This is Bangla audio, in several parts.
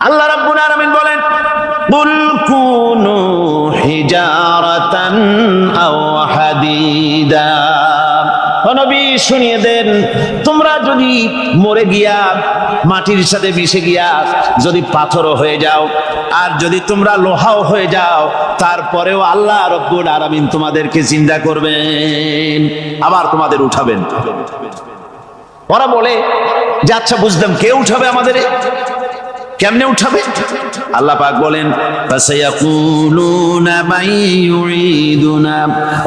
আল্লাহ রাব্বুল আলামিন বলেন, কুল কুনু হিজারাতান আও হাদিদা। ও নবী শুনিয়ে দেন, তোমরা যদি মরে গিয়া মাটির সাথে মিশে গিয়া যদি পাথরও হয়ে যাও, আর যদি তোমরা লোহাও হয়ে যাও, তারপরেও আল্লাহ রাব্বুল আলামিন তোমাদেরকে জিন্দা করবেন, আবার তোমাদের উঠাবেন। ওরা বলে যে আচ্ছা বুঝলাম, কে উঠাবে আমাদের, কেমনে উঠাবে? আল্লাহ পাক বলেন, ফাসায়াকুলুনা মান ইউঈদুনা।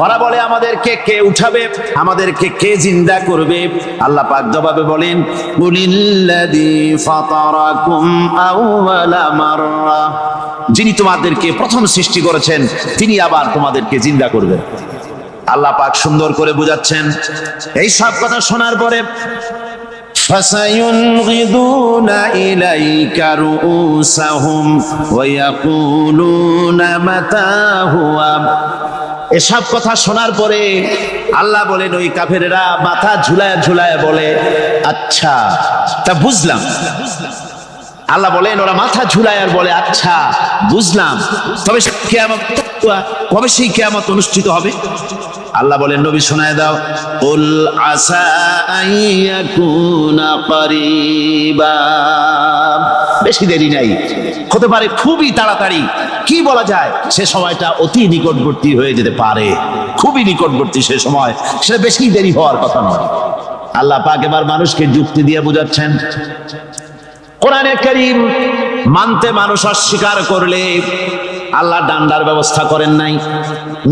ওরা বলে আমাদেরকে কে উঠাবে, আমাদেরকে কে জিন্দা করবে? আল্লাহ পাক জবাবে বলেন, কুলিল্লাযী ফাতারাকুম আউওয়ালা মাররা। যিনি তোমাদেরকে প্রথম সৃষ্টি করেছেন তিনি আবার তোমাদেরকে জিন্দা করবেন। আল্লাহ পাক সুন্দর করে বুঝাচ্ছেন। এই সব কথা শোনার পরে فَسَيُنْغِضُونَ إِلَيْكَ رُؤُوسَهُمْ وَيَقُولُونَ مَتَى هُوَ। এসব কথা শোনার পরে আল্লাহ বলেন, ওই কাফেরেরা মাথা ঝুলায় ঝুলায় বলে, আচ্ছা তা বুঝলাম। আল্লাহ বলেন, ওরা মাথা ঝুলায় আর বলে, আচ্ছা বুঝলাম, তবে কিয়ামত কবে সেই কিয়ামত অনুষ্ঠিত হবে? আল্লাহ বলেন, নবী শোনায় দাও, কুল আসা আইয়াকুনা করিবা। বেশি দেরি নাই, হতে পারে খুবই তাড়াতাড়ি। কি বলা যায়, সে সময়টা অতি নিকটবর্তী হয়ে যেতে পারে, খুবই নিকটবর্তী সে সময়, সেটা বেশি দেরি হওয়ার কথা নয়। আল্লাহ পাক এবার মানুষকে যুক্তি দিয়ে বুঝাচ্ছেন। কোরআনে কারীম মানতে মানুষ অস্বীকার করলে আল্লাহ ডান্ডার ব্যবস্থা করেন নাই।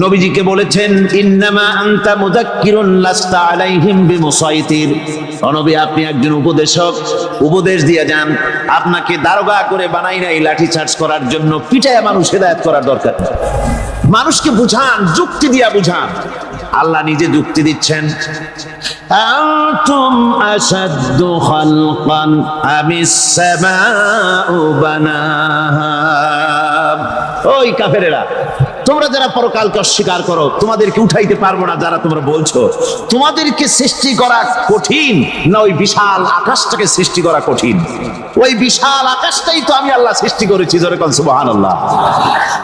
নবীজিকে বলেছেন, ইন্নামা আনতা মুযাক্কিরুন লাস্তা আলাইহিম বিমুসাইতির। ও নবী, আপনি একজন উপদেশক, উপদেশ দিয়ে যান। আপনাকে দারোগা করে বানাই নাই লাঠি চার্জ করার জন্য, পিটায়া মানুষ হেদায়েত করার দরকার। মানুষকে বুঝান, যুক্তি দিয়া বুঝান। আল্লাহ নিজে যুক্তি দিচ্ছেন, আনতুম আশাদ্দু খালকান আমিস সামাউ বানাহা। ওই কাফেরেরা, তোমরা যারা পরকালকে অস্বীকার করো, তোমাদেরকে উঠাইতে পারবো না যারা তোমরা বলছো, তোমাদেরকে সৃষ্টি করা কঠিন না ওই বিশাল আকাশটাকে সৃষ্টি করা কঠিন? ওই বিশাল আকাশটাই তো আমি আল্লাহ সৃষ্টি করেছি, জোরে কোন সুবহানাল্লাহ।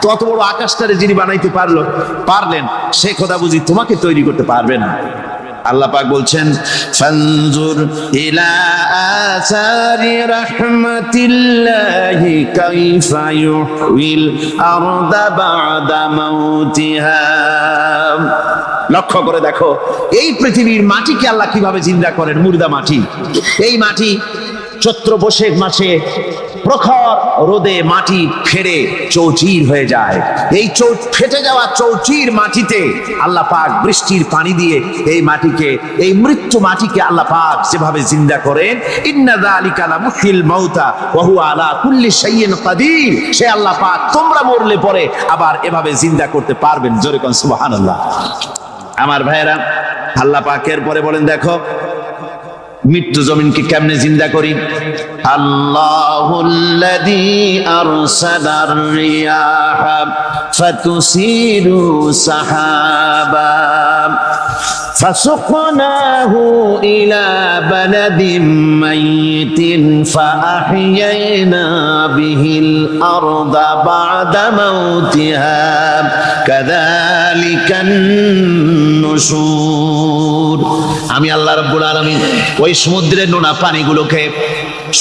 তত বড় আকাশটারে যিনি বানাইতে পারলেন, সে কথা বুঝি তোমাকে তৈরি করতে পারবে না? আল্লাহ পাক বলছেন, ফানজুর ইলা আসারি রাহমাতিল্লাহি কাইফা ইউহিল আরদা বাদা মাউতিহা। লক্ষ্য করে দেখো, এই পৃথিবীর মাটিকে আল্লাহ কিভাবে জিন্দা করেন। মুর্দা মাটি, এই মাটি চৈত্র বৈশাখ মাসে প্রখর রোদে মাটি ফেটে চৌচির হয়ে যায়। এই ফেটে যাওয়া চৌচির মাটিতে আল্লাহ পাক বৃষ্টির পানি দিয়ে এই মাটিকে, এই মৃত্যু মাটিকে আল্লাহ পাক যেভাবে জিন্দা করেন, ইন্না যালিকা লামুহিল মাউতা ওয়া হুয়া আলা কুল্লি শাইইন কাদির। সে আল্লাহ পাক তোমরা মরলে পরে আবার এভাবে জিন্দা করতে পারবেন, জোরে কোন সুবহানাল্লাহ। আমার ভাইয়েরা, আল্লাহ পাকের পরে বলেন, দেখো মৃত্যু জমিনকে কেমনে জিন্দা করি। আল্লাহুল্লাযী আরসালার রিয়াহা ফাতুসিরু সাহাবা ফাসুকনাহু ইলা বালাদিন মাইতিন ফাআহইয়ানা বিহিল আরদা বা'দা মাউতিহা কাযালিকান নুশুর। আমি আল্লাহ রাব্বুল আলামিন ওই সমুদ্রের নোনা পানিগুলোকে,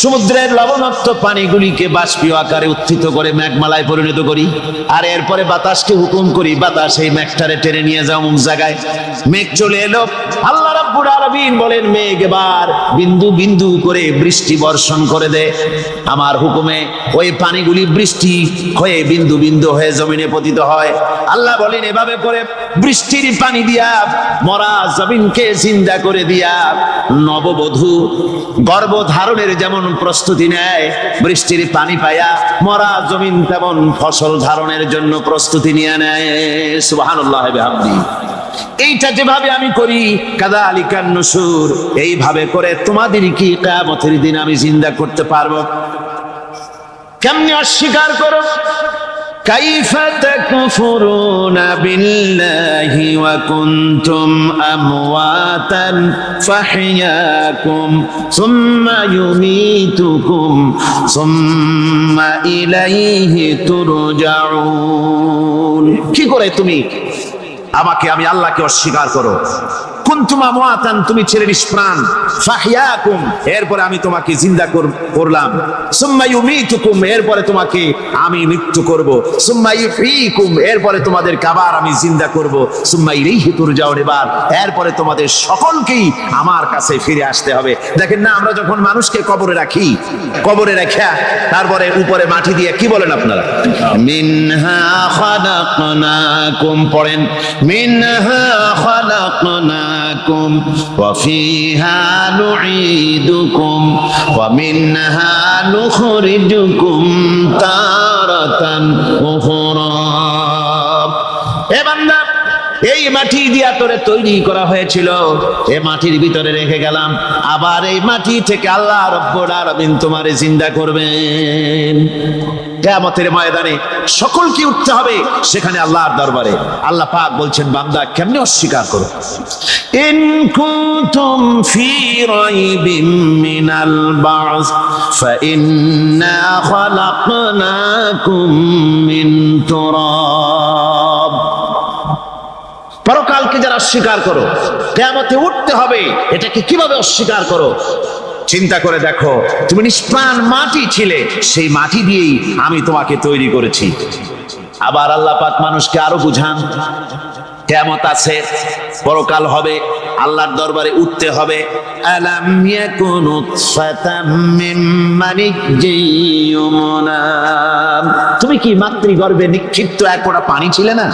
সমুদ্রের লবণাক্ত পানিগুলিকে বাষ্পীয় আকারে উত্থিত করে মেঘমালায় পরিণত করি, আর এরপরে বাতাসকে হুকুম করি, বাতাস এই মেঘটারে টেনে নিয়ে যাও অমুক জায়গায়। মেঘ চলে এলো, আল্লাহ রাব্বুল আলামিন বলেন, মেঘ এবার বিন্দু বিন্দু করে বৃষ্টি বর্ষণ করে দে। আমার হুকুমে ওই পানিগুলি বৃষ্টি হয়ে বিন্দু বিন্দু হয়ে জমিনে পতিত হয়। আল্লাহ বলেন, এভাবে করে বৃষ্টির পানি দিয়া মরা জমিনকে জিন্দা করে দিয়া নববধূ গর্ভধারণের যেমন প্রস্তুতি নেয়, বৃষ্টির পানি পায়া মরা জমিন তেমন ফসল ধারণের জন্য প্রস্তুতি নিয়ে নেয়। সুবহানাল্লাহ বিহামদি। এইটা যেভাবে আমি করি, কাযালিকান নুশুর, এইভাবে করে তোমাদের কি কিয়ামতের দিন আমি জিন্দা করতে পারবো? কেমনে অস্বীকার করো? কাইফা তাকফুরুনা বিল্লাহি ওয়া কুনতুম আমওয়াতান ফাহইয়াকুম সুম্মা ইউমীতুকুম সুম্মা ইলাইহি তুরজাউন। কি করে তুমি আমাকে, আমি আল্লাহকে অস্বীকার করো? কুনতুম আমওয়াতান, তুমি ছিলে নিষ্প্রাণ, ফাহইয়াকুম, এরপরে আমি তোমাকে জিন্দা করলাম, সুম্মা ইউমীতুকুম, এরপরে তোমাকে আমি মৃত্যু করব, সুম্মা ইউহয়িকুম, এরপরে তোমাদেরকে আবার আমি জিন্দা করব, সুম্মা ইলাইহি তুরজাউন, এরপরে তোমাদের সকলকেই আমার কাছে ফিরে আসতে হবে। দেখেন না, আমরা যখন মানুষকে কবরে রাখি, কবরে রাখা তারপরে উপরে মাটি দিয়ে কি বলেন আপনারা? মিনহা খালাকনাকুম, পড়েন মিনহা খালাকনাকুম ওয়া ফিহা নুঈদুকুম ওয়া মিনহা নুখরিজুকুম তারাতান উখরা। এ বান্দা, এই মাটি দিয়া তোরে তৈরি করা হয়েছিল, এই মাটির ভিতরে রেখে গেলাম, আবার এই মাটি থেকে আল্লাহ রব্বুল আলামিন তোমারে জিন্দা করবেন। কিয়ামতের ময়দানে সকলকে উঠতে হবে সেখানে আল্লাহর দরবারে। আল্লাহ পাক বলছেন, বান্দা কেমনে অস্বীকার করো? ইন কুনতুম ফি রাইবিম মিনাল বা'স ফাইন্না খালাকনাকুম মিন তুরাব। পরকালকে যারা অস্বীকার করো, কিয়ামতে উঠতে হবে, এটাকে কিভাবে অস্বীকার করো? চিন্তা করে দেখো, তুমি নিষ্প্রাণ মাটি ছিলে, সেই মাটি দিয়েই আমি তোমাকে তৈরি করেছি। আবার আল্লাহ পাক মানুষকে আরো বুঝান, কিয়ামত আছে, পরকাল হবে, আল্লাহর দরবারে উঠতে হবে। আলাম ইয়াকুনু ফাতাম মিন মানিজ্জিয়ুমনা, তুমি কি মাতৃগর্ভে নিক্ষিপ্ত এক ফোঁটা পানি ছিলে না?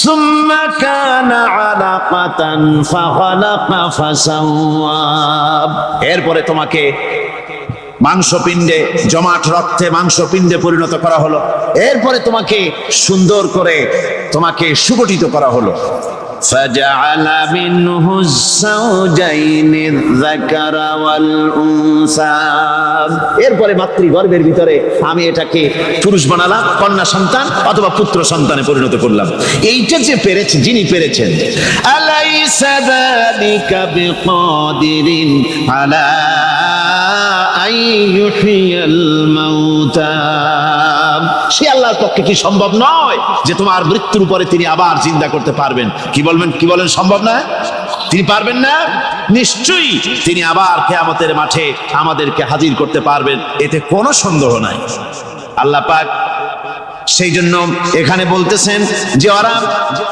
সুম্মা কানা আলাকাতান ফাখালাকা ফাসাওয়া, এরপরে তোমাকে মাংসপিণ্ডে, জমাট রক্তে মাংসপিণ্ডে পরিণত করা হলো, এরপরে তোমাকে সুন্দর করে তোমাকে সুগঠিত করা হলো। ফাজআলা মিনহু যাওজাইনি যাকারা ওয়াল উনসা, এরপরে মাতৃগর্ভের ভিতরে আমি এটাকে পুরুষ বানালাম, কন্যা সন্তান অথবা পুত্র সন্তানে পরিণত করলাম। এইটা যে পেরেছে, যিনি পেরেছেন, আলাইসা যালিকা বিকাদিরিন আলা আইয়ুহিয়াল মাউতা, সে আল্লাহর পক্ষে কি সম্ভব নয় যে তোমার মৃত্যুর উপরে তিনি আবার জিন্দা করতে পারবেন? কি বলবেন, কি বলেন, সম্ভব না? তিনি পারবেন না? নিশ্চয়ই তিনি আবার কিয়ামতের মাঠে আমাদেরকে হাজির করতে পারবেন, এতে কোনো সন্দেহ নাই। আল্লাহ পাক সেই জন্য এখানে বলতেছেন যে ওরা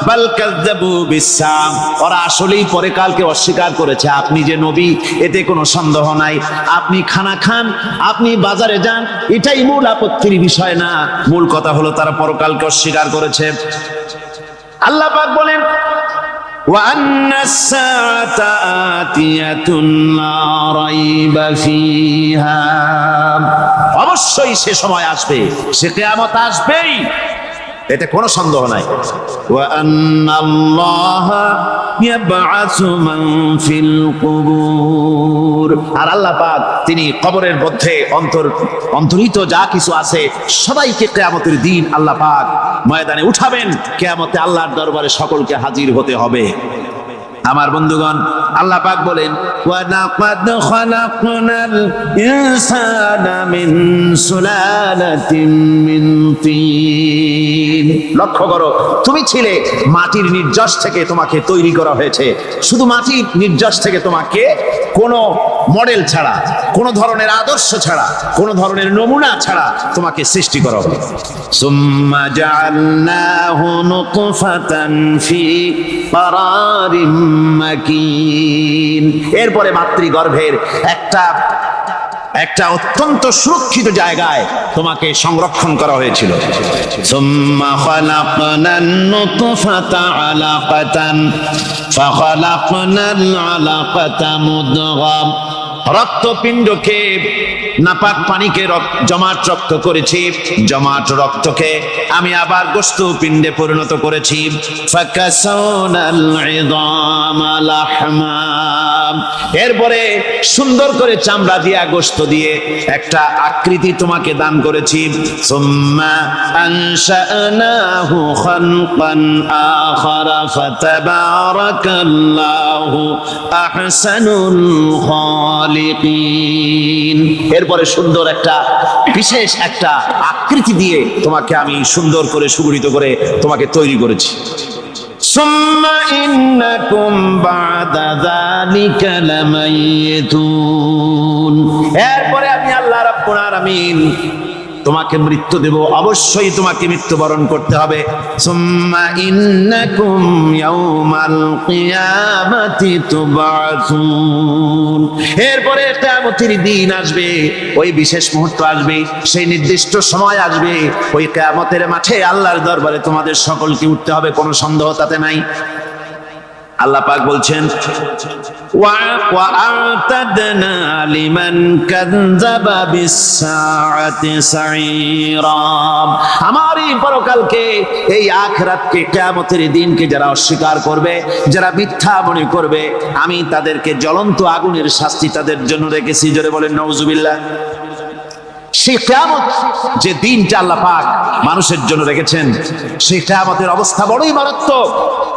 বাল কাযযাবু বিসসাম, ওরা আসলেই পরে কালকে অস্বীকার করেছে। আপনি যে নবী, এতে কোনো সন্দেহ নাই। আপনি খানা খান, আপনি বাজারে যান, এটাই মূল আপত্তির বিষয় না। মূল কথা হলো তারা পরকালকে অস্বীকার করেছে। আল্লাহ পাক বলেন, ওয়া আন্নাস সাআতা আতিয়াতুন লা রাইবা ফিহা, অবশ্যই সে সময় আসবে, সে কিয়ামত আসবেই, এতে কোনো সন্দেহ নাই। ওয়া আন্নাল্লাহা ইয়াবআসু মান ফিল কুবুর, আর আল্লাহ পাক তিনি কবরের মধ্যে অন্তর্হিত যা কিছু আছে সবাইকে কিয়ামতের দিন আল্লাহ পাক ময়দানে উঠাবেন। কিয়ামতে আল্লাহর দরবারে সকলকে হাজির হতে হবে। আমার বন্ধুগণ, আল্লাহ পাক বলেন, ওয়া লাকাদ খালাকনাল ইনসানা মিন সুলালাতিন মিন তিন। লক্ষ্য করো, তুমি ছিলে মাটির নির্যাস থেকে, তোমাকে তৈরি করা হয়েছে। শুধু মাটির নির্যাস থেকে তোমাকে কোনো মডেল ছাড়া, কোনো ধরনের আদর্শ ছাড়া, কোনো ধরনের নমুনা ছাড়া তোমাকে সৃষ্টি করা হবে। সুম্মা জাআলনাহু নুতফাতান ফি কারারিম মাকিন, এরপরে মাতৃগর্ভের একটা অত্যন্ত সুরক্ষিত জায়গায় তোমাকে সংরক্ষণ করা হয়েছিল। সুম্মা খালাকনান নুতফাতা আলাকাতান ফাখালাকনাল আলাকাতা মুদগা, রক্তপিণ্ডকে নাপাক পানিকে জমাট রক্ত করেছি, জমাট রক্তকে আমি আবার গোশত পিণ্ডে পরিণত করেছি। ফাকাসাউনাল ইযামা লাহমা, এরপরে সুন্দর করে চামড়া দিয়া গোশত দিয়ে একটা আকৃতি তোমাকে দান করেছি। সুম্মা আনশানাহু খালকান আখারা ফাতাবারাকাল্লাহু আহসানুল খালিকিন, এরপরে সুন্দর একটা বিশেষ একটা আকৃতি দিয়ে তোমাকে আমি সুন্দর করে সুগঠিত করে তোমাকে তৈরি করেছি। সুম্মা ইন্নাকুম বা'দা যালিকা লামাইতুন, এরপরে আমি আল্লাহ রাব্বুল আলামিন তোমাকে মৃত্যু দেব, অবশ্যই তোমাকে মৃত্যুবরণ করতে হবে। সুম্মা ইন্নাকুম ইয়াউমাল কিয়ামাতি তুবআসুন, এরপরে কিয়ামতের দিন আসবে, ওই বিশেষ মুহূর্ত আসবে, সেই নির্দিষ্ট সময় আসবে, ওই কিয়ামতের মাঠে আল্লাহর দরবারে তোমাদের সকলকে উঠতে হবে, কোনো সন্দেহ তাতে নাই। আল্লাহ পাক বলছেন ওয়া আ'তাদনা লিমান কাযযাবা বিস-সাআতি সাঈরা, আমার এই পরকালকে, এই আখিরাতকে, কিয়ামতের দিনকে যারা অস্বীকার করবে, যারা মিথ্যা মনে করবে, আমি তাদেরকে জ্বলন্ত আগুনের শাস্তি তাদের জন্য রেখেছি। জোরে বলেন নাউজুবিল্লাহ। সেই কিয়ামত যে দিনটা আল্লাহ পাক মানুষের জন্য রেখেছেন, সেই কিয়ামতের অবস্থা বড়ই মারাত্মক।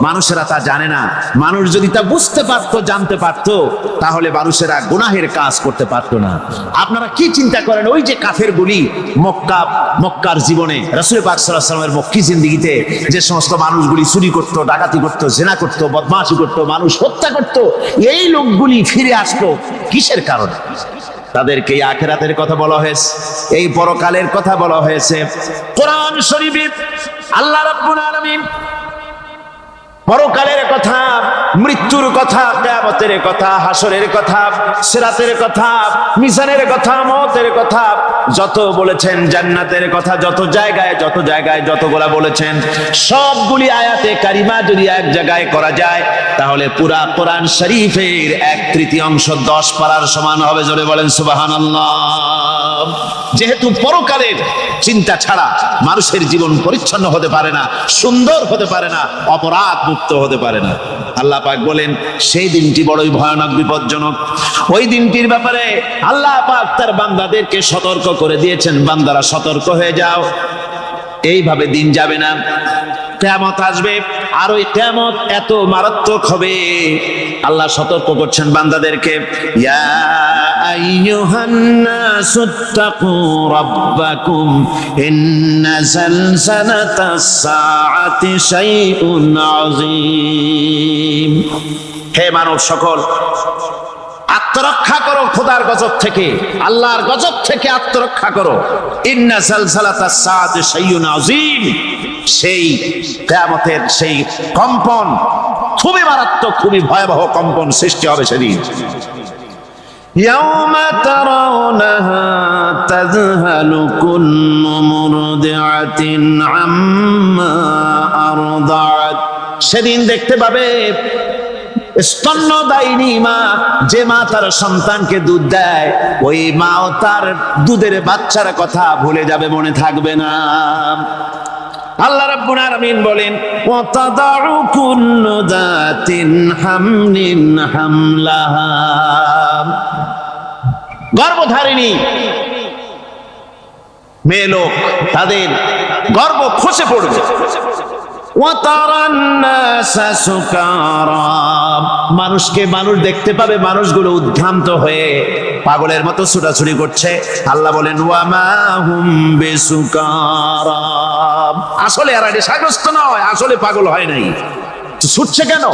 মানুষেরা তা জানে না। মানুষ যদি তা বুঝতে পারতো, জানতে পারতো, তাহলে মানুষেরা গুনাহের কাজ করতে পারতো না। আপনারা কি চিন্তা করেন, ওই যে কাফেরগুলি মক্কার জীবনে, রাসূল পাক সাল্লাল্লাহু আলাইহি ওয়াসাল্লামের মক্কি জিন্দেগিতে যে সমস্ত মানুষগুলি চুরি করতো, ডাকাতি করতো, জিনা করতো, বদমাশি করতো, মানুষ হত্যা করতো, এই লোকগুলি ফিরে আসতো কিসের কারণে? তাদেরকে আখিরাতের কথা বলা হয়েছে, এই পরকালের কথা বলা হয়েছে। কোরআন শরীফে আল্লাহ রাব্বুল আলামিন পরকালের কথা, মৃত্যুর কথা, কিয়ামতের কথা, হাসরের কথা, সিরাতের কথা, মিজানের কথা, মওতের কথা যত বলেছেন, জান্নাতের কথা যত জায়গায় যতগুলা বলেছেন, সবগুলি আয়াতে কারিমা যদি এক জায়গায় করা যায়, তাহলে পুরা কোরআন শরীফের 1/3 10 পারার সমান হবে। জোরে বলেন সুবহানাল্লাহ। যেহেতু পরকালের চিন্তা ছাড়া মানুষের জীবন পরিচ্ছন্ন হতে পারে না, সুন্দর হতে পারে না, অপরাধ মুক্ত হতে পারে না। আল্লাহ পাক বলেন সেই দিনটি বড়ই ভয়ানক, বিপজ্জনক। ওই দিনটির ব্যাপারে আল্লাহ পাক তার বান্দাদেরকে সতর্ক করে দিয়েছেন, বান্দারা সতর্ক হয়ে যাও, এইভাবে দিন যাবে না, কিয়ামত আসবে। আর ওই কিয়ামত এত মারাত্মক হবে, আল্লাহ সতর্ক করছেন বান্দাদেরকে। ইয়া আইয়ুহান নাসুত্তাকু রাব্বাকুম ইন্না যালজালাতাস সাআতি শাইউন আযীম, হে মানব সকল, আত্মরক্ষা করো খোদার গজব থেকে, আল্লাহর গজব থেকে আত্মরক্ষা করো। ইন্না যালজালাতাস সাআতি শাইউন আযীম, সেই কিয়ামতের সেই কম্পন খুবই মারাত্মক, খুবই ভয়াবহ কম্পন সৃষ্টি হবে সেদিন। ইয়াউমা তারাউনাহা তাযহালু কুল্লু মুরদিআতিন আম্মা আরদাআত, সেদিন দেখতে পাবে স্তন্যদায়িনী মা, যে মা তার সন্তানকে দুধ দেয়, ওই মাও তার দুধের বাচ্চার কথা ভুলে যাবে, মনে থাকবে না। আল্লাহ রাব্বুল আলামিন বলেন ওয়া তাদাউ কুল্লু যাতিন হামলিন হামলাহা, গর্ভধারিণী মেয়ে লোক তাদের গর্ভ খসে পড়বে। ওয়া তারান নাসা সুকারা, মানুষকে মানুষ দেখতে পাবে, মানুষগুলো উদ্ভ্রান্ত হয়ে পাগলের মতো ছুটাছুটি করছে। আল্লাহ বলেন ওয়া মা হুম বিসুকারা, আসলে এরা নেশাগ্রস্ত নয়, আসলে পাগল হয় নাই। ছুটছে কেন?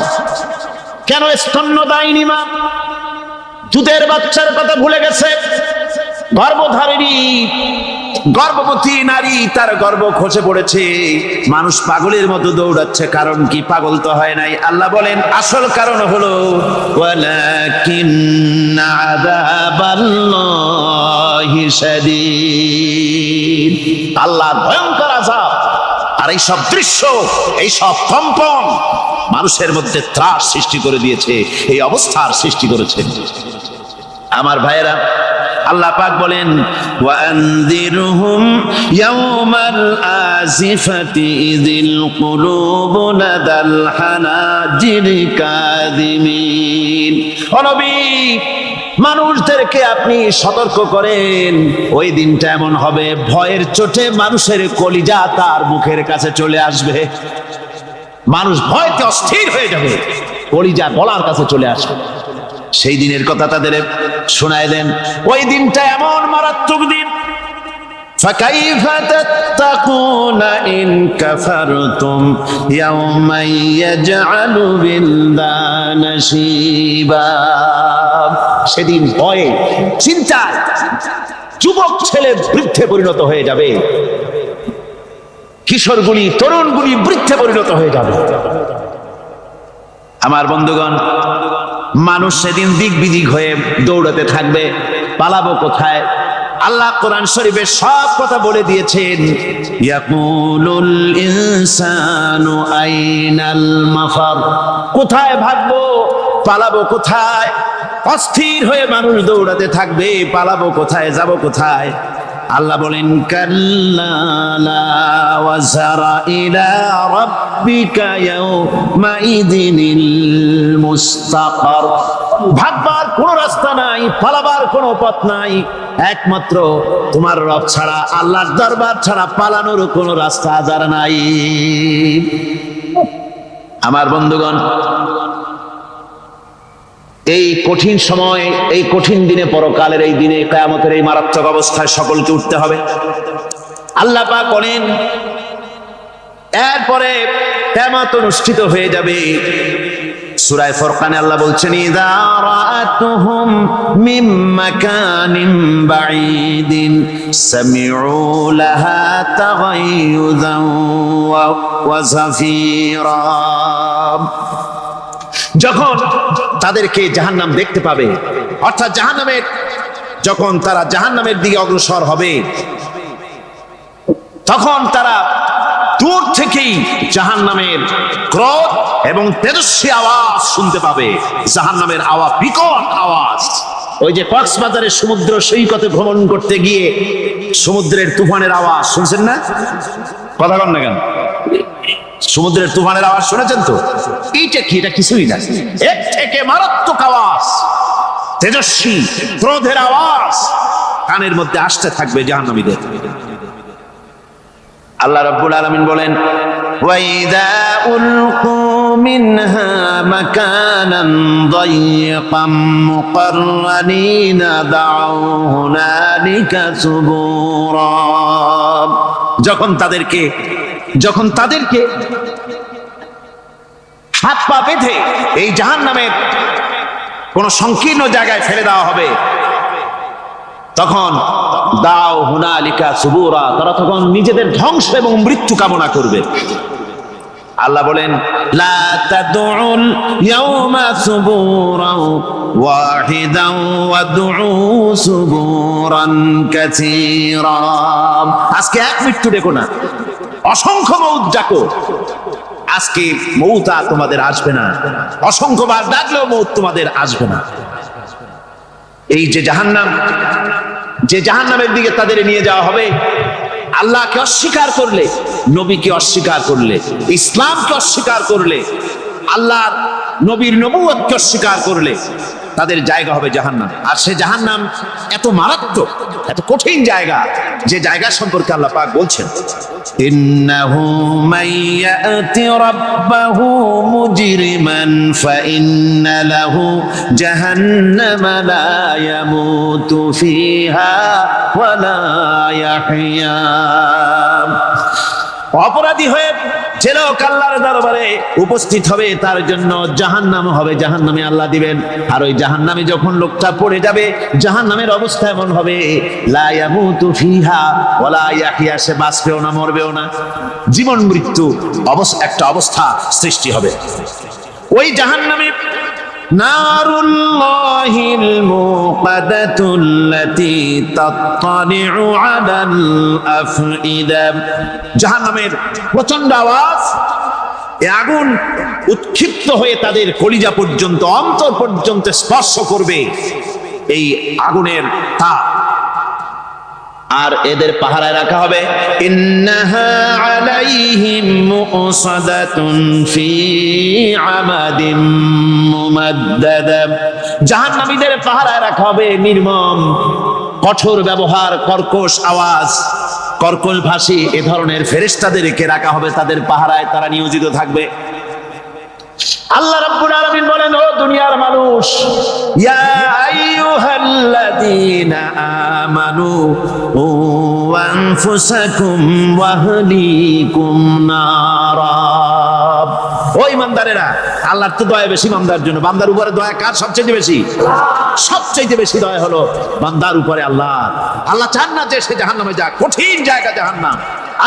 কেন? স্তন্যদায়িনী মা দুধের বাচ্চার কথা ভুলে গেছে। গর্ভধারিণী গর্ভবতী নারী, তার গর্ভ খসে পড়েছে, মানুষ পাগলের মতো দৌড়াচ্ছে। কারণ কি? পাগল তো হয় নাই। আল্লাহ বলেন আসল কারণ হলো ওয়ালাকিন্না আযাবাল্লাহি শাদীদ, আল্লাহর ভয়ঙ্কর আযাব। আর এই সব দৃশ্য, এই সব কম্পন মানুষের মধ্যে ত্রাস সৃষ্টি করে দিয়েছে, এই অবস্থার সৃষ্টি করেছে। আমার ভাইয়েরা, আল্লাহ পাক বলেন ওয়ানযিরহুম ইয়াওমাল আজিফাতি ইযিল কুলুবু লাদাল হানাজির কাযিমিন। ও নবী, মানুষদেরকে আপনি সতর্ক করেন, ওই দিনটা এমন হবে ভয়ের চোটে মানুষের কলিজা তার মুখের কাছে চলে আসবে। মানুষ ভয়তে অস্থির হয়ে যাবে, কলিজা গলার কাছে চলে আসবে। সেই দিনের কথা তাদের শোনায় দেন। ওই দিনটা এমন মারাত্মক দিন। فكيف تتقون إن كفرتم يوما يجعل الولدان شيبا। সেদিন ভয়ে চিন্তায় যুবক ছেলে বৃদ্ধে পরিণত হয়ে যাবে, কিশোরগুলি তরুণগুলি বৃদ্ধে পরিণত হয়ে যাবে। আমার বন্ধুগণ, মানুষ সেদিন দিক বিদিক হয়ে দৌড়াতে থাকবে, পালাবো কোথায়? আল্লাহ কোরআন শরীফে সব কথা বলে দিয়েছেন। ইয়াকুলুল ইনসানু আইনাল মাফার, কোথায় ভাগবো, পালাবো কোথায়? অস্থির হয়ে মানুষ দৌড়াতে থাকবে, পালাবো কোথায়, যাব কোথায়? আল্লাহ বলেন কাল্লা লা ওয়াজারা ইলা রাব্বিকা ইয়াউমাইযিনিল মুস্তাকার। ভাগবার কোনো রাস্তা নাই, পালাবার কোনো পথ নাই, একমাত্র তোমার রব ছাড়া, আল্লাহর দরবার ছাড়া পালানোর কোনো রাস্তা আর নাই। আমার বন্ধুগণ, এই কঠিন সময়, এই কঠিন দিনে, পরকালের এই দিনে, কিয়ামতের এই মারাত্মক অবস্থায় সকলকে উঠতে হবে। আল্লাহ পাক বলেন, এরপরে কিয়ামত অনুষ্ঠিত হয়ে যাবে। সূরা ফুরকানে আল্লাহ বলছেন ইযা রাআতুহুম মিন মাকানিন বাঈদিন সামিউ লাহা তাগায়ুযান ওয়া যাফীরা। যখন তাদেরকে জাহান্নাম দেখতে পাবে, অর্থাৎ জাহান্নামের, যখন তারা জাহান্নামের দিকে অগ্রসর হবে, তখন তারা দূর থেকেই জাহান্নামের ক্রোধ এবং তেজস্বী আওয়াজ শুনতে পাবে। জাহান্নামের আওয়াজ, বিকট আওয়াজ। ওই যে কক্সবাজারের সমুদ্র সৈকতে ভ্রমণ করতে গিয়ে সমুদ্রের তুফানের আওয়াজ শুনছেন না? কথা বলেন না কেন? সমুদ্রের তুফানের আওয়াজ শুনেছেন তো? এইটা কি? এটা কিছুই না, এর থেকে মারাত্মক আওয়াজ, তেজস্বী ক্রোধের আওয়াজ কানের মধ্যে আসতে থাকবে জাহান্নামীদের। আল্লাহ রাব্বুল আলামিন বলেন ওয়াইদা উলকু মিনহা মাকানান দায়িকাম মুকাররানিনা দাউ হুনালিকা সুবুরা। যখন তাদেরকে হাত পা বেঁধে এই জাহান্নামের কোন সংকীর্ণ জায়গায় ফেলে দেওয়া হবে, তখন দাও হুনালিকা সুবুরা, তারা তখন নিজেদের ধ্বংস এবং মৃত্যু কামনা করবে। আল্লাহ বলেন লা তাদউল ইয়াওমা সুবুরান ওয়াহিদান ওয়াদউ সুবুরান কাসীরা। আজকে এক মৃত্যু ডেকো না, অসংখ্য মউত ডাকো। আজকে মউত আর তোমাদের আসবে না, অসংখ্যবার ডাকলেও মউত তোমাদের আসবে না। এই যে জাহান্নামের দিকে তাদের নিয়ে যাওয়া হবে, আল্লাহকে অস্বীকার করলে, নবীকে অস্বীকার করলে, ইসলামকে অস্বীকার করলে, আল্লাহর নবীর নবুয়তকে অস্বীকার করলে তাদের জায়গা হবে জাহান্নাম। আর সে জাহান্নাম এত মারাত্মক, এত কঠিন জায়গা, যে জায়গা সম্পর্কে আল্লাহ পাক বলছেন ইন্নাহু মাইয়াতি রাব্বাহু মুজরিমান ফাইন্না লাহু জাহান্নামা লা ইয়ামুতু ফিহা ওয়া লা ইয়াহইয়া। অপরাধী হয়ে যে লোক আল্লাহর দরবারে উপস্থিত হবে, তার জন্য জাহান্নাম হবে, জাহান্নামে আল্লাহ দিবেন। আর ওই জাহান্নামে যখন লোকটা পড়ে যাবে, জাহান্নামের অবস্থা এমন হবে লা ইয়ামুতু ফিহা ওয়া লা ইয়াহইয়া, সে বাঁচবেও না, মরবেও না। জীবন মৃত্যু একটা অবস্থা সৃষ্টি হবে। ওই জাহান্নামে নারুল্লাহিল মুকাদাতুল্লাতী তাত্তালিউ আলাল আফইদা। জাহান্নামের প্রচন্ড আওয়াজ, এই আগুন উৎক্ষিপ্ত হয়ে তাদের কলিজা পর্যন্ত, অন্তর পর্যন্ত স্পর্শ করবে। এই আগুনের তাপ আর এদের পাহারায় রাখা হবে ইন্নাহা আলাইহিম মুসাদাতুন ফি আমাদিম মুমাদ্দাদা। জাহান্নামীদের পাহারায় রাখা হবে নির্মম, কঠোর ব্যবহার, কর্কশ আওয়াজ, কর্কশ ভাষী এ ধরনের ফেরেশতাদেরকে রাখা হবে তাদের পাহারায়, তারা নিয়োজিত থাকবে। আল্লাহ রাব্বুল আলামিন বলেন, ও দুনিয়ার মানুষ, ইয়া আইয়ুহাল্লাযীনা আমানু ও আনফুসাকুম ওয়া আহলিকুম নারা। ও ইমানদারেরা, আল্লাহর তো দয়া বেশি বান্দার জন্য। বান্দার উপরে দয়া কার সবচেয়ে বেশি? সবচেয়ে বেশি দয়া হলো বান্দার উপরে আল্লাহ। আল্লাহ চান না যে সে জাহান্নামে যাক, কঠিন জায়গা জাহান্নাম।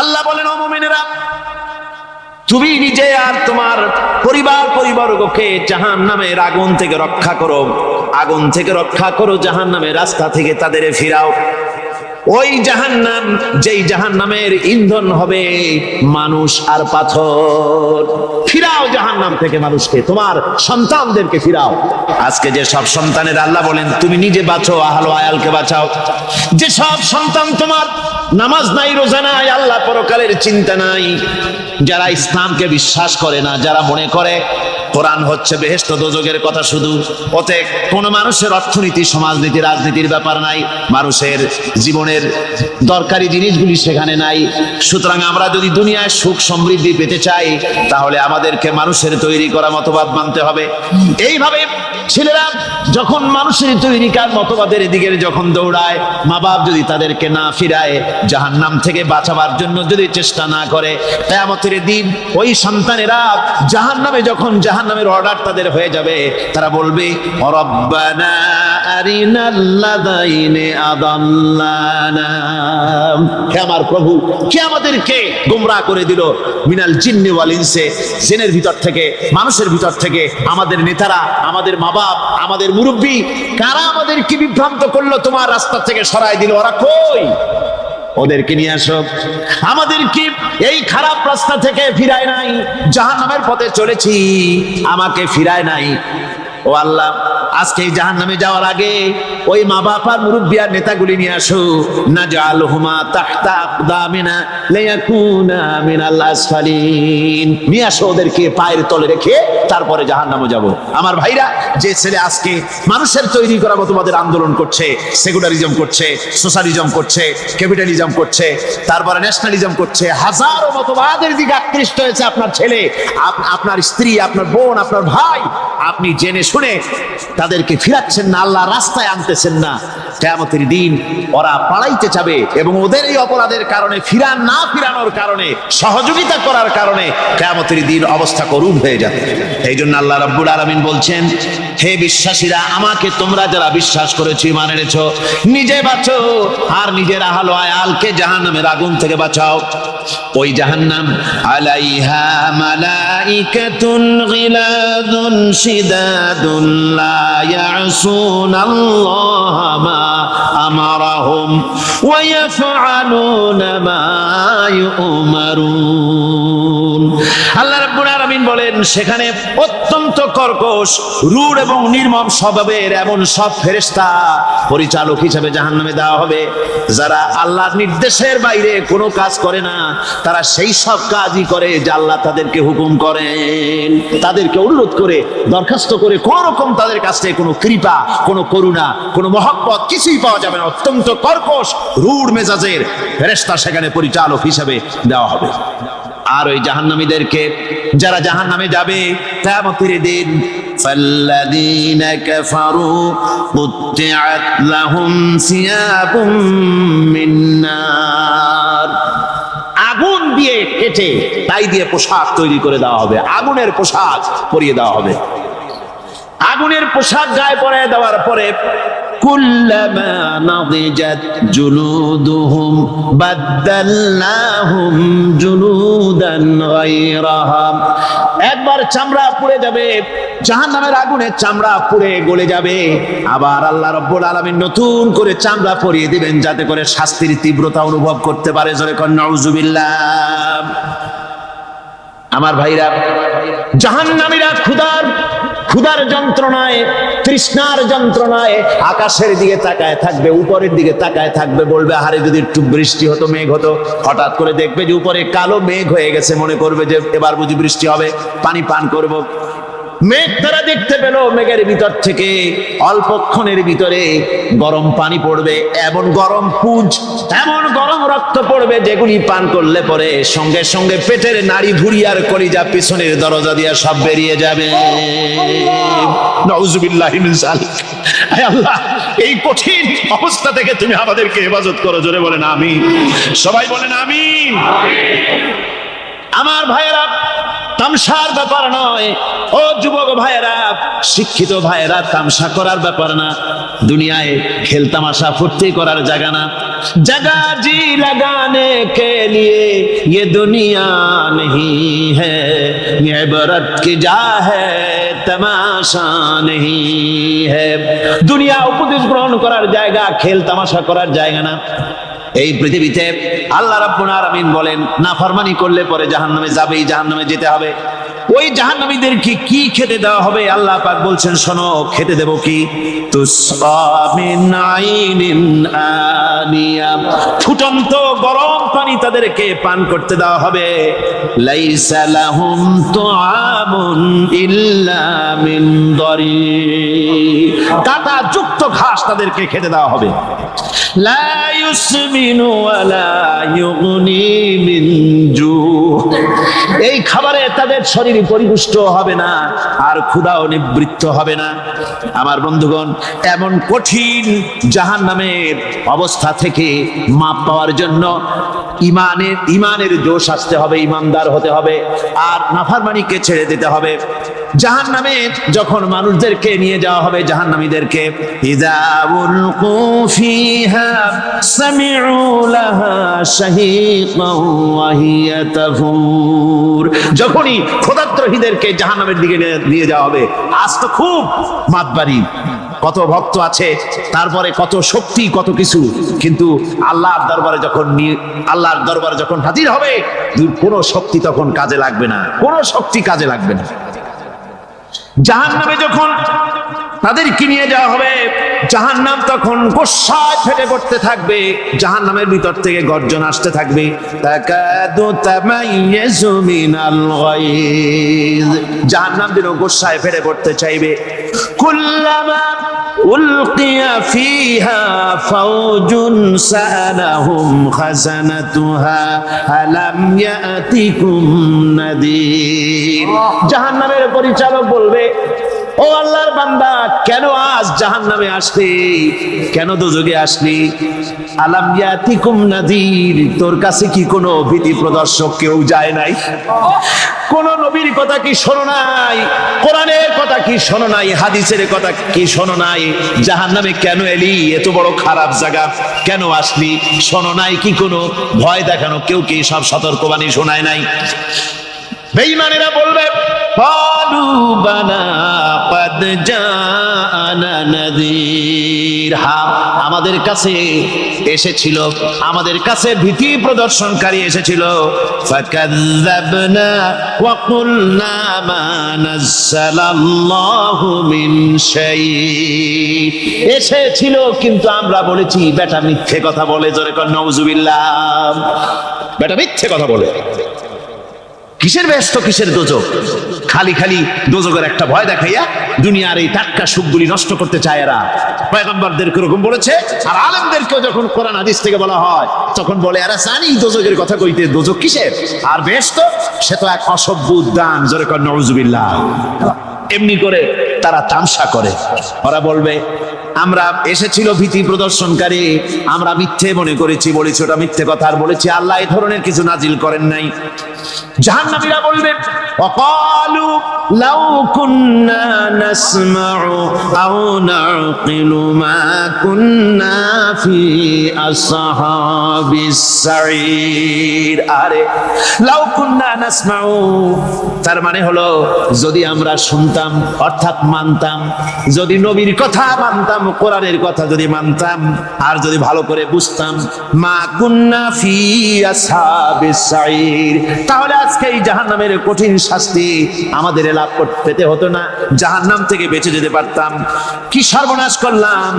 আল্লাহ বলেন, ও মুমিনেরা, তুমি নিজে আর তোমার পরিবারবর্গকে জাহান্নামের আগুন থেকে রক্ষা করো, আগুন থেকে রক্ষা করো, জাহান্নামের রাস্তা থেকে তাদের ফিরাও। ওই জাহান্নাম, যেই জাহান্নামের ইন্ধন হবে মানুষ আর পাথর। ফিরাও জাহান্নাম থেকে মানুষকে, তোমার সন্তানদেরকে ফিরাও। আজকে যে সব সন্তানের আল্লাহ বলেন তুমি নিজে বাঁচো, আহলো আয়ালকে বাঁচাও। যে সব সন্তান তোমার নামাজ নাই, রোজা নাই, আল্লাহ পরকালের চিন্তা নাই, যারা ইসলামকে বিশ্বাস করে না, যারা মনে করে কোরআন হচ্ছে বেহেশত দোজখের কথা শুধু, ওতে কোন মানুষের অর্থনীতি, সমাজনীতি, রাজনীতির ব্যাপার নাই, মানুষের জীবনের দরকারি জিনিসগুলি সেখানে নাই। সুতরাং আমরা যদি দুনিয়ায় সুখ সমৃদ্ধি পেতে চাই, তাহলে আমাদেরকে মানুষের তৈরি করা মতবাদ মানতে হবে। এইভাবে ছেলেরা যখন মানুষের তৈরিকার মতবাদের দিকে যখন দৌড়ায়, মা বাপ যদি তাদেরকে না ফিরায়, জাহান্নাম থেকে বাঁচাবার জন্য যদি চেষ্টা না করে, কিয়ামতের দিন ওই সন্তানেরা জাহান্নামে, যখন জাহান্নামের অর্ডার তাদের হয়ে যাবে, তারা বলবে, রব্বানা আরিনাল্লাযাইনি আদাল্লানা। হে আমার প্রভু, কে আমাদেরকে গোমরাহ করে দিল, মিনাল জিন্নি ওয়াল ইনসি, জিনের ভিতর থেকে, মানুষের ভিতর থেকে, আমাদের নেতারা, আমাদের মা বাপ, আমাদের মুরব্বী, কারা আমাদেরকে বিভ্রান্ত করলো, তোমার রাস্তা থেকে সরাই দিল, ওরা কই? ওদেরকে নিয়ে আসো। আমাদেরকে এই খারাপ রাস্তা থেকে ফিরায় নাই, জাহান্নামের পথে চলেছি, আমাকে ফিরায় নাই। ও আল্লাহ, আজকে এই জাহান্নামে যাওয়ার আগে ওই মা বাপ আর মুরব্বি আর নেতাগুলি নিয়ে আসো। নাজআলহুমা তাহতা আকদামিনা লিয়াকুনা মিনাল আসফালিন। নিয়ে আসো ওদেরকে পায়ের তলে রেখে, তারপরে জাহান্নামে যাব। আমার ভাইরা, যে ছেলে আজকে মানুষের তৈরি করা মতবাদের আন্দোলন করছে, সেকুলারিজম করছে, সোশ্যালিজম করছে, ক্যাপিটালিজম করছে, তারপরে ন্যাশনালিজম করছে, হাজারো মতবাদের দিকে আকৃষ্ট হয়েছে আপনার ছেলে, আপনার স্ত্রী, আপনার বোন, আপনার ভাই, আপনি জেনে শুনে তাদেরকে ফিরাচ্ছেন না, আল্লাহ রাস্তায় আনতেছেন না। কিয়ামতের দিন ওরা পালাইতে যাবে, এবং ওদের এই অপরাধের কারণে, ফিরানোর কারণে, সহযোগিতা করার কারণে কিয়ামতের দিন অবস্থা করুণ হয়ে যাবে। এই জন্য আল্লাহ রাব্বুল আলামিন বলছেন, হে বিশ্বাসীরা, আমাকে তোমরা যারা বিশ্বাস করেছো, ঈমান এনেছো, নিজে বাঁচো আর নিজের আহলো আয়ালকে জাহান্নামের আগুন থেকে বাঁচাও। ওই জাহান্নাম আলাইহা মালাইকাতুন গিলাদুন শিদাদুন লা ইয়াসুনাল্লাহা মা আমারাহুম ওয়া ইয়াফআলুনা মা ইউমারুন। আল্লাহ রাব্বুল আলামিন বলেন, সেখানে অত্যন্ত কর্কশ, রূঢ় এবং নির্মম স্বভাবের এমন সব ফেরেশতা পরিচালক হিসেবে জাহান্নামে দেওয়া হবে, যারা আল্লাহর নির্দেশের বাইরে কোনো কাজ করে না, তারা সেই সব কাজই করে যা আল্লাহ তাদেরকে হুকুম করেন। তাদেরকে অনুরোধ করে, দরখাস্ত করে কোন রকম তাদের কাছ থেকে কোনো কৃপা, কোনো করুণা, কোনো মহব্বত কিছুই পাওয়া যাবে না। অত্যন্ত কর্কশ, রূঢ় মেজাজের ফেরেশতা সেখানে পরিচালক হিসেবে দেওয়া হবে। আর ওই জাহান্নামীদেরকে, যারা জাহান্নামে যাবে কিয়ামতের দিন, ফাল্লাযীনা কাফারু কুত্তিআত লাহুম সিয়াবুম মিন নার, আগুন দিয়ে কেটে তাই দিয়ে পোশাক তৈরি করে দেওয়া হবে, আগুনের পোশাক পরিয়ে দেওয়া হবে। আগুনের পোশাক গায়ে পরিয়ে দেওয়ার পরে, কুল্লামা নাদিজাত জুলুদুহুম বাদদালনাহুম জুলুদান গায়রাহা, একবার চামড়া পুড়ে যাবে, জাহান্নামের আগুনে চামড়া পুড়ে গলে যাবে, আবার আল্লাহ রাব্বুল আলামিন নতুন করে চামড়া পরিয়ে দিবেন, যাতে করে শাস্তির তীব্রতা অনুভব করতে পারে। জোরে কোন নাউজুবিল্লাহ। আমার ভাইরা, জাহান্নামীরা ক্ষুধার ক্ষুধার যন্ত্রণায়, তৃষ্ণার যন্ত্রণায় আকাশের দিকে তাকায় থাকবে, উপরের দিকে তাকায় থাকবে, বলবে আরে যদি একটু বৃষ্টি হতো, মেঘ হতো। হঠাৎ করে দেখবে যে উপরে কালো মেঘ হয়ে গেছে, মনে করবে যে এবার বুঝি বৃষ্টি হবে, পানি পান করব। মেঘ তারা দেখতে পেল, মেঘের ভিতর থেকে অল্পক্ষণের ভিতরে গরম পানি পড়বে, এমন গরম পুঁজ, এমন গরম রক্ত পড়বে যেগুলি পান করলে পরে সঙ্গে সঙ্গে পেটের নাড়ি ভুঁড়ি আর কলিজা পিছনের দরজা দিয়ে সব বেরিয়ে যাবে। নাউযুবিল্লাহি মিন যালিক। হে আল্লাহ, এই কঠিন অবস্থা থেকে তুমি আমাদেরকে হেফাজত করো। জোরে বলেন আমিন। সবাই বলেন আমিন। আমার ভাইয়েরা, তামসার ব্যাপার নয়। ও যুবক ভাইয়েরা, শিক্ষিত ভাইয়েরা, তামসা করার ব্যাপার না। দুনিয়ায় খেল তামাশা ফুর্তি করার জায়গা না। जगह जी लगाने के लिए ये दुनिया नहीं है, ये इबरत की जा है, तमाशा नहीं है। দুনিয়া উপদেশ গ্রহণ করার জায়গা, খেল তামাশা করার জায়গা না। এই পৃথিবীতে আল্লাহ রাব্বুল আলামিন বলেন, নাফরমানি করলে পরে জাহান্নামে যাবেই, জাহান্নামে যেতে হবে। ওই জাহান্নামীদেরকে কি খেতে দেওয়া হবে? আল্লাহ পাক বলছেন, শোনো, খেতে দেব কি? তুসকা মিন আইনিন আনিয়া, ফুটন্ত গরম পানি তাদেরকে পান করতে দেওয়া হবে। লাইসা লাহুম তুআমুন ইল্লা মিন দরি, কাঁটা যুক্ত ঘাস তাদেরকে খেতে দেওয়া হবে। লা ইউসমিনু ওয়ালা ইউগনি মিন জু, এই খাবারে তাদের শরীর পরিপুষ্ট হবে না, আর ক্ষুধাও নিবৃত্ত হবে না। আমার বন্ধুগণ, এমন কঠিন জাহান্নামের অবস্থা থেকে মাপ পাওয়ার জন্য ইমানের জোশ আসতে হবে, ইমানদার হতে হবে, আর নাফরমানিকে ছেড়ে দিতে হবে। জাহান্নামে যখন মানুষদেরকে নিয়ে যাওয়া হবে, জাহান্নামীদেরকে, ইযা উলকু ফিহা সামিউ লাহা শাহীকান ওয়া হিয়া তাফুর, যখনই ক্ষুধার্তহীনদেরকে জাহান্নামের দিকে নিয়ে যাওয়া হবে, আজ তো খুব মাতবাড়ি, কত ভক্ত আছে, তারপরে কত শক্তি, কত কিছু, কিন্তু আল্লাহর দরবারে যখন হাজির হবে, কোনো শক্তি তখন কাজে লাগবে না, কোনো শক্তি কাজে লাগবে না। জাহান্নামে যখন তাদেরকে নিয়ে যাওয়া হবে, জাহান্নাম তখন গোসায় ফেটে পড়তে থাকবে, জাহান্নামের ভিতর থেকে গর্জন আসতে থাকবে, তাকাদু তামাইয়াজু মিনাল গায়জ, জাহান্নাম যেন গোসায় ফেটে পড়তে চাইবে। কুল্লামা উলকিয়া ফিহা ফাওজুন সাআলাহুম খাজানাতুহা আলাম ইয়াতিকুম নাদির, জাহান্নামের পরিচালক বলবে, ও আল্লাহর বান্দা, কেন আজ জাহান্নামে আসলি, কেন দোজখে আসলি? আলাম ইয়াতিকুম নাদির, তোর কাছে কি কোনো ভীতি প্রদর্শক কেউ যায় নাই? কোন নবীর কথা কি শোনো নাই? কোরআনের কথা কি শোনো নাই? হাদিসের কথা কি শোনো নাই? জাহান্নামে কেন এলি? এত বড় খারাপ জায়গা কেন আসলি? শোনো নাই কি? কোনো ভয় দেখানো কেউ কি সব সতর্কবাণী শোনায় নাই? বেঈমানেরা বলবে, ক্বালু বালা ক্বাদ জাআনা নাযীর, হ্যাঁ, আমাদের কাছে এসেছিল, আমাদের কাছে ভীতি প্রদর্শনকারী এসেছিল। ফাকাযযাবনা ওয়া কুলনা মা নাযালাল্লাহু মিন শাই, এসেছিল কিন্তু আমরা বলেছি বেটা মিথ্যে কথা বলে। জোরে কর নাউযুবিল্লাহ। বেটা মিথ্যে কথা বলে। কিসের ব্যস্ত, কিসের দোজখ? খালি খালি দোজখের একটা ভয় দেখাইয়া দুনিয়ার এই টাটকা সুখগুলি নষ্ট করতে চায় এরা। পয়গম্বরদেরকে এরকম বলেছে, আর আলেমদেরকেও যখন কোরআন হাদিস থেকে বলা হয় তখন বলে, এরা জানি দোজখের কথা কইতে, দোজখ কিসের? আর ব্যস্ত, সে তো এক অসভ্য উদ্যান। জোরে কর নাউযুবিল্লাহ। এমনি করে তারা তামসা করে। ওরা বলবে, আমরা এসেছিল ভীতি প্রদর্শনকারী, আমরা মিথ্যে মনে করেছি, বলেছি ওটা মিথ্যে কথা, আর বলেছি আল্লাহ এই ধরনের কিছু নাজিল করেন নাই। জাহান্নামীরা বলবে, ওয়াকালু লাউ কুন্না নাসমাউ আও নাকিলু মা কুন্না ফি আসহাবিস সাঈর, আরে লাউ কুন্না নাসমাউ, তার মানে হলো যদি আমরা শুনতাম, অর্থাৎ মানতাম, যদি নবীর কথা মানতাম, মানতাম, কোরআনের কথা যদি মানতাম আর যদি ভালো করে বুঝতাম, মা কুন্না ফি আসহাবিস সাঈর, তাহলে আজকে এই জাহান্নামের কঠিন শাস্তি আমাদের লাভ পেতে হতো না, জাহান্নাম থেকে বেঁচে যেতে পারতাম। কি সর্বনাশ করলাম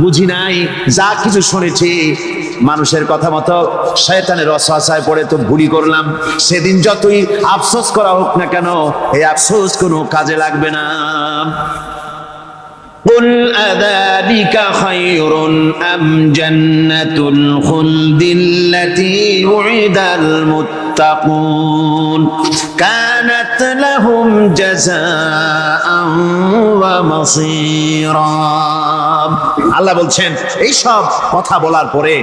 বুঝি নাই, যা কিছু শুনেছি মানুষের কথা মতো শয়তানের ওয়াসওয়াসায় পড়ে তো ভুলই করলাম। সেদিন যতই আফসোস করা হোক না কেন, এই আফসোস কোনো কাজে লাগবে না। قل أذلك خير أم جنة الخلد التي وعد المتقون كانت لهم جزاء ومصيرا। আল্লাহ বলছেন এই সব কথা বলার পরে,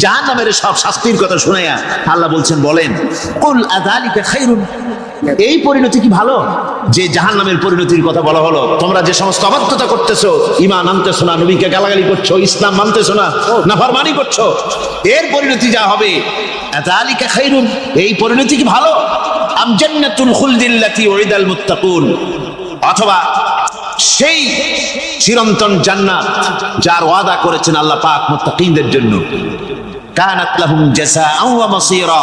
জাহান্নামের সব শাস্তির কথা শুনাইয়া আল্লাহ বলছেন, বলেন কুল আযালিকা খায়রুন, এই পরিণতি কি ভালো যে জাহান্নামের পরিণতির কথা বলা হলো? তোমরা যে সমস্ত অবাধ্যতা করতেছো, ঈমান আনতেছো না, নবীকে গালাগালি করছো, ইসলাম মানতেছো না, নাফরমানি করছো, এর পরিণতি যা হবে, আযালিকা খায়রুন, এই পরিণতি কি ভালো? আম জান্নাতুল খুলদিল্লাতী উইদাল মুত্তাকুন, অথবা সেই চিরন্তন জান্নাত যার ওয়াদা করেছেন আল্লাহ পাক মুত্তাকিনদের জন্য, কানাত লাহুম জাযাআন ওয়া মাসীরা,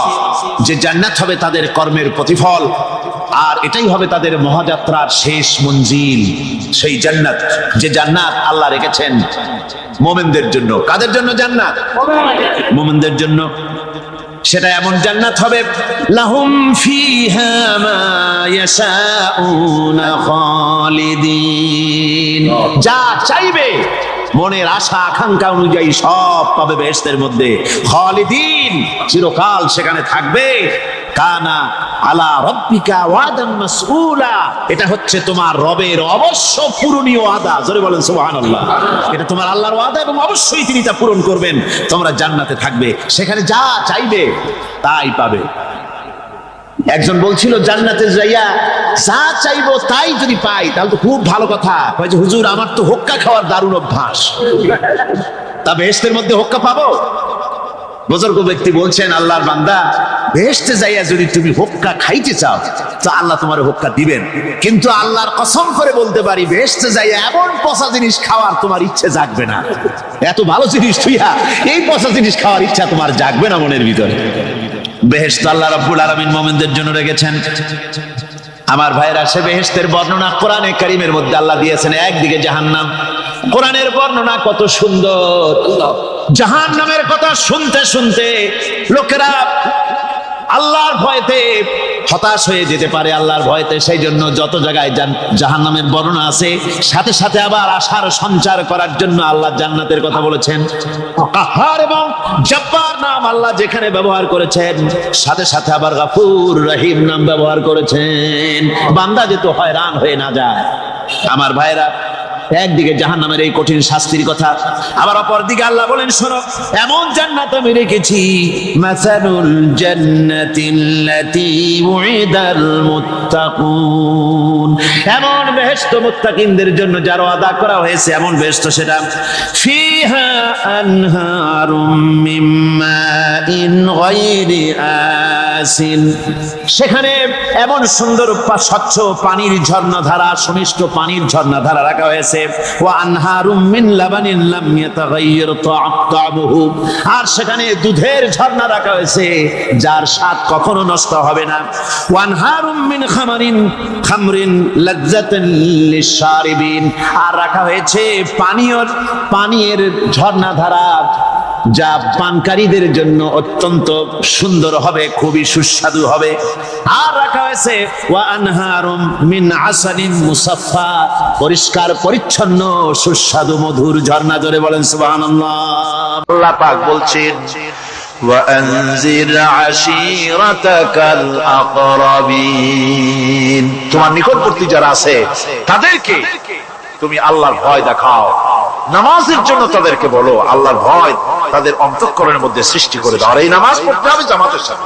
যে জান্নাত হবে তাদের কর্মের প্রতিফল, আর এটাই হবে তাদের মহাযাত্রার শেষ মঞ্জিল। সেই জান্নাত, যে জান্নাত আল্লাহ রেখেছেন মুমিনদের জন্য। কাদের জন্য জান্নাত? মুমিনদের জন্য। সেটা এমন জান্নাত হবে, লাহুম ফিহা মা ইয়াশাউনা খালিদিন, যা চাইবে মনের আশা আকাঙ্ক্ষা অনুযায়ী সব পাবে বেহেশতের মধ্যে। খালিদিন, চিরকাল সেখানে থাকবে। কানা আলা রাব্বিকা ওয়াদান মাসউলা, এটা হচ্ছে তোমার রবের অবশ্য পূরণীয় ওয়াদা। জোরে বলেন সুবহানাল্লাহ। এটা তোমার আল্লাহর ওয়াদা এবং অবশ্যই তিনি তা পূরণ করবেন। তোমরা জান্নাতে থাকবে, সেখানে যা চাইবে তাই পাবে। একজন বলছিল জান্নাতে যাইয়া যা চাইবো তাই যদি পাই তাহলে তো খুব ভালো কথা। কয় যে হুজুর আমার তো হোক্কা খাওয়ার দারুণ অভ্যাস, তা বেহেশতের মধ্যে হোক্কা পাবো? বুজুর্গ ব্যক্তি বলছেন, আল্লাহর বান্দা, বেহেশতে যাইয়া যদি তুমি হোক্কা খাইতে চাও তো আল্লাহ তোমার হোক্কা দিবেন, কিন্তু আল্লাহর কসম করে বলতে পারি বেহেশতে যাইয়া এমন পচা জিনিস খাওয়ার তোমার ইচ্ছে জাগবে না। এত ভালো জিনিস তুইয়া এই পচা জিনিস খাওয়ার ইচ্ছা তোমার জাগবে না মনের ভিতরে। বেহেশত আল্লাহ রাব্বুল আলামিন মুমিনদের জন্য রেখেছেন। আমার ভাইরা, সে বেহেশতের বর্ণনা কোরআনে কারীমের মধ্যে আল্লাহ দিয়েছেন। একদিকে জাহান্নাম, কোরআনের বর্ণনা কত সুন্দর। জাহান্নামের কথা শুনতে শুনতে লোকেরা আল্লাহর ভয়তে হতাশ হয়ে যেতে পারে, আল্লাহর ভয়তে। সেই জন্য যত জায়গায় জাহান্নামের বর্ণনা আছে, সাথে সাথে আবার আশার সঞ্চার করার জন্য আল্লাহ জান্নাতের কথা বলেছেন। কাহার এবং জব্বার নাম আল্লাহ যেখানে ব্যবহার করেছেন, সাথে সাথে আবার গফুর রহিম নাম ব্যবহার করেছেন, বান্দা যেন হয়রান হয়ে না যায়। আমার ভাইরা, একদিকে জাহান্নামের এই কঠিন শাস্তির কথা, আবার অপরদিকে আল্লাহ বলেন, শোনো, এমন জান্নাত আমি রেখেছি, মাসালুল জান্নাতিল্লাতী উইদাল মুত্তাকুন, এমন বেহেশত মুত্তাকিনদের জন্য যার ওয়াদা করা হয়েছে, এমন বেহেশত সেটা, ফিহা আনহারুম মিন মাইন গায়রি আসিন, সেখানে এমন সুন্দর স্বচ্ছ পানির ঝর্ণাধারা, সুমিষ্ট পানির ঝর্ণাধারা রাখা হয়েছে। ওয়া আনহারুম মিন লাবানিন লাম ইয়াতাগায়্যার তা'আমুহু, আর সেখানে দুধের ঝর্ণা রাখা হয়েছে যার স্বাদ কখনো নষ্ট হবে না। ওয়া আনহারুম মিন খামরিন লাযযাতান লিশ-শারিবিন, আর রাখা হয়েছে পানীয়ের ঝর্ণাধারা যা পানকারীদের জন্য অত্যন্ত সুন্দর হবে, খুবই সুস্বাদু হবে। আর রাখা হয়েছে ওয়া আনহারুম মিন আসালিন মুসাফফা, পরিষ্কার পরিচ্ছন্ন সুস্বাদু মধুর ঝর্ণা। জোরে বলেন সুবহানাল্লাহ। আল্লাহ পাক বলছেন, ওয়া আনজির আশীরাতাকাল আকরাবিন, তোমার নিকটবর্তী যারা আছে তাদেরকে তুমি আল্লাহর ভয় দেখাও, নামাজের জন্য তাদেরকে বলো, আল্লাহর ভয় তাদের অন্তঃকরণের মধ্যে সৃষ্টি করে দাও। আর এই নামাজ পড়তে হবে জামাতের সাথে।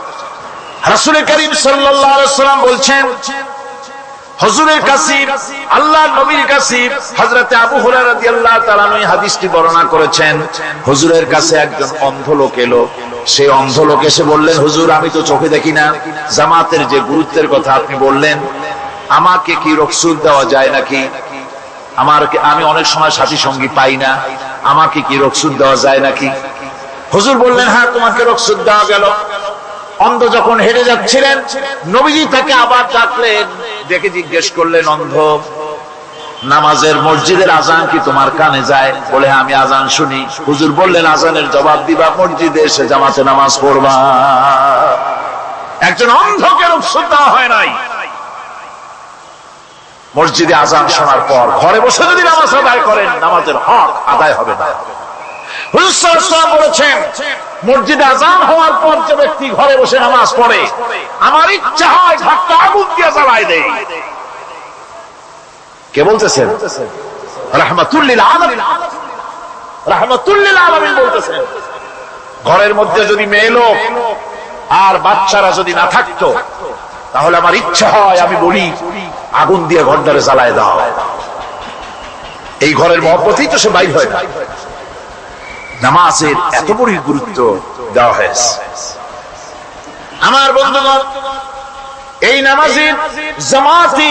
রাসূল করিম সাল্লাল্লাহু আলাইহি ওয়াসাল্লাম বলছেন, হুজুরের কাছে, আল্লাহর নবীর কাছে হযরত আবু হুরায়রা রাদিয়াল্লাহু তাআলা আনহু হাদিসটি বর্ণনা করেছেন। হুজুরের কাছে একজন অন্ধ লোক এলো। সেই অন্ধ লোক এসে বললেন, হুজুর, আমি তো চোখে দেখি না, জামাতের যে গুরুত্বের কথা আপনি বললেন, আমাকে কি রুখসত দেওয়া যায় নাকি? আমি অনেক সময় সাথী সঙ্গী পাই না, আমাকে কি রুখসুদ দেওয়া যায় নাকি? হুজুর বললেন, হ্যাঁ তোমাকে রুখসুদ দেওয়া গেল। অন্ধ যখন হেঁটে যাচ্ছিলেন, নবীজি তাকে আবার ডাকলেন, ডেকে জিজ্ঞেস করলেন, অন্ধ, নামাজের মসজিদের আজান কি তোমার কানে যায়? বলে, আমি আজান শুনি। হুজুর বললেন, আজানের জবাব দিবা, মসজিদে এসে জামাতে নামাজ পড়বা। একজন অন্ধকে রুখসুদ দেওয়া হয় নাই। মসজিদে আজান শোনার পর ঘরে বসে যদি নামাজ আদায় করেন, নামাজের হক আদায় হবে না। হুজুর সাল্লাল্লাহু আলাইহি ওয়াসাল্লাম বলেছেন, মসজিদে আজান হওয়ার পর যে ব্যক্তি ঘরে বসে নামাজ পড়ে, আমার ইচ্ছা হয় ঘরটা আগুন দিয়ে জ্বালায় দেই। কে বলতেছেন? রাহমাতুল লিল আলামিন, রাহমাতুল লিল আলামিন বলতেছেন। ঘরের মধ্যে যদি মেয়ে লোক আর বাচ্চারা যদি না থাকতো, তাহলে আমার ইচ্ছা হয় আমি বলি, আগুন দিয়ে ঘরটারে জ্বালায় দাও। এই ঘরের মহব্বতেই তো সে বাইর হয় না। নামাজের এত বড় গুরুত্ব দেওয়া হয়েছে। আমার বন্ধুগণ, এই নামাজের জামাতে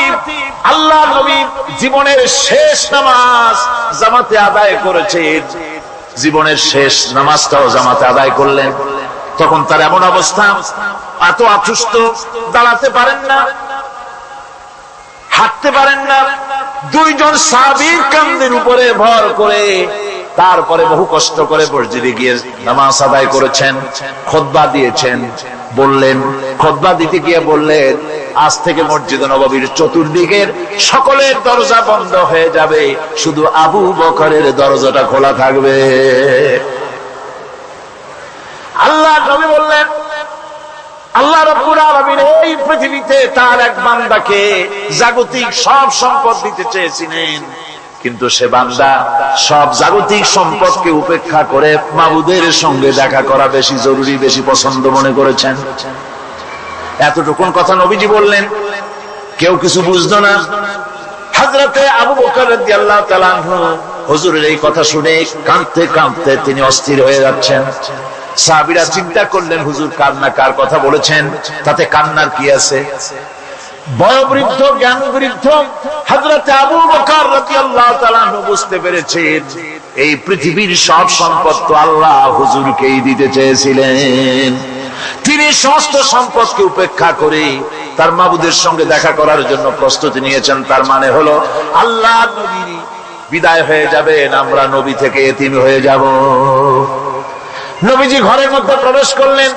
আল্লাহ নবী জীবনের শেষ নামাজ জামাতে আদায় করেছেন। জীবনের শেষ নামাজটাও জামাতে আদায় করলেন। তখন তার এমন অবস্থা, এত অসুস্থ, দাঁড়াতে পারেন না, হাঁটতে পারেন না। দুইজন সাহাবীর কাঁধের উপরে ভর করে তারপরে বহু কষ্ট করে মসজিদে গিয়ে নামাজ আদায় করেছেন, খুতবা দিয়েছেন। বললেন, খুতবা দিতে গিয়ে বললেন, আজ থেকে মসজিদে নববীর চতুর্দিকের সকলের দরজা বন্ধ হয়ে যাবে, শুধু আবু বকরের দরজাটা খোলা থাকবে। আল্লাহ নবী বললেন, আল্লাহ রাব্বুল আলামিন এই পৃথিবীতে তার এক বান্দাকে জাগতিক সব সম্পদ দিতে চেয়েছিলেন, কিন্তু সে বান্দা সব জাগতিক সম্পদকে উপেক্ষা করে মাবুদের সঙ্গে দেখা করা বেশি জরুরি, বেশি পছন্দ মনে করেছেন। এতটুকুন কথা নবীজি বললেন, কেউ কিছু বুঝতো না। হযরতে আবু বকর রাদিয়াল্লাহু তাআলা আনহু হুজুরের এই কথা শুনে কাঁদতে কাঁদতে তিনি অস্থির হয়ে যাচ্ছেন। সাহাবীরা চিন্তা করলেন, হুজুর কান্না কার কথা বলেছেন, তাতে কান্নার কি আছে? বয়োবৃদ্ধ, জ্ঞান বৃদ্ধ হযরতে আবু বকর রাদিয়াল্লাহু তাআলা আনহু বুঝতে পেরেছেন, এই পৃথিবীর সব সম্পদ তো আল্লাহ হুজুরকেই দিতে চেয়েছিলেন। তিনি সমস্ত সম্পদকে উপেক্ষা করে তার মাবুদের সঙ্গে দেখা করার জন্য প্রস্তুতি নিয়েছেন। তার মানে হলো, আল্লাহ নবী বিদায় হয়ে যাবেন, আমরা নবী থেকে এতিম হয়ে যাব। নবীজি ঘরের মধ্যে প্রবেশ করলেন,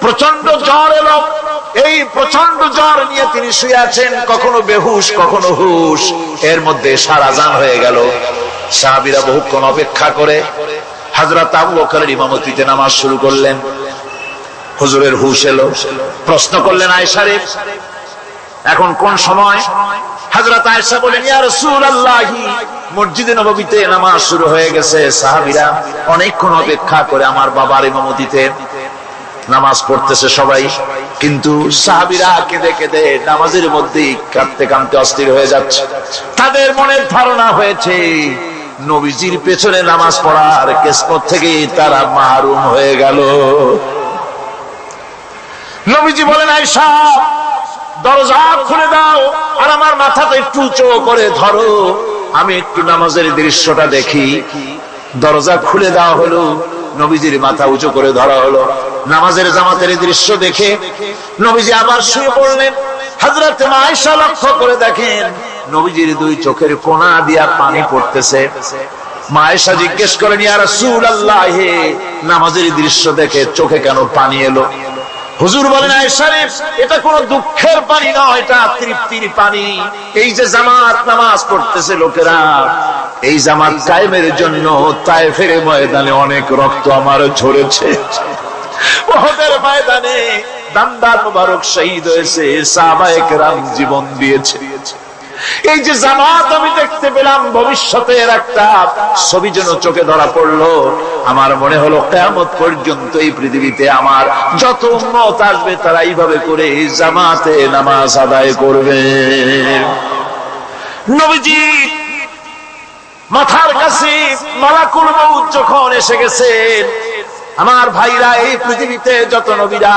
প্রচন্ড জ্বর এলো। এই প্রচন্ড জ্বর নিয়ে তিনি শুয়ে আছেন, কখনো বেহুশ, কখনো হুশ। এর মধ্যে সারা আজান হয়ে গেল। সাহাবীরা বহুক্ষণ অপেক্ষা করে হযরত আবু বকরের ইমামতিতে নামাজ শুরু করলেন। হুজুরের হুশ এলো, প্রশ্ন করলেন, আয়েশা রে, এখন কোন সময়? হযরত আয়েশা বলেন, ইয়া রাসূলুল্লাহ, মসজিদে নববীতে নামাজ শুরু হয়ে গেছে। সাহাবীরা অনেকক্ষণ অপেক্ষা করে আমার বাবার ইমামতিতে নামাজ পড়তেছে সবাই, কিন্তু সাহাবীরা কেঁদে কেঁদে নামাজের মধ্যেই কাঁদতে কাঁদতে অস্থির হয়ে যাচ্ছে। তাদের মনের ধারণা হয়েছে, নবীজির পেছনে নামাজ পড়ার কিসমত থেকে তারা মাহরুম হয়ে গেল। নবীজি বলেন, আয়েশা, দরজা খুলে দাও আর আমার মাথাটা একটু উঁচু করে ধরো, আমি একটু নামাজের দৃশ্যটা দেখি। দরজা খুলে দেওয়া হলো, নবীজির মাথা উঁচু করে ধরা হলো। নামাজের জামাতের দৃশ্য দেখে নবীজি আবার শুয়ে পড়লেন। হযরত আয়েশা লক্ষ্য করে দেখেন, নবীজির দুই চোখের কোণা দিয়া পানি পড়তেছে। মা আয়েশা জিজ্ঞেস করেন, ইয়া রাসূলুল্লাহ, নামাজের দৃশ্য দেখে চোখে কেন পানি এলো? হুজুর বলেন, আয়েশা রে, এটা কোনো দুঃখের পানি নয়, এটা তৃপ্তির পানি। এই যে জামাত নামাজ পড়তেছে লোকেরা, এই জামাত কায়েমের জন্য তায়েফের ময়দানে অনেক রক্ত আমার ঝরেছে। উহুদের ময়দানে দামদার মুবারক শহীদ হয়েছে, সাহাবায়ে কেরাম জীবন দিয়েছে। এই যে জামাত আমি দেখতে পেলাম, ভবিষ্যতের একটা ছবি যেন চোখে ধরা পড়লো। আমার মনে হলো কিয়ামত পর্যন্ত এই পৃথিবীতে আমার যত উম্মত আসবে, তারা এইভাবে করে জামাতে নামাজ আদায় করবে। নবীজি মাথার কাছে মালাকুল মউত যখন এসে গেছেন, আমার ভাইরা, এই পৃথিবীতে যত নবীরা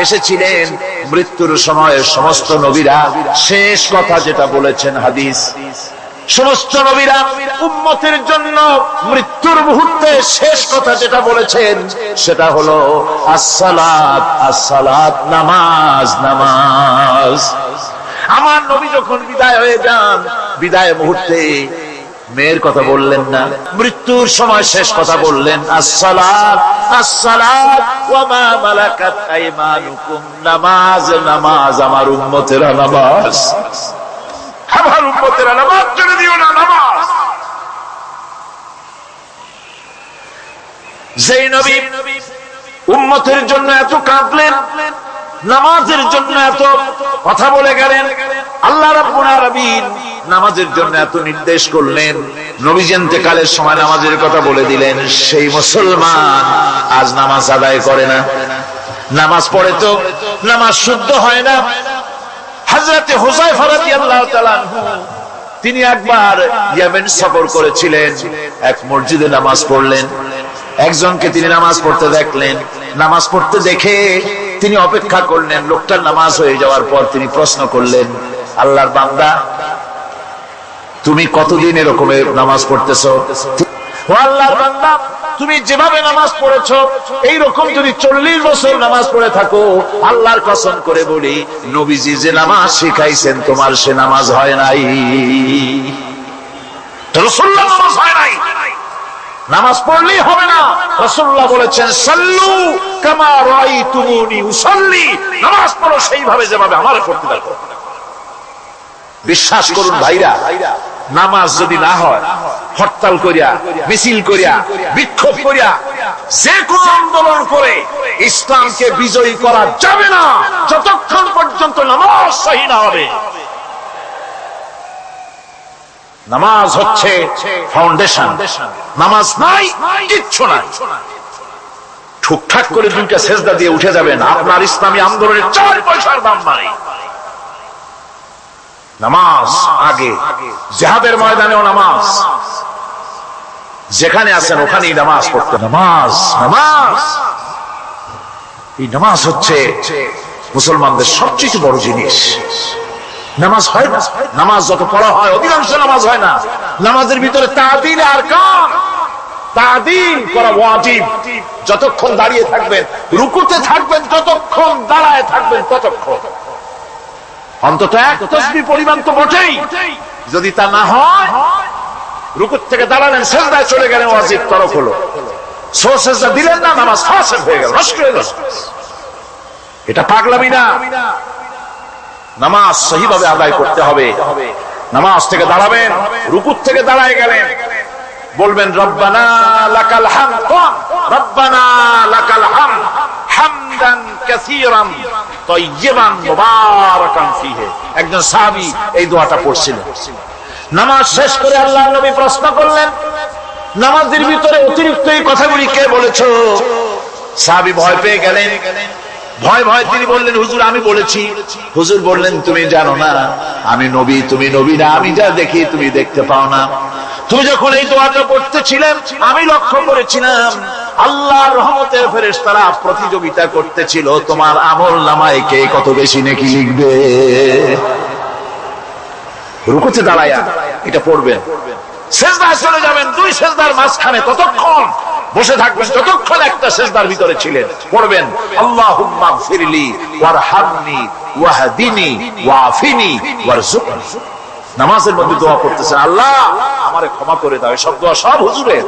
এসেছিলেন, মৃত্যুর সময় সমস্ত নবীরা শেষ কথা যেটা বলেছেন, হাদিস, সমস্ত নবীরা উম্মতের জন্য মৃত্যুর মুহূর্তে শেষ কথা যেটা বলেছেন সেটা হলো আসসালাত আসসালাত, নামাজ নামাজ। আমার নবী যখন বিদায় হয়ে যান, বিদায় মুহূর্তে মেয়ের কথা বললেন না, মৃত্যুর সময় শেষ কথা বললেন আসসালাত আসসালাত ওয়া মা মালাকাত আইমানুকুম, নামাজ নামাজ, আমার উম্মতেরা নামাজ, আমার উম্মতেরা নামাজ ছেড়ে দিও না, নামাজ। যেই নবী উম্মতের জন্য এত কাঁদলেন, নামাজের জন্য এত কথা বলে গেলেন, আল্লাহ রাব্বুল আলামিন নামাজের জন্য এত নির্দেশ করলেন, নবীজি ইন্তেকালের সময় নামাজের কথা বলে দিলেন, সেই মুসলমান আজ নামাজ আদায় করে না, নামাজ পড়ে তো নামাজ শুদ্ধ হয় না। হযরতে হুযায়ফা রাদিয়াল্লাহু তাআলা আনহু তিনি একবার ইয়েমেন সফর করেছিলেন, এক মসজিদে নামাজ পড়লেন, একজনকে তিনি নামাজ পড়তে দেখলেন, নামাজ পড়তে দেখে তিনি অপেক্ষা করলেন, লোকটার নামাজ হয়ে যাওয়ার পর তিনি প্রশ্ন করলেন, আল্লাহর বান্দা তুমি কতদিন এরকম নামাজ পড়তেছো? ও আল্লাহর বান্দা, তুমি যেভাবে নামাজ পড়েছো এইরকম যদি 40 বছর নামাজ পড়ে থাকো, আল্লাহর কসম করে বলি নবীজি যে নামাজ শিখাইছেন তোমার সে নামাজ হয় নাই, রাসূলুল্লাহ নামাজ হয় নাই, নামাজ পড়লেই হবে না। রাসূলুল্লাহ বলেছেন সাল্লু কামা রাআইতুমুনি উসাল্লি, নামাজ পড়ো সেইভাবে যেভাবে আমারে পড়তে দেখো। বিশ্বাস করুন ভাইরা, নামাজ যদি না হয়, হরতাল করিয়া, মিছিল করিয়া, বিক্ষোভ করিয়া, যে কোনো আন্দোলন করে ইসলামকে বিজয়ী করা যাবে না যতক্ষণ পর্যন্ত নামাজ সহি না হবে। নামাজ হচ্ছে ফাউন্ডেশন, নামাজ নাই কিচ্ছু নাই। ঠুকঠাক করে 2টা সেজদা দিয়ে উঠে যাবেন, আপনার ইসলামী আন্দোলনের 4 পয়সার দাম নাই। নামাজ আগে, জিহাদের ময়দানেও নামাজ, যেখানে আছেন ওখানেই নামাজ পড়তে। নামাজ নামাজ, এই নামাজ হচ্ছে মুসলমানদের সবচেয়ে বড় জিনিস। নামাজ হয় না, নামাজ যত পড়া হয় অধিকাংশ নামাজ হয় না। নামাজের ভিতরে তা'দিল আরকান, তা'দিল করা ওয়াজিব। যতক্ষণ দাঁড়িয়ে থাকবেন, রুকুতে থাকবেন, যতক্ষণ দাঁড়ায় থাকবেন ততক্ষণ অন্তত এক তাসবিহ পরিমাণ তো বটেই। যদি তা না হয়, রুকুত থেকে দাঁড়ালেন, সিজদায় চলে গেলেন, ওয়াজিব তরক হলো। সিজদা দিলেন না, নামাজ ফাসিদ হয়ে গেল, নষ্ট হয়ে গেল। এটা পাগলামি না, নামাজ সহিভাবে আদায় করতে হবে। নামাজ থেকে দাঁড়াবেন, রুকুত থেকে দাঁড়ায় গেলেন, বলবেন রব্বানা লাকাল হামদ, রব্বানা লাকাল হামদ হামদান কাসীরান তাইয়্যিবান মুবারাকান ফীহি। একজন সাহাবী এই দোয়াটা পড়ছিলেন। নামাজ শেষ করে আল্লাহর নবী প্রশ্ন করলেন, নামাজের ভিতরে অতিরিক্ত এই কথাগুলি কে বলেছো? সাহাবী ভয় পেয়ে গেলেন। ভয় ভয় তিনি বললেন, হুজুর আমি বলেছি। হুজুর বললেন, তুমি জানো না আমি নবী, তুমি নবী না, আমি যা দেখি তুমি দেখতে পাও না। তুমি যখন এই দোয়াটা পড়তেছিলে আমি লক্ষ্য করেছিলাম আল্লাহর রহমতের ফেরেশতারা প্রতিযোগিতা করতেছিল তোমার আমলনামায় কে কত বেশি নেকি লিখবে। রুকুতে দাঁড়ায়া এটা পড়বেন, সিজদায় চলে যাবেন, 2 সিজদার মাঝখানে ততক্ষণ বসে থাকবেন যতক্ষণ একটা সিজদার ভিতরে ছিলেন। পড়বেন আল্লাহুম্মা গফিরলি ওয়ারহামনি ওয়াহদিনি ওয়াআফিনি ওয়ারযুকনি। নামাজের মধ্যে দোয়া করতেছেন, আল্লাহ আমারে ক্ষমা করে দাও। এসব দোয়া সব হুজুরের।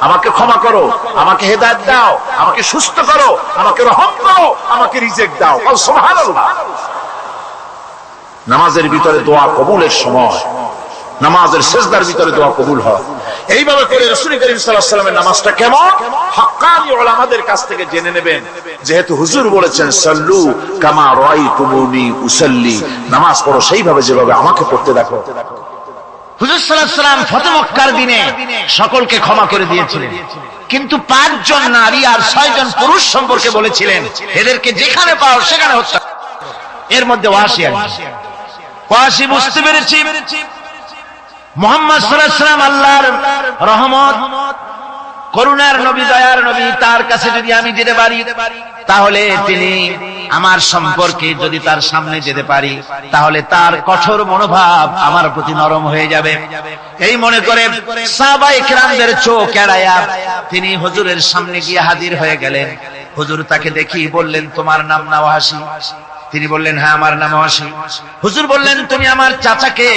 আমাকে ক্ষমা করো, আমাকে হেদায়েত দাও, আমাকে সুস্থ করো, আমাকে রহম করো, আমাকে রিজিক দাও। সুবহানাল্লাহ। নামাজের ভিতরে দোয়া কবুলের সময়, নামাজের সিজদার ভিতরে দোয়া কবুল হয়। এইভাবে করে রাসূল করিম সাল্লাল্লাহু আলাইহি ওয়াসাল্লামের নামাজটা কেমন হাক্কানি উলামাদের কাছ থেকে জেনে নেবেন। যেহেতু হুজুর বলেছেন সাল্লু কামা রাআইতুমুনি উসাল্লি, নামাজ পড়ো সেইভাবে যেভাবে আমাকে পড়তে দেখো। হুজুর সাল্লাল্লাহু আলাইহি ওয়াসাল্লাম ফতে মক্কার দিনে সকলকে ক্ষমা করে দিয়েছিলেন, কিন্তু 5 জন নারী আর 6 জন পুরুষ সম্পর্কে বলেছিলেন এদেরকে যেখানে পাও সেখানে হত্যা। এর মধ্যে ওয়াসি বুঝতে পেরেছি মুহাম্মদ সাল্লাল্লাহু আলাইহি ওয়াসাল্লাম আল্লাহর রহমত, করুণার নবী, দয়ার নবী, তার কাছে যদি আমি যেতে পারি তাহলে তিনি আমার সম্পর্কে, যদি তার সামনে যেতে পারি তাহলে তার কঠোর মনোভাব আমার প্রতি নরম হয়ে যাবে। এই মনে করে সাহাবায়ে কেরামদের চোখ এড়ায়া তিনি হুজুরের সামনে গিয়ে হাজির হয়ে গেলেন। হুজুর তাকে দেখি বললেন, তোমার নাম না ওয়াসি? তিনি বললেন, হ্যাঁ আমার নাম ওয়াসি। হুজুর বললেন, তুমি আমার চাচাকে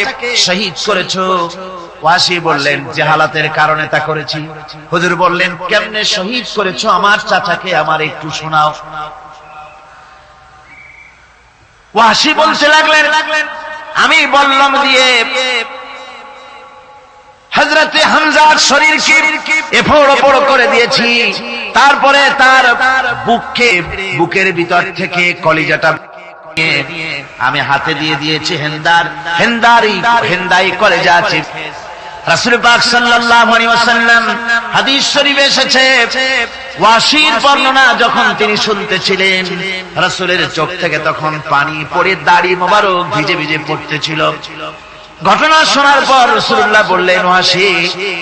শহীদ করেছো? ওয়াসি বললেন, জাহালাতের কারণে তা করেছি। হুজুর বললেন, কেমনে শহীদ করেছো আমার চাচাকে, আমার একটু শোনাও। ওয়াসি বলতে লাগলেন, আমি বল্লম দিয়ে হযরতে হামজার শরীরকে এফোড় ওপড় করে দিয়েছি, তারপরে তার বুকের ভিতর থেকে কলিজাটা আমি হাতে দিয়ে দিয়েছি হেন্দাই কলেজা আছে। রাসূল পাক সাল্লাল্লাহু আলাইহি ওয়াসাল্লাম হাদিস শরীফে এসেছে, ওয়াসির বর্ণনা যখন তিনি শুনতেছিলেন রাসূলের চোখ থেকে তখন পানি পড়ে দাড়ি মোবারক ভিজে ভিজে পড়তেছিল। ঘটনা শোনার পর রাসূলুল্লাহ বললেন, ওয়াসি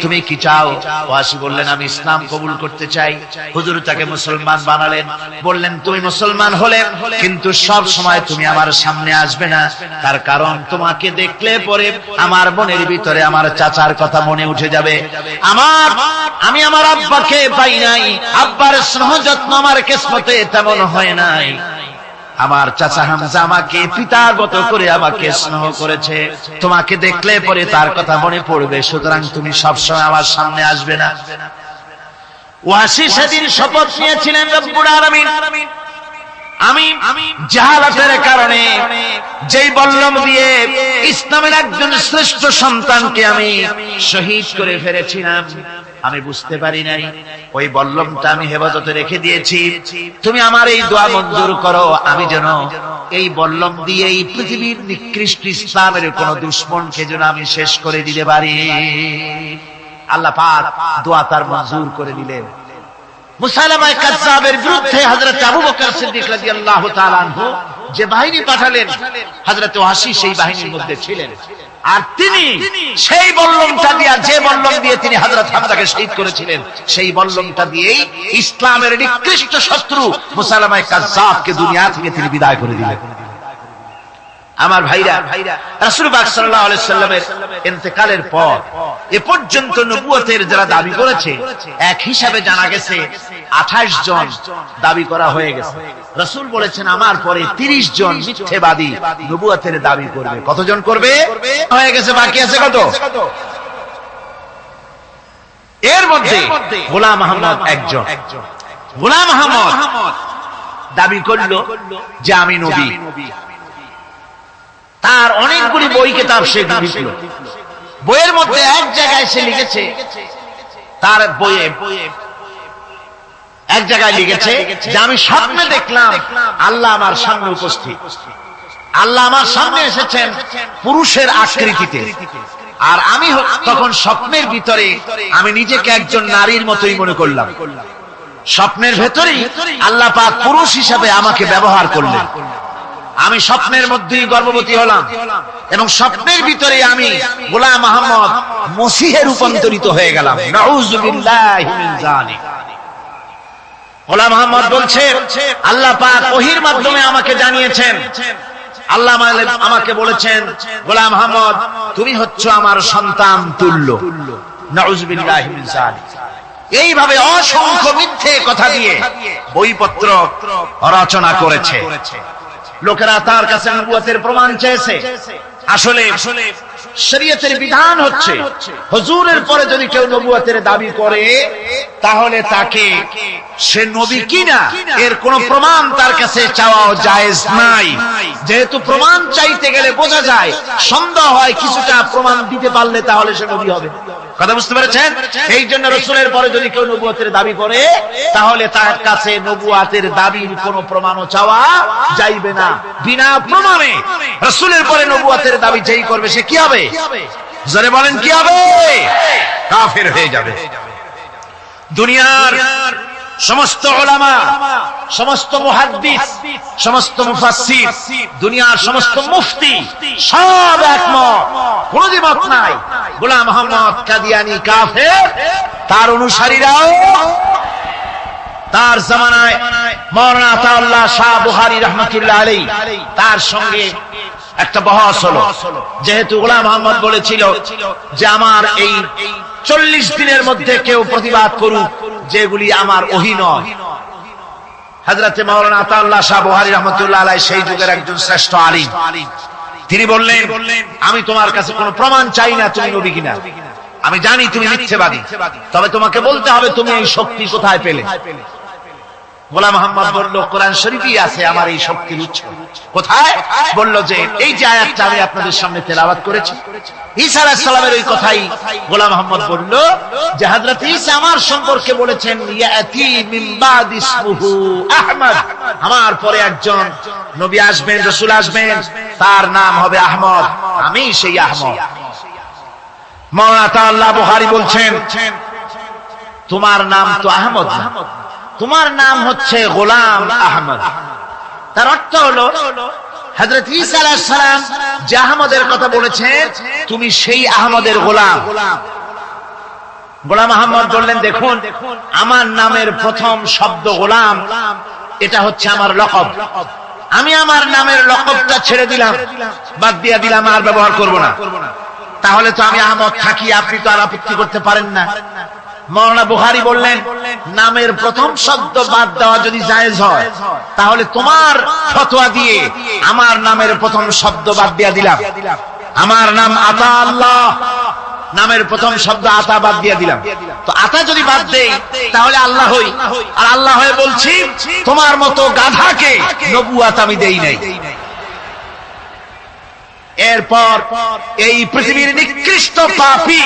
তুমি কি চাও? ওয়াসি বললেন, আমি ইসলাম কবুল করতে চাই। হুজুর তাকে মুসলমান বানালেন। বললেন, তুমি মুসলমান হলে কিন্তু সব সময় তুমি আমার সামনে আসবে না, তার কারণ তোমাকে দেখলে পরে আমার মনের ভিতরে আমার চাচার কথা মনে উঠে যাবে। আমি আমার আব্বাকে পাই নাই, আব্বার স্নেহ যত্ন আমার কিসমতে তেমন হয় নাই। আমার চাচা হামজা আমাকে পিতার মতো করে আমাকে স্নেহ করেছে, তোমাকে দেখলে পরে তার কথা মনে পড়বে, সুতরাং তুমি সবসময় আমার সামনে আসবে না। ওয়াসি সেদিন শপথ নিয়েছিলেন, রব্বুল আলামিন আমি জাহালাতের কারণে যেই বল্লম দিয়ে ইসলামের একজন শ্রেষ্ঠ সন্তানকে আমি শহীদ করে ফেলেছিলাম, আমি বুঝতে পারি নাই, ওই বল্লমটা আমি হেফাজতে রেখে দিয়েছি। তুমি আমার এই দোয়া মঞ্জুর করো, আমি যেন এই বল্লম দিয়ে এই পৃথিবীর নিকৃষ্ট ইসলামের কোন দুশমনকে যেন আমি শেষ করে দিতে পারি। আল্লাহ পাক দোয়া তার মঞ্জুর করে দিলেন। মুসাইলামা কাযযাবের বিরুদ্ধে হযরত আবু বকর সিদ্দিক রাদিয়াল্লাহু তাআলা আনহু যে বাহিনী পাঠালেন, হযরত ওয়াসি সেই বাহিনীর মধ্যে ছিলেন। আর তিনি সেই বল্লমটা দিয়ে, যে বল্লম দিয়ে তিনি হযরত হামজাকে শহীদ করেছিলেন, সেই বল্লমটা দিয়েই ইসলামের নিকৃষ্ট শত্রু মুসাইলামা কাযযাবকে দুনিয়া থেকে তিনি বিদায় করে দিলেন। আমার ভাইরা, রাসূল পাক সাল্লাল্লাহু আলাইহি সাল্লামের ইন্তেকালের পর এ পর্যন্ত নবুয়তের যারা দাবি করেছে, এক হিসাবে জানা গেছে 28 জন দাবি করা হয়ে গেছে। রাসূল বলেছেন, আমার পরে 30 জন মিথ্যাবাদী নবুয়তের দাবি করবে। কতজন করবে? হয়ে গেছে, বাকি আছে কত? এর মধ্যে গোলাম আহমদ একজন। গোলাম আহমদ দাবি করলো যে আমি নবী। তার অনেকগুলি বই কিতাব সে লিখল। বইয়ের মধ্যে এক জায়গায় সে লিখেছে, তার বইয়ে এক জায়গায় লিখেছে যে আমি স্বপ্নে দেখলাম আল্লাহ আমার সামনে উপস্থিত। আল্লাহ আমার সামনে এসেছেন পুরুষের আকৃতিতে, আর আমি তখন স্বপ্নের ভিতরে আমি নিজেকে একজন নারীর মতোই মনে করলাম। স্বপ্নের ভেতরেই আল্লাহ পাক পুরুষ হিসাবে আমাকে ব্যবহার করলেন। আমি স্বপ্নের মধ্যেই গর্ভবতী হলাম এবং স্বপ্নের ভিতরে আমি গোলাম আহমদ মসিহে রূপান্তরিত হয়ে গেলাম। নাউযুবিল্লাহি মিন যালিক। গোলাম আহমদ বলছে, আল্লাহ পাক ওহীর মাধ্যমে আমাকে জানিয়েছেন, আল্লাহ আমাকে বলেছেন, গোলাম আহমদ তুমি হচ্ছ আমার সন্তান তুল্য। নাউযুবিল্লাহি মিন যালিক। এইভাবে অসংখ্য মিথ্যে কথা দিয়ে বইপত্র রচনা করেছে। লোকেরা তার কাছে নবুয়তের প্রমাণ চেয়েছে। আসলে শরীয়তের বিধান হচ্ছে, হুজুরের পরে যদি কেউ নবুয়তের দাবি করে তাহলে তাকে সে নবী কিনা এর কোন প্রমাণ তার কাছে চাওয়া জায়েজ নাই। যেহেতু প্রমাণ চাইতে গেলে বোঝা যায়, সন্দেহ হয়, কিছুটা প্রমাণ দিতে পারলে তাহলে সে নবী হবে। কথা বুঝতে পেরেছেন? এই জন্য রাসূলের পরে যদি কেউ নবুয়তের দাবি করে তাহলে তার কাছে নবুয়তের দাবির কোনো প্রমাণও চাওয়া যাইবে না। বিনা প্রমাণে রাসূলের পরে নবুয়তের দাবি যেই করবে সে কি হবে? জোরে বলেন, কি হবে? কাফের হয়ে যাবে। দুনিয়ার সমস্ত উলামা, সমস্ত মুহাদ্দিস, সমস্ত মুফাসসির, দুনিয়ার সমস্ত মুফতি সব একমত, কোনো দ্বিমত নাই। গোলাম মোহাম্মদ কাদিয়ানী কাফের, তার অনুসারীরাও তার জামানায় মাওলানা আতাউল্লাহ শাহ বুখারী রাহমাতুল্লাহ আলাইহি তার সঙ্গে একটা বহস হলো। যেহেতু গোলাম মোহাম্মদ বলেছিল যে আমার এই 40 দিনের মধ্যে কেউ প্রতিবাদ করুক যেগুলি আমার ওহী নয়। হযরতে মাওলানা আতাউল্লাহ শাহ বুখারী রাহমাতুল্লাহ আলাইহি সেই যুগের একজন শ্রেষ্ঠ আলিম, তিনি বললেন আমি তোমার কাছে কোনো প্রমাণ চাই না তুমি নবী কিনা, আমি জানি তুমি মিথ্যাবাদী, তবে তোমাকে বলতে হবে তুমি এই শক্তি কোথায় পেলে। গোলাম মোহাম্মদ বলল কোরআন শরীফই আছে আমার এই শক্তির উৎস। কোথায়? বলল যে এই যে আয়াতটা আমি আপনাদের সামনে তেলাওয়াত করেছি, ঈসা আলাইহিস সালামের ওই কথাই গোলাম মোহাম্মদ বলল যে হযরত ঈসা আমার সম্পর্কে বলেছেন ইয়াতি মিন বাদ ইসমুহু আহমদ, আমার পরে একজন নবী আসবেন, রাসূল আসবেন, তার নাম হবে আহমদ, আমি সেই আহমদ। মাওলানা আতাউল্লাহ বুখারী বলছেন তোমার নাম তো আহমদ না, তোমার নাম হচ্ছে গোলাম আহমদ। তার অর্থ হলো হযরত ঈসা আলাইহিস সালাম যে আহমদের কথা বলেছেন তুমি সেই আহমদের গোলাম। গোলাম আহমদ বললেন দেখুন আমার নামের প্রথম শব্দ গোলাম, এটা হচ্ছে আমার লকব, আমি আমার নামের লকবটা ছেড়ে দিলাম, বাদ দিয়ে দিলাম, আর ব্যবহার করব না। তাহলে তো আমি আহমদ থাকি, আপনি তো আর আপত্তি করতে পারেন না। মাওলানা বুখারী বললেন নামের প্রথম শব্দ বাদ দেওয়া যদি জায়েজ হয় তাহলে তোমার ফতোয়া দিয়ে আমার নামের প্রথম শব্দ বাদ দিয়ে দিলাম, আমার নাম আতা আল্লাহ, নামের প্রথম শব্দ আতা বাদ দিয়ে দিলাম। তো আতা যদি বাদ দেই তাহলে আল্লাহ হই, আর আল্লাহ হয়ে বলছি তোমার মতো গাধাকে নবুয়ত আমি দেই নাই। এরপর এই পৃথিবীর নিকৃষ্ট পাপী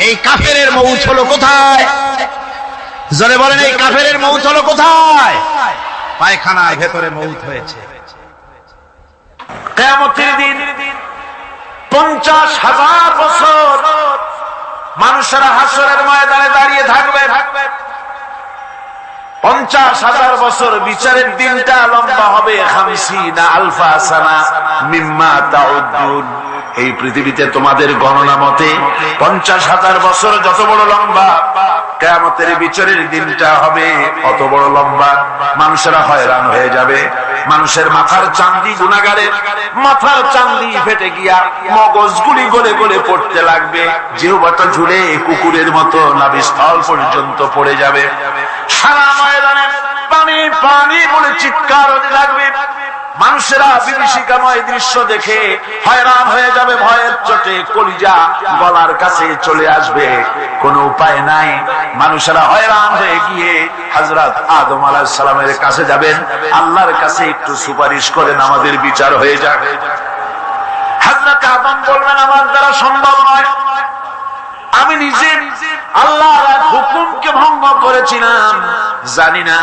এই কাফেরের মউত হলো কোথায়? জোরে বলেন এই কাফেরের মউত হলো কোথায়? পায়খানায় ভেতরে মউত হয়েছে। কিয়ামতের দিন 50,000 বছর মানুষেরা হাসরের ময়দানে দাঁড়িয়ে থাকবে। 50,000 বছর বিচারের দিনটা লম্বা হবে 50,000 সানা মিম্মা তাউদ্দুন। এই পৃথিবীতে তোমাদের গণনা মতে 50,000 বছর যত বড় লম্বা, কিয়ামতের বিচারের দিনটা হবে অত বড় লম্বা। মানুষেরা হয়রান হয়ে যাবে, মানুষের মাথার চাঁদি, গুনাহগারের মাথার চাঁদি ফেটে গিয়া মগজগুলি গলে গলে পড়তে লাগবে, জিহ্বাটা ঝুলে কুকুরের মতো নাভিস্থল পর্যন্ত পড়ে যাবে। সারা ময়দানে পানি পানি বলে চিৎকার হতে লাগবে। মানুষেরা বিভীষিকাময় দৃশ্য দেখে হয়রান হয়ে যাবে, ভয়ের চোটে কলিজা গলার কাছে চলে আসবে, কোনো উপায় নাই। মানুষেরা হয়রান হয়ে গিয়ে হযরত আদম আলাইহিস সালামের কাছে যাবেন, আল্লাহর কাছে একটু সুপারিশ করেন আমাদের বিচার হয়ে যাক। হযরত আদম বলবেন আমার দ্বারা সম্ভব নয়, আমি নিজে আল্লাহর হুকুমকে ভঙ্গ করেছিলাম, জানি না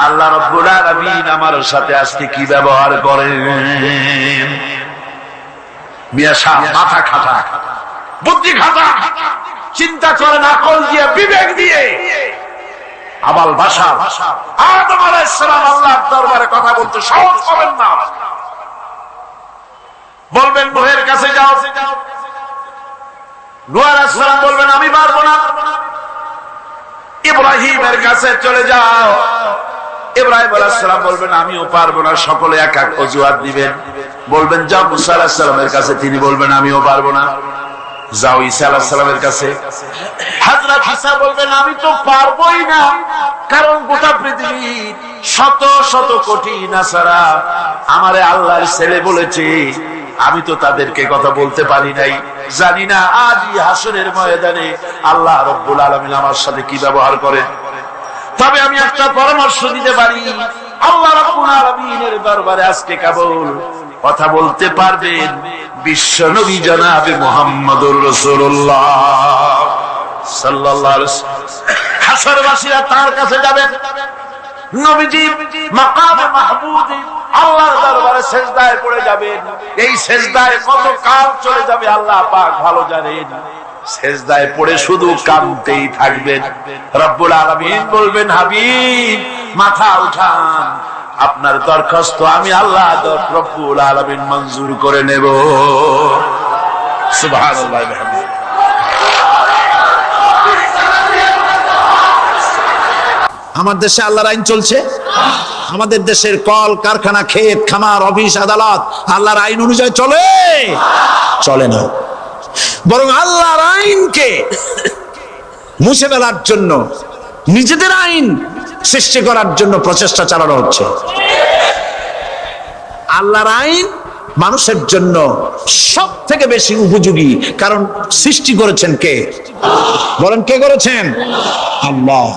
আল্লাহ রাব্বুল আলামিন আমার সাথে আজকে কি ব্যবহার করেন। মিয়া সাহেব মাথা খাটা, বুদ্ধি খাটা, চিন্তা করেন আকল দিয়ে, বিবেক দিয়ে। আবাল ভাষা আদম আলাইহিস সালাম আল্লাহর দরবারে কথা বলতে সাহস পাবেন না, বলবেন নূহের কাছে যাও, নূহ আলাইহিস সালাম বলবেন আমি পারবো না। ইব্রাহিমের কাছে চলে যাও, ইব্রাহিম আলাইহিস সালাম বলবেন আমিও পারবো না। সকলে এক এক অজুহাত দিবেন, বলবেন যাও মুসা আলাইহিস সালামের কাছে, তিনি বলবেন আমিও পারবো না। যাও ঈসা আলাইহিস সালামের কাছে, হযরত ঈসা বলবেন আমি তো পারবোই না, কারণ গোটা পৃথিবীর শত শত কোটি নাসারা আমারে আল্লাহর ছেলে বলেছে, আমি তো তাদেরকে কথা বলতে পারি নাই, জানি না আজই হাসরের ময়দানে আল্লাহ রাব্বুল আলামিন আমার সাথে কি ব্যবহার করেন। তবে আমি একটা পরামর্শ দিতে পারি, আল্লাহ রাব্বুল আলামিনের দরবারে আজকে কেবল কথা বলতে পারবেন বিশ্ব নবী জনাবে মুহাম্মদুর রাসূলুল্লাহ সাল্লাল্লাহু আলাইহি ওয়াসাল্লাম। হাসরবাসীরা তার কাছে যাবে, নবীজি মাকামে মাহমুদে আল্লাহর দরবারে সিজদায় পড়ে যাবেন। এই সিজদায় কত কাল চলে যাবে আল্লাহ পাক ভালো জানেন। সেজদায় পড়ে শুধু কাঁদতেই থাকবেন। রব্বুল আলামিন বলবেন, হাবিব মাথা উঠান, আপনার দরখাস্ত আমি আল্লাহ রব্বুল আলামিন মঞ্জুর করে নেব। সুবহানাল্লাহ। আমার দেশে আল্লাহর আইন চলছে। আমাদের দেশের কল কারখানা, ক্ষেত খামার, অফিস আদালত আল্লাহর আইন অনুযায়ী চলে? চলে না। বরং আল্লাহর আইনকে মুছে ফেলার জন্য, নিজেদের আইন সৃষ্টি করার জন্য প্রচেষ্টা চালানো হচ্ছে। আল্লাহর আইন মানুষের জন্য সব থেকে বেশি উপযোগী, কারণ সৃষ্টি করেছেন কে? বলেন, কে করেছেন? আল্লাহ।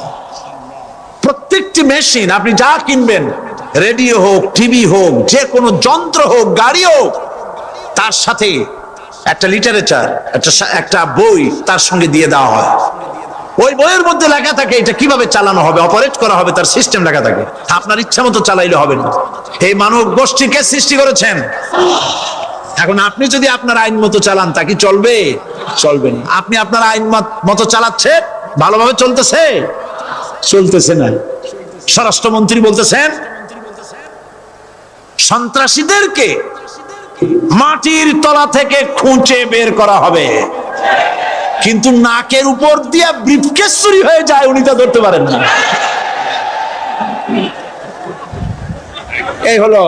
প্রত্যেকটি মেশিন আপনি যা কিনবেন, রেডিও হোক, টিভি হোক, যে কোনো যন্ত্র হোক, গাড়ি হোক, তার সাথে একটা লিটারেচার, একটা বই তার সঙ্গে দিয়ে দেওয়া হয়। ওই বইয়ের মধ্যে লেখা থাকে এটা কিভাবে চালানো হবে, অপারেট করা হবে, তার সিস্টেম লেখা থাকে। আপনার ইচ্ছা মতো চালাইলে হবে না। এই মানব গোষ্ঠীকে সৃষ্টি করেছেন। এখন আপনি যদি আপনার আইন মতো চালান, তা কি চলবে? চলবে না। আপনি আপনার আইন মতো চালাচ্ছেন, ভালোভাবে চলতেছে? চলতেছে না। স্বরাষ্ট্রমন্ত্রী বলতেছেন সন্ত্রাসীদেরকে মাটির তলা থেকে খুঁজে বের করা হবে, কিন্তু নাকের উপর দিয়ে ব্রিফকেস চুরি হয়ে যায়, উনি তা ধরতে পারেন না। এই হলো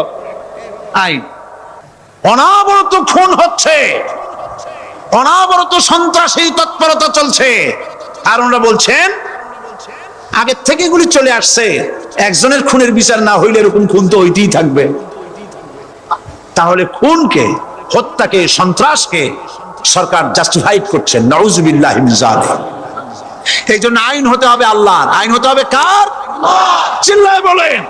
আইন। অনাবরত খুন হচ্ছে, অনাবরত সন্ত্রাসী তৎপরতা চলছে, আর ওনারা বলছেন আগের থেকে এগুলি চলে আসছে, একজনের খুনের বিচার না হইলে এরকম খুন তো হইতেই থাকবে। তাহলে খুনকে, হত্যাকে, সন্ত্রাসকে সরকার জাস্টিফাইড করছেন। নাউজুবিল্লাহি মিন যালিক। এই জন্য আইন হতে হবে আল্লাহর। আইন হতে হবে কার? চিল্লায় বলেন,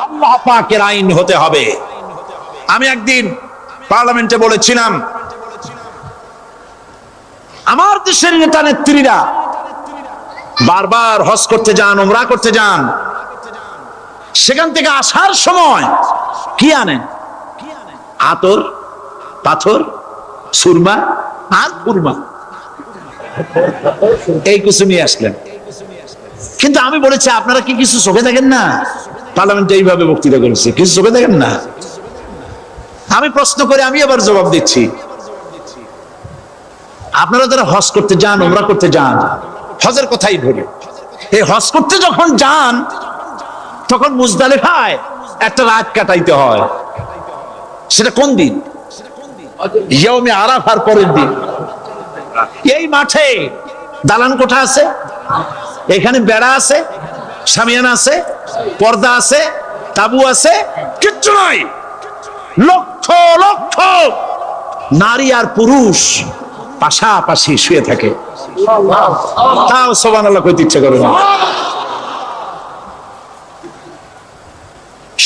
আল্লাহ পাকের আইন হতে হবে। আমি একদিন পার্লামেন্টে বলেছিলাম, আমার দেশের নেতা নেত্রীরা বারবার হজ করতে যান, উমরা করতে যান, সেখান থেকে আসার সময় কি আনেন? আতর, পাথর, সুরমা আর কুরমা, এই কিছু নিয়ে আসলেন। কিন্তু আমি বলেছি, আপনারা কি কিছু চোখে দেখেন না? পার্লামেন্টে এইভাবে বক্তৃতা করেছে, কিছু চোখে দেখেন না? আমি প্রশ্ন করে আমি আবার জবাব দিচ্ছি, আপনারা যারা হজ করতে যান, উমরা করতে যান, হজের কথাই ধরে, এই হজ করতে যখন যান তখন মুজদালিফায় একটা রাত কাটাইতে হয়। সেটা কোন দিন? ইয়াউমে আরাফার পরের দিন। এই মাঠে দালান কোঠা আছে, এখানে বেড়া আছে, শামিয়ানা আছে, পর্দা আছে, তাবু আছে, কিচ্ছু নাই। লক্ষ লক্ষ নারী আর পুরুষ পাশাপাশি শুয়ে থাকে, তাও সুবহানাল্লাহ কইতে ইচ্ছা করে না।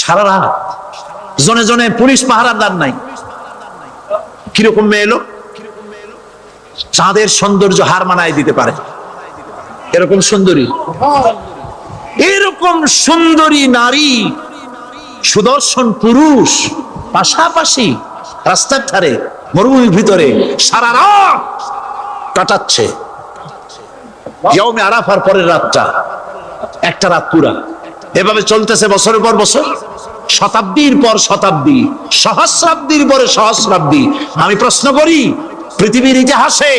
সারা রাত জনে জনে পুলিশ পাহারাদার নাই। কিরকম মেয়ে এলো, চাঁদের সৌন্দর্য হার মানায় দিতে পারে এরকম সুন্দরী, এরকম সুন্দরী নারী, সুদর্শন পুরুষ পাশাপাশি রাস্তার ধারে মরুভূমির ভিতরে সারা রাত কাটাচ্ছে। ইয়াউমে আরাফার পরের রাতটা একটা রাত পুরা। এভাবে চলতেছে বছরের পর বছর, শতাব্দীর পর শতাব্দী, সহস্রাব্দীর পরে সহস্রাব্দী। আমি প্রশ্ন করি, পৃথিবীর ইতিহাসে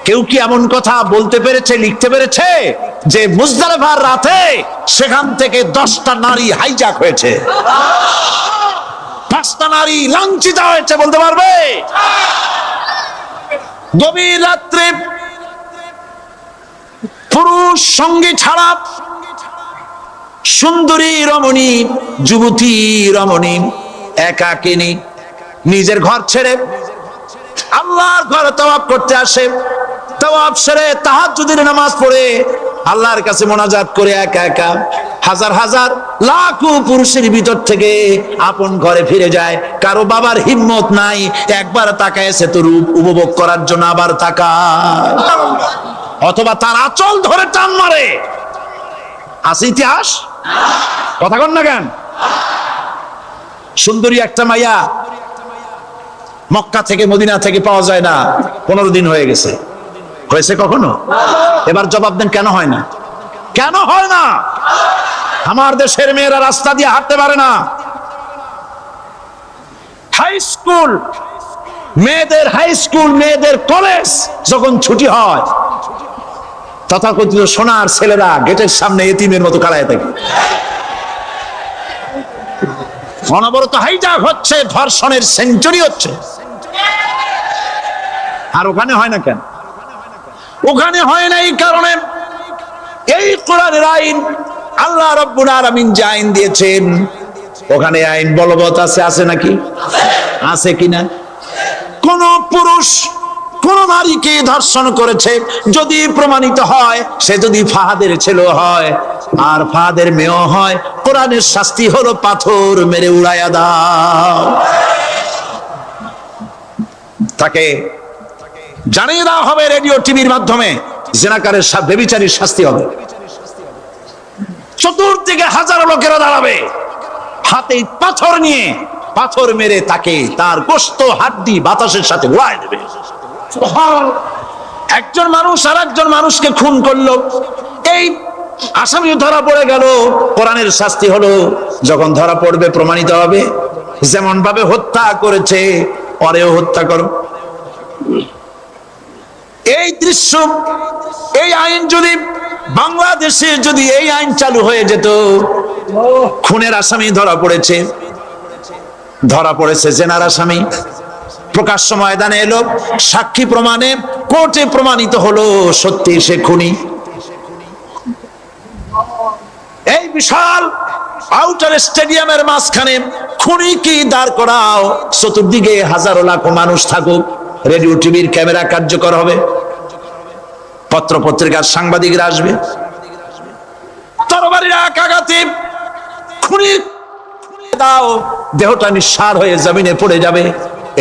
কেউ কি এমন কথা বলতে পেরেছে, লিখতে পেরেছে যে মুজদালিফার রাতে সেখান থেকে 10টা নারী হাইজ্যাক হয়েছে, 5টা নারী লাঞ্ছিত হয়েছে? বলতে পারবে? গভীর রাত্রে পুরুষ সঙ্গী ছাড়া সুন্দরী রমণী, যুবতী রমণী একাকিনী নিজের ঘর ছেড়ে আল্লাহর ঘরে তাওয়াফ করতে আসে। তাওয়াফ সেরে তাহাজ্জুদের নামাজ পড়ে আল্লাহর কাছে মোনাজাত করে একা একা হাজার হাজার লাখো পুরুষের ভিতর থেকে আপন ঘরে ফিরে যায়। কারো বাবার হিম্মত নাই একবার তাকায় সে তো রূপ উপভোগ করার জন্য আবার তাকায়, অথবা তার আঁচল ধরে টান মারে। আছে ইতিহাস? কথা কন না কেন? সুন্দরী একটা মাইয়া মক্কা থেকে, মদিনা থেকে পাওয়া যায় না, 15 দিন হয়ে গেছে। হয়েছে কখনো? এবার জবাব দেন, কেন হয় না? কেন হয় না? আমার দেশের মেয়েরা রাস্তা দিয়ে হাঁটতে পারে না। হাই স্কুল মেয়েদের, হাই স্কুল মেয়েদের কলেজ যখন ছুটি হয়, তথাকথিত সোনার ছেলেরা গেটের সামনে এতিমের মতো কালায় থাকে। অনবরত হাইজাক হচ্ছে, ধর্ষণের সেঞ্চুরি হচ্ছে। আর ওখানে হয় না কেন? ওখানে হয় না এই কারণে, এই কোরআনের আইন আল্লাহ রাব্বুল আলামিন যে আইন দিয়েছেন, ওখানে আইন বলবৎ আছে। আছে নাকি? আছে কিনা? কোন পুরুষ কোন নারীকে ধর্ষণ করেছে যদি প্রমাণিত হয়, সে যদি ফাহাদের ছেলে হয় আর ফাহাদের মেয়েও হয়, কোরআনের শাস্তি হলো পাথর মেরে উড়াইয়া দাও। তাকে জানিয়ে দেওয়া হবে রেডিও টিভির মাধ্যমে, জিনাকারের ব্যভিচারীর শাস্তি হবে। চতুর্দিকে হাজারো লোকেরা দাঁড়াবে, হাতে পাথর নিয়ে পাথর মেরে তাকে তার গোশত হাড্ডি বাতাসের সাথে উড়ায় দেবে। একজন মানুষ আর একজন মানুষকে খুন করলো, এই আসামি ধরা পড়ে গেল, কোরআনের শাস্তি হলো যখন ধরা পড়বে প্রমাণিত হবে, যেমন ভাবে হত্যা করেছে পরেও হত্যা করো। এই দৃশ্য, এই আইন যদি বাংলাদেশে যদি এই আইন চালু হয়ে যেত, খুনের আসামি ধরা পড়েছে, ধরা পড়েছে জেনার আসামি, প্রকাশ্য ময়দানে এলো, সাক্ষী প্রমাণে কোর্টে প্রমাণিত হলো সত্যি সে খুনি। এই বিশাল আউটার স্টেডিয়ামের মাঝখানে খুনি কি দাঁড় করাও, চতুর্দিকে হাজারো লাখো মানুষ থাকুক, রেডিও টিভির ক্যামেরা কার্যকর হবে, পত্র পত্রিকার সাংবাদিকরা আসবে, তরবারির এক আঘাতে খুনি দাও, দেহটা নিঃসার হয়ে জমিনে পড়ে যাবে।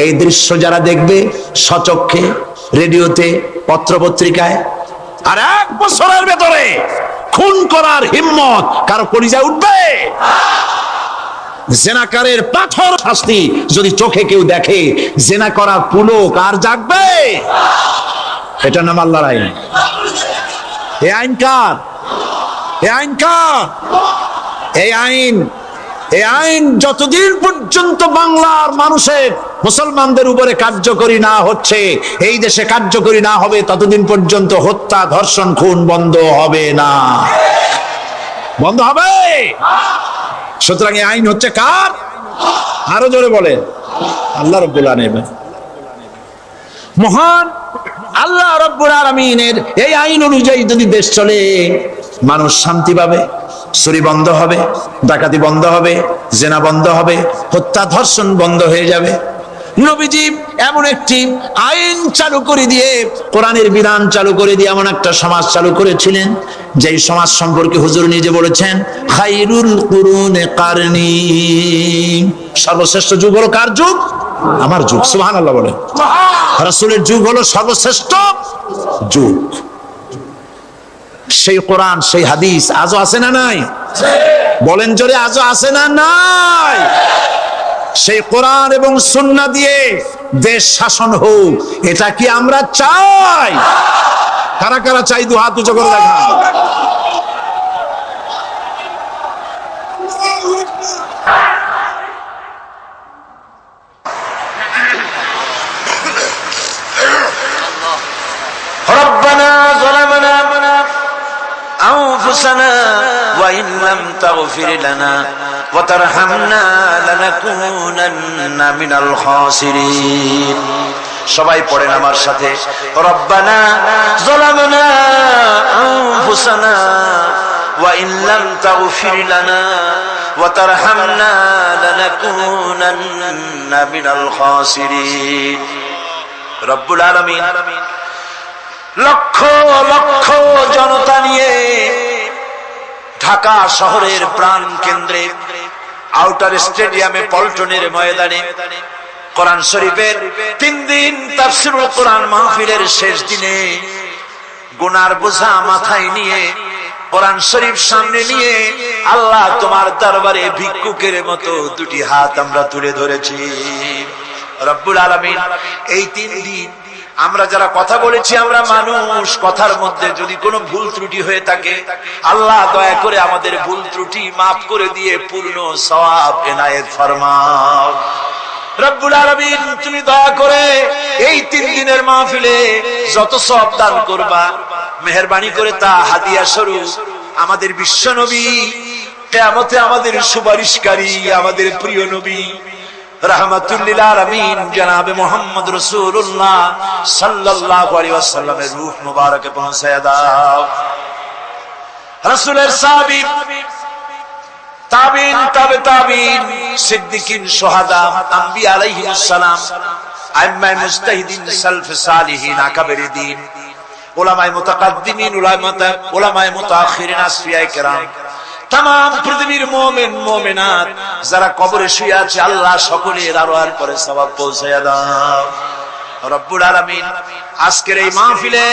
এই দৃশ্য যারা দেখবে সচক্ষে, রেডিওতে, পত্র পত্রিকায়, আর 1 বছরের ভেতরে খুন করার হিম্মত কারো কলিজায় উঠবে? জেনাকারের পাথর শাস্তি যদি চোখে কেউ দেখে, জেনা করার পুলক আর জাগবে? এটা নাম আল্লাহর আইন। এই আইন কার? এই আইন কার? এই আইন, এই আইন যতদিন পর্যন্ত বাংলার মানুষের, মুসলমানদের উপরে কার্যকরী না হচ্ছে, এই দেশে কার্যকরী না হবে, ততদিন পর্যন্ত হত্যা, ধর্ষণ, খুন বন্ধ হবে না। বন্ধ হবে। সুতরাং এই আইন হচ্ছে কার? আরো জোরে বলে, আল্লাহ রাব্বুল আলামিন। মহান আল্লাহ রাব্বুল আলামিনের এই আইন অনুযায়ী যদি দেশ চলে, মানুষ শান্তি পাবে, চুরি বন্ধ হবে, ডাকাতি বন্ধ হবে, জেনা বন্ধ হবে, হত্যা ধর্ষণ বন্ধ হয়ে যাবে। নবীজি এমন একটি আইন চালু করে দিয়ে, কোরআনের বিধান চালু করে দিয়ে এমন একটা সমাজ চালু করেছিলেন, যেই সমাজ সম্পর্কে হুজুর নিজে বলেছেন, খায়রুল কুরুনে কারনি, সর্বশ্রেষ্ঠ যুগ হলো কার যুগ? আমার যুগ। সুবহানাল্লাহ বলেন। রাসূলের যুগ হলো সর্বশ্রেষ্ঠ যুগ। সেই কোরআন, সেই হাদিস আজও আছে না নাই? বলেন জোরে, আজও আছে না নাই? সেই কোরআন এবং সুন্নাহ দিয়ে দেশ শাসন হোক, এটা কি আমরা চাই? কারা কারা চাই? দু হাত উঁচু করে দেখান। ربنا ظلمنا أنفسنا وإن لم تغفر لنا وترحمنا لنكونن من الخاسرين। সবাই পড়েন আমার সাথে, রব্বানা যালামনা আনফুসানা ওয়া ইন লাম তাগফির লানা ওয়া তারহামনা লানাকুনান্না মিনাল খাসিরিন। রব্বুল আলামিন লক্ষ লক্ষ জনতা নিয়ে ঢাকা শহরের প্রাণ কেন্দ্রে আউটার স্টেডিয়ামে, পল্টনের ময়দানে কোরআন শরীফের 3 দিন তাফসীরুল কোরআন মাহফিলের শেষ দিনে গুনার বোঝা মাথায় নিয়ে, কোরআন শরীফ সামনে নিয়ে আল্লাহ তোমার দরবারে ভিক্ষুকের মতো 2টি হাত আমরা তুলে ধরেছি। রব্বুল আলামিন এই 3 দিন আমরা যারা কথা বলেছি আমরা মানুষ, কথার মধ্যে যদি কোনো ভুল ত্রুটি হয়ে থাকে আল্লাহ দয়া করে আমাদের ভুল ত্রুটি মাফ করে দিয়ে পূর্ণ সওয়াব এনায়েত ফরমাও। রব্বুল আলামিন তুমি দয়া করে এই 3 দিনের মাহফিলে যত সওয়াব দান করবা মেহেরবানি করে তা হাদিয়া স্বরূপ আমাদের বিশ্বনবী কিয়ামতে আমাদের সুপারিশকারী আমাদের প্রিয় নবী রাহমাতুল লিল আলামিন জনাবে মুহাম্মদ রাসূলুল্লাহ সাল্লাল্লাহু আলাইহি ওয়াসাল্লামের রূহ মুবারকে পৌঁছায়া দাও। রাসূলের সাহাবী তাবিন তাবে তাবিন সিদ্দিকিন শুহাদা আম্বিয়া আলাইহিস সালাম আইম্মায়ে মুজতাহিদিন সালফে সালিহিন আকাবেরে দ্বীন উলামায়ে মুতাকাদ্দিমিন উলামায়ে মুতাআখিরিন আসফিয়ায়ে কেরাম तमाम পৃথিবীর মুমিন মুমিনাত যারা কবরে শুয়ে আছে আল্লাহ সকলের আরওয়ার পরে সওয়াব পৌঁছায়া দাও। রব্বুল আলামিন আজকের এই মাহফিলে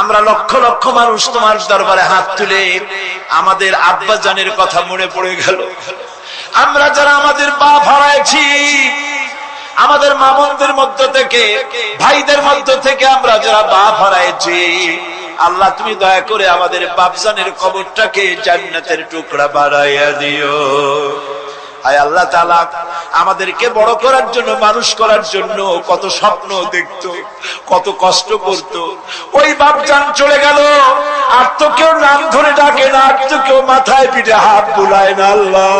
আমরা লক্ষ লক্ষ মানুষ তোমার দরবারে হাত তুলে আমাদের আব্বা জানের কথা মনে পড়ে গেল। আমরা যারা আমাদের বাপ হারাইছি, আমাদের মা বোনদের মধ্য থেকে ভাইদের মধ্য থেকে আমরা যারা বাপ হারাইছি, আল্লাহ তুমি দয়া করে আমাদের বাপজানের কবরটাকে জান্নাতের টুকরা বানাইয়া দিও। আয় আল্লাহ তাআলা আমাদেরকে বড় করার জন্য মানুষ করার জন্য কত স্বপ্ন দেখতো, কত কষ্ট করত, ওই বাপজান চলে গেল আর তো কেউ নাম ধরে ডাকে না, আর তো কেউ মাথায় পিঠে হাত বুলায় না। আল্লাহ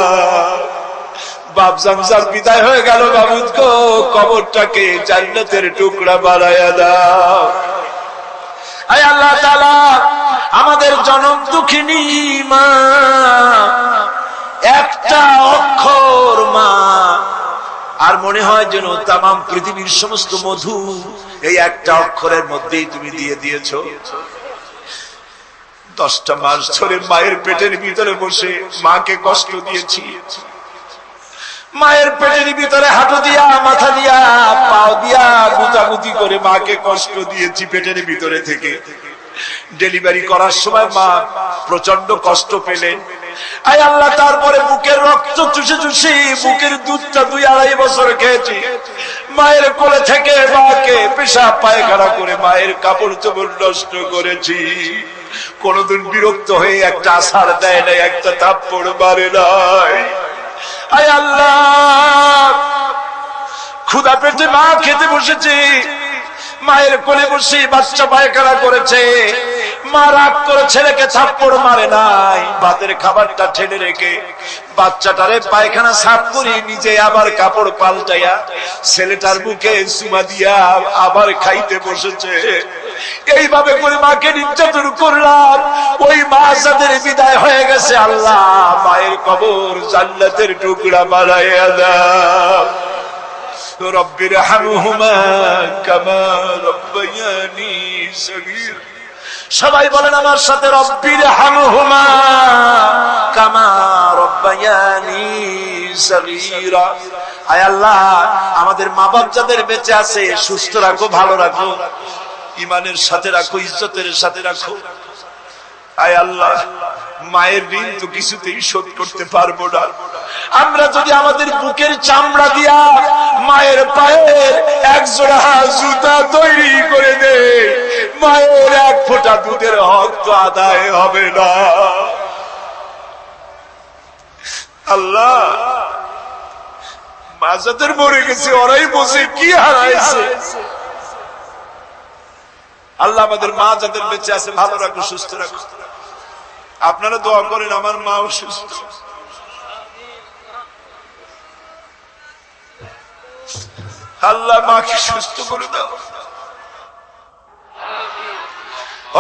বাপজান যার বিদায় হয়ে গেল বাবুদকে কবরটাকে জান্নাতের টুকরা বানাইয়া দাও। আয় আল্লাহ তাআলা আমাদের জনম দুঃখিনী মা, একটা অক্ষর মা, আর মনে হয় যেন তামাম পৃথিবীর সমস্ত মধু এই একটা অক্ষরের মধ্যেই তুমি দিয়ে দিয়েছো। 10টা মাস ধরে মায়ের পেটের ভিতরে বসে মাকে কষ্ট দিয়েছি, মায়ের পেটের ভিতরে হাঁটু দিয়া মাথা দিয়া পাও দিয়া গুতাগুতি করে মাকে কষ্ট দিয়েছি পেটের ভিতরে থেকে। ডেলিভারি করার সময় মা প্রচন্ড কষ্ট পেলেন। আয় আল্লাহ তারপরে বুকের রক্ত চুষে চুষে বুকের দুধটা 2-2.5 বছর খেয়েছি। মায়ের কোলে থেকে মাকে পেশাব পায়খানা করে মায়ের কাপড় চোপড় নষ্ট করেছি। কোনদিন বিরক্ত হয়ে একটা আছাড় দেয় নাই, একটা থাপ্পড় মারে নাই। আয় আল্লাহ ক্ষুধা পেটে মা খেতে বসেছে, মায়ের কোলে বসে বাচ্চা পায়খানা করেছে, মা রাগ করে ছেলেকে থাপ্পড় মারে নাই, ভাতের খাবারটা ঠেলে রেখে বাচ্চাটারে পায়খানা সাফ করে নিজে আবার কাপড় পাল্টাইয়া ছেলেটার মুখে চুমা দিয়া আবার খাইতে বসেছে। এইভাবে করে মাকে নির্যাতন করলাম, ওই মা যাদের বিদায় হয়ে গেছে আল্লাহ মায়ের কবর জান্নাতের টুকরা বানাইয়া দাও। রব্বির হামহুমা কামা রব্বায়ানি সগীর। সবাই বলেন আমার সাথে, রব্বির হামহুমা কামা রব্বায়ানি সগীরা। আয় আল্লাহ আমাদের মা বাপ যাদের বেঁচে আছে সুস্থ রাখো, ভালো রাখো, ইমানের সাথে রাখো, ইজ্জতের সাথে রাখো। আয় আল্লাহ মায়ের ঋণ তো কিছুতেই শোধ করতে পারবো না, আমরা যদি আমাদের বুকের চামড়া দিয়া মায়ের পায়ের 1 জোড়া জুতা তৈরি করে দে, মায়ের 1 ফোঁটা দুধের হক তো আদায় হবে না। আল্লাহ মা যাদের মরে গেছে ওরাই বসে কি হারাইছে। আল্লাহ আমাদের মা যাদের বেঁচে আছে ভালো রাখো, সুস্থ রাখো। আপনারা দোয়া করেন আমার মাও সুস্থ। আল্লাহ মাকে সুস্থ করে দাও।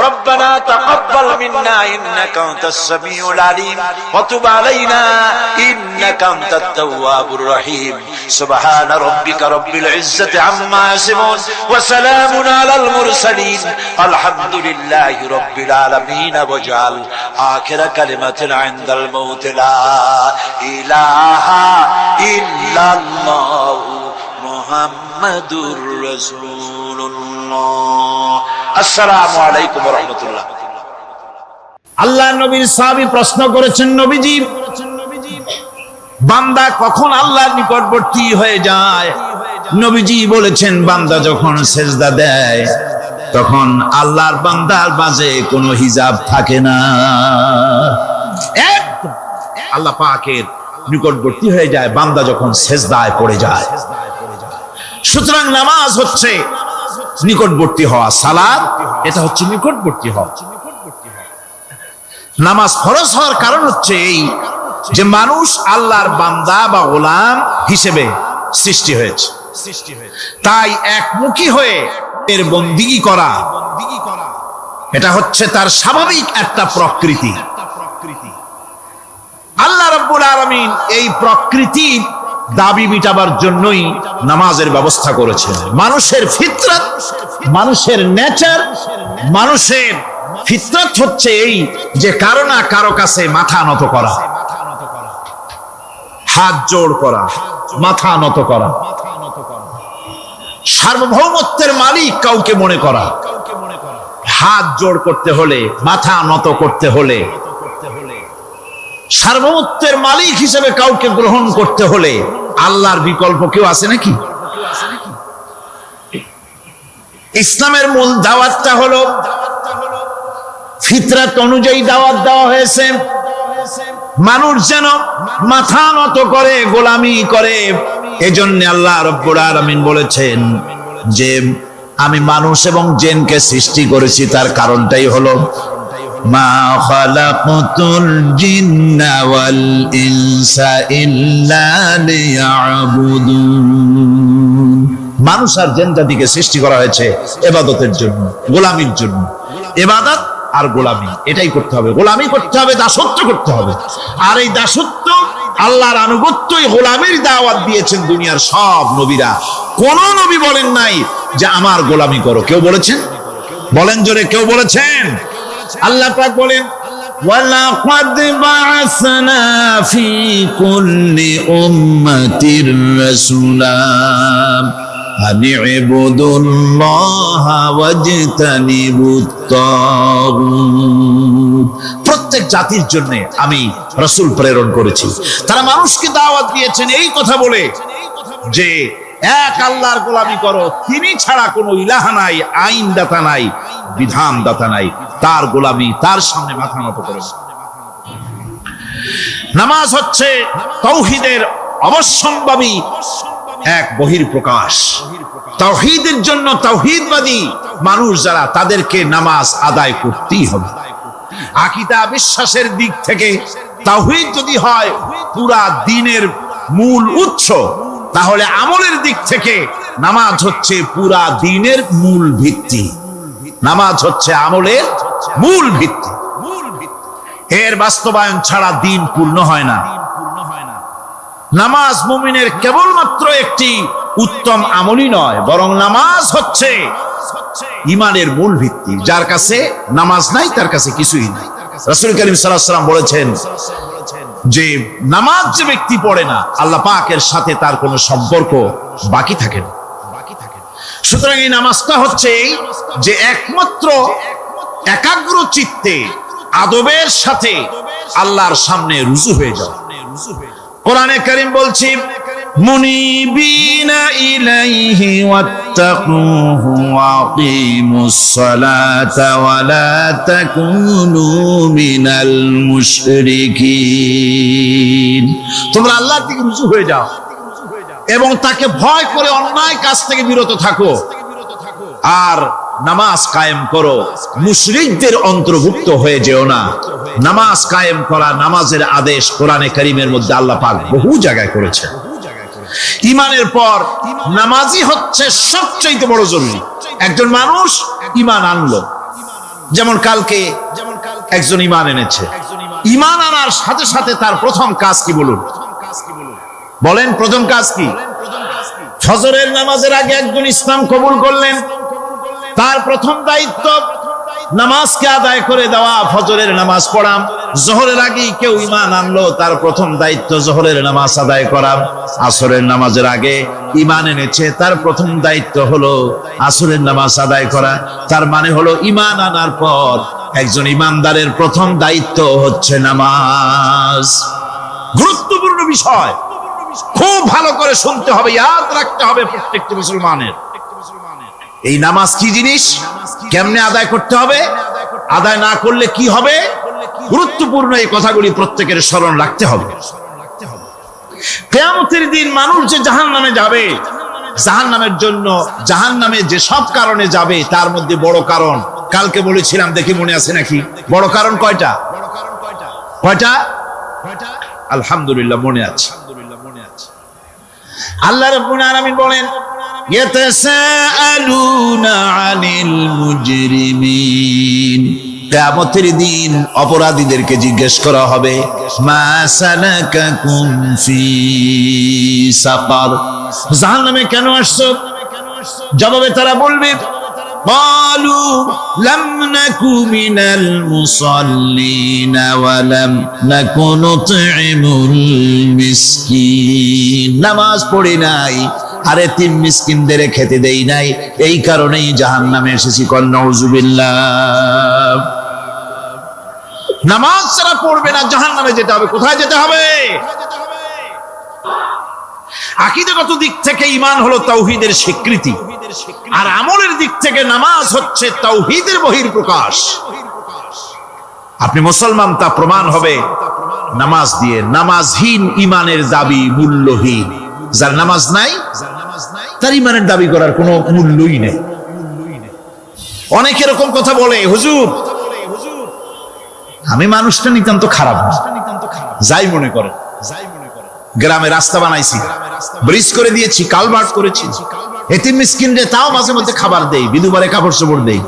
ربنا تقبل منا إنك أنت السميع العليم وتب علينا إنك أنت التواب الرحيم سبحان ربك رب العزة عما يصفون وسلام على المرسلين الحمد لله رب العالمين واجعل آخر كلمة عند الموت لا إله إلا الله محمد رسول الله আসসালামু আলাইকুম ওয়া রাহমাতুল্লাহ। আল্লাহ নবীর সাহাবী প্রশ্ন করেছেন, নবীজি বান্দা কখন আল্লাহর নিকটবর্তী হয়ে যায়? নবীজি বলেছেন, বান্দা যখন সেজদা দেয় তখন আল্লাহর বান্দার মাঝে কোনো হিজাব থাকে না, একদম আল্লাহ পাকের নিকটবর্তী হয়ে যায় বান্দা যখন সেজদায় পড়ে যায়। সুতরাং নামাজ হচ্ছে নিকটবর্তী হওয়া, সালাত এটা হচ্ছে নিকটবর্তী হওয়া। নামাজ ফরজ হওয়ার কারণ হচ্ছে এই যে মানুষ আল্লাহর বান্দা বা গোলাম হিসেবে সৃষ্টি হয়েছে, তাই একমুখী হয়ে এর বন্দিগি করা এটা হচ্ছে তার স্বাভাবিক একটা প্রকৃতি। আল্লাহ রাব্বুল আলামিন এই প্রকৃতির দাবি মিটাবার জন্যই নামাজের ব্যবস্থা করেছেন। মানুষের ফিতরত, মানুষের নেচার, মানুষের ফিতরত হচ্ছে এই যে কারো না কারো কাছে মাথা নত করা, হাত জোড় করা, মাথা নত করা, সার্বভৌমত্বের মালিক কাউকে মনে করা, হাত জোড় করতে হলে, মাথা নত করতে হলে, সার্বভৌমত্বের মালিক হিসেবে কাউকে গ্রহণ করতে হলে আল্লাহর বিকল্প কেউ আছে নাকি? ইসলামের মূল দাওয়াতটা হলো ফিতরাত অনুযায়ী দাওয়াত দেওয়া হয়েছে, মানুষ যেন মাথা নত করে, গোলামি করে। এজন্য আল্লাহ রাব্বুল আলামিন বলেছেন যে আমি মানুষ এবং জিনকে সৃষ্টি করেছি, তার কারণটাই হলো মা খালাকতুল জিন্না ওয়াল ইনসা ইল্লা লিয়াবুদুন। মানুষ আর জিন জাতিকে সৃষ্টি করা হয়েছে ইবাদতের জন্য, গোলামির জন্য। ইবাদত আর গোলামি এটাই করতে হবে, গোলামি করতে হবে, দাসত্ব করতে হবে। আর এই দাসত্ব, আল্লাহর আনুগত্যই গোলামির দাওয়াত দিয়েছেন দুনিয়ার সব নবীরা। কোন নবী বলেন নাই যে আমার গোলামি করো? কেউ বলেছেন? বলেন জোরে, কেউ বলেছেন? আল্লাহ পাক বলেন ওয়ালাকাদ বা'আসনা ফি কুল্লি উম্মাতির রাসূলা আন ইবুদুল্লাহা ওয়াজতানিবুত তাগুত। প্রত্যেক জাতির জন্য আমি রাসূল প্রেরণ করেছি, তারা মানুষকে দাওয়াত দিয়েছেন এই কথা বলে যে এক আল্লাহর গোলামি করো, তিনি ছাড়া কোনো ইলাহ নাই, আইন দাতা নাই, বিধান দাতা নাই, তার গোলামি, তার সামনে মাথা নত করে। নামাজ হচ্ছে তাওহীদের অবশ্যম্ভাবী এক বহির্প্রকাশ। তাওহীদের জন্য তাওহীদবাদী মানুষ যারা, তাদেরকে নামাজ আদায় করতেই হবে। আকীদা বিশ্বাসের দিক থেকে তাওহীদ যদি হয় পুরা দ্বীনের মূল উৎস, তাহলে আমলের দিক থেকে নামাজ হচ্ছে পুরা দ্বীনের মূল ভিত্তি। নামাজ হচ্ছে আমলের মূল ভিত্তি, এর বাস্তবায়ন ছাড়া দ্বীন পূর্ণ হয় না। নামাজ মুমিনের কেবলমাত্র একটি উত্তম আমলই নয়, বরং নামাজ হচ্ছে ঈমানের মূল ভিত্তি। যার কাছে নামাজ নাই তার কাছে কিছুই নাই। রাসূল করিম সাল্লাল্লাহু আলাইহি ওয়াসাল্লাম বলেছেন যে নামাজ যে ব্যক্তি পড়ে না, আল্লাহ পাকের সাথে তার কোনো সম্পর্ক বাকি থাকে না। সুতরাং এই নামাজটা হচ্ছে যে একমাত্র একাগ্র চিত্তে আদবের সাথে আল্লাহর সামনে রুজু হয়ে যাও। কোরআনে কারীম বলছি মুনিবিনা ইলাইহি ওয়াত্তাকুহু ওয়া আকিমুস সালাতা ওয়া লা তাকুনু মিনাল মুশরিকিন। তোমরা আল্লাহর দিকে রুজু হয়ে যাও এবং তাকে ভয় করে অন্যায় কাজ থেকে বিরত থাকো, আর নামাজ কায়েম করো, মুশরিকদের অন্তর্ভুক্ত হয়ে যেও না। নামাজ কায়েম করা, নামাজের আদেশ কোরআনে কারীমের মধ্যে আল্লাহ পাক বহু জায়গায় করেছে। ঈমানের পর নামাজই হচ্ছে সবচেয়ে বড় জরুরি। একজন মানুষ ঈমান আনলো, যেমন কালকে একজন ঈমান এনেছে, ঈমান আনার সাথে সাথে তার প্রথম কাজ কি বলুন? বলেন প্রথম কাজ কি? ফজরের নামাজের আগে একজন ইসলাম কবুল করলেন, তার প্রথম দায়িত্ব নামাজকে আদায় করে দেওয়া, ফজরের নামাজ পড়া। জোহরের আগে কেউ ঈমান আনলো, তার প্রথম দায়িত্ব জোহরের নামাজ আদায় করা। আসরের নামাজের আগে ঈমান এনেছে, তার প্রথম দায়িত্ব হলো আসরের নামাজ আদায় করা। তার মানে হলো ঈমান আনার পর একজন ঈমানদারের প্রথম দায়িত্ব হচ্ছে নামাজ। গুরুত্বপূর্ণ বিষয়, খুব ভালো করে শুনতে হবে, ইয়াদ রাখতে হবে প্রত্যেকটি মুসলমানের। এই নামাজ কি জিনিস, কেমনে আদায় করতে হবে, আদায় না করলে কি হবে, গুরুত্বপূর্ণ এই কথাগুলি প্রত্যেকের স্মরণ রাখতে হবে। কিয়ামতের দিন মানুষ যে জাহান্নামে যাবে, জাহান্নামের জন্য, জাহান্নামে যে সব কারণে যাবে তার মধ্যে বড় কারণ কালকে বলেছিলাম, দেখি মনে আছে নাকি? বড় কারণ কয়টা? কয়টা? আলহামদুলিল্লাহ মনে আছে। আল্লাহ রাব্বুল আলামিন বলেন, ইয়াতাসাআলুনা আনিল মুজরিমিন, কিয়ামতের দিন অপরাধীদেরকে জিজ্ঞেস করা হবে, মা সালাকাকুম ফি সাকার, জাহান্নামে কেন আসছো? জবাবে তারা বলবে, قالوا لم نك من المصلين ولم نك نطعم المسكين, নামাজ পড়ি নাই আর এতিম মিসকিনদের খেতে দেই নাই, এই কারণেই জাহান্নামে এসেছি। কল নাউযুবিল্লাহ। নামাজ যারা পড়বে না জাহান্নামে যেতে হবে। কোথায় যেতে হবে? আকীদাগত দিক থেকে ঈমান হলো তাওহীদের স্বীকৃতি, আর আমলের দিক থেকে নামাজ হচ্ছে তাওহীদের বহিঃপ্রকাশ। আপনি মুসলমান তা প্রমাণ হবে নামাজ দিয়ে। নামাজহীন ঈমানের দাবি মূল্যহীন। যার নামাজ নাই তার ঈমানের দাবি করার কোনো মূল্যই নেই। অনেক এরকম কথা বলে, হুজুর আমি মানুষটা নিতান্ত খারাপ না, যাই মনে করে, গ্রামে রাস্তা বানাইছি, ব্রিজ করে দিয়েছি, কালভার্ট করেছি, এতিম মিসকিনদের তাও মাঝে মধ্যে খাবার দেই, বিধবারে কাপড় চোপড় দেই,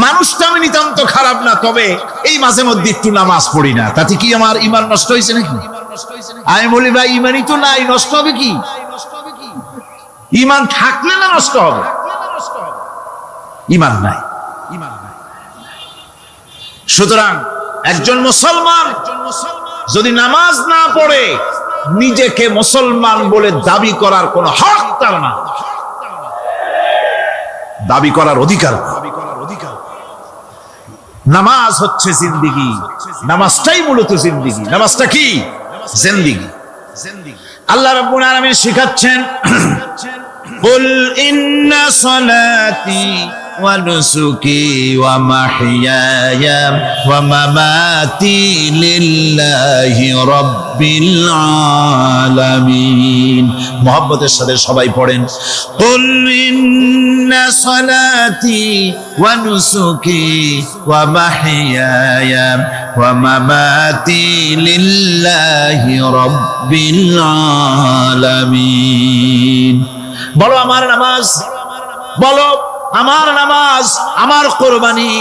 মানুষটা আমি নিতান্ত খারাপ না, তবে এই মাঝে মধ্যে একটু নামাজ পড়ি না, তাতে কি আমার ঈমান নষ্ট হয়েছে নাকি? আমি বলি ভাই ঈমানই তো নাই, নষ্ট হবে কি? ঈমান থাকলে না নষ্ট হবে? ঈমান নাই। সুতরাং একজন মুসলমান যদি নামাজ না পড়ে নিজেকে মুসলমান বলে দাবি করার কোন হক তার না, দাবি করার অধিকার। নামাজ হচ্ছে জিন্দেগি, নামাজটাই মূলত জিন্দেগি। নামাজটা কি? জিন্দেগি। আল্লাহ রাব্বুল আলামিন শিখাচ্ছেন, কুল ইন্না সালাতি ওয়া নুসুকি ওয়া মাহইয়ায়া ওয়া মামাতি লিল্লাহি রাব্বিল আলামিন। মুহাব্বতের সাথে সবাই পড়েন, কুল ইন্না সালাতি ওয়া নুসুকি ওয়া মাহইয়ায়া ওয়া মামাতি লিল্লাহি রাব্বিল আলামিন। বলো আমার নামাজ, বলো আমার নামাজ, আমার কোরবানি,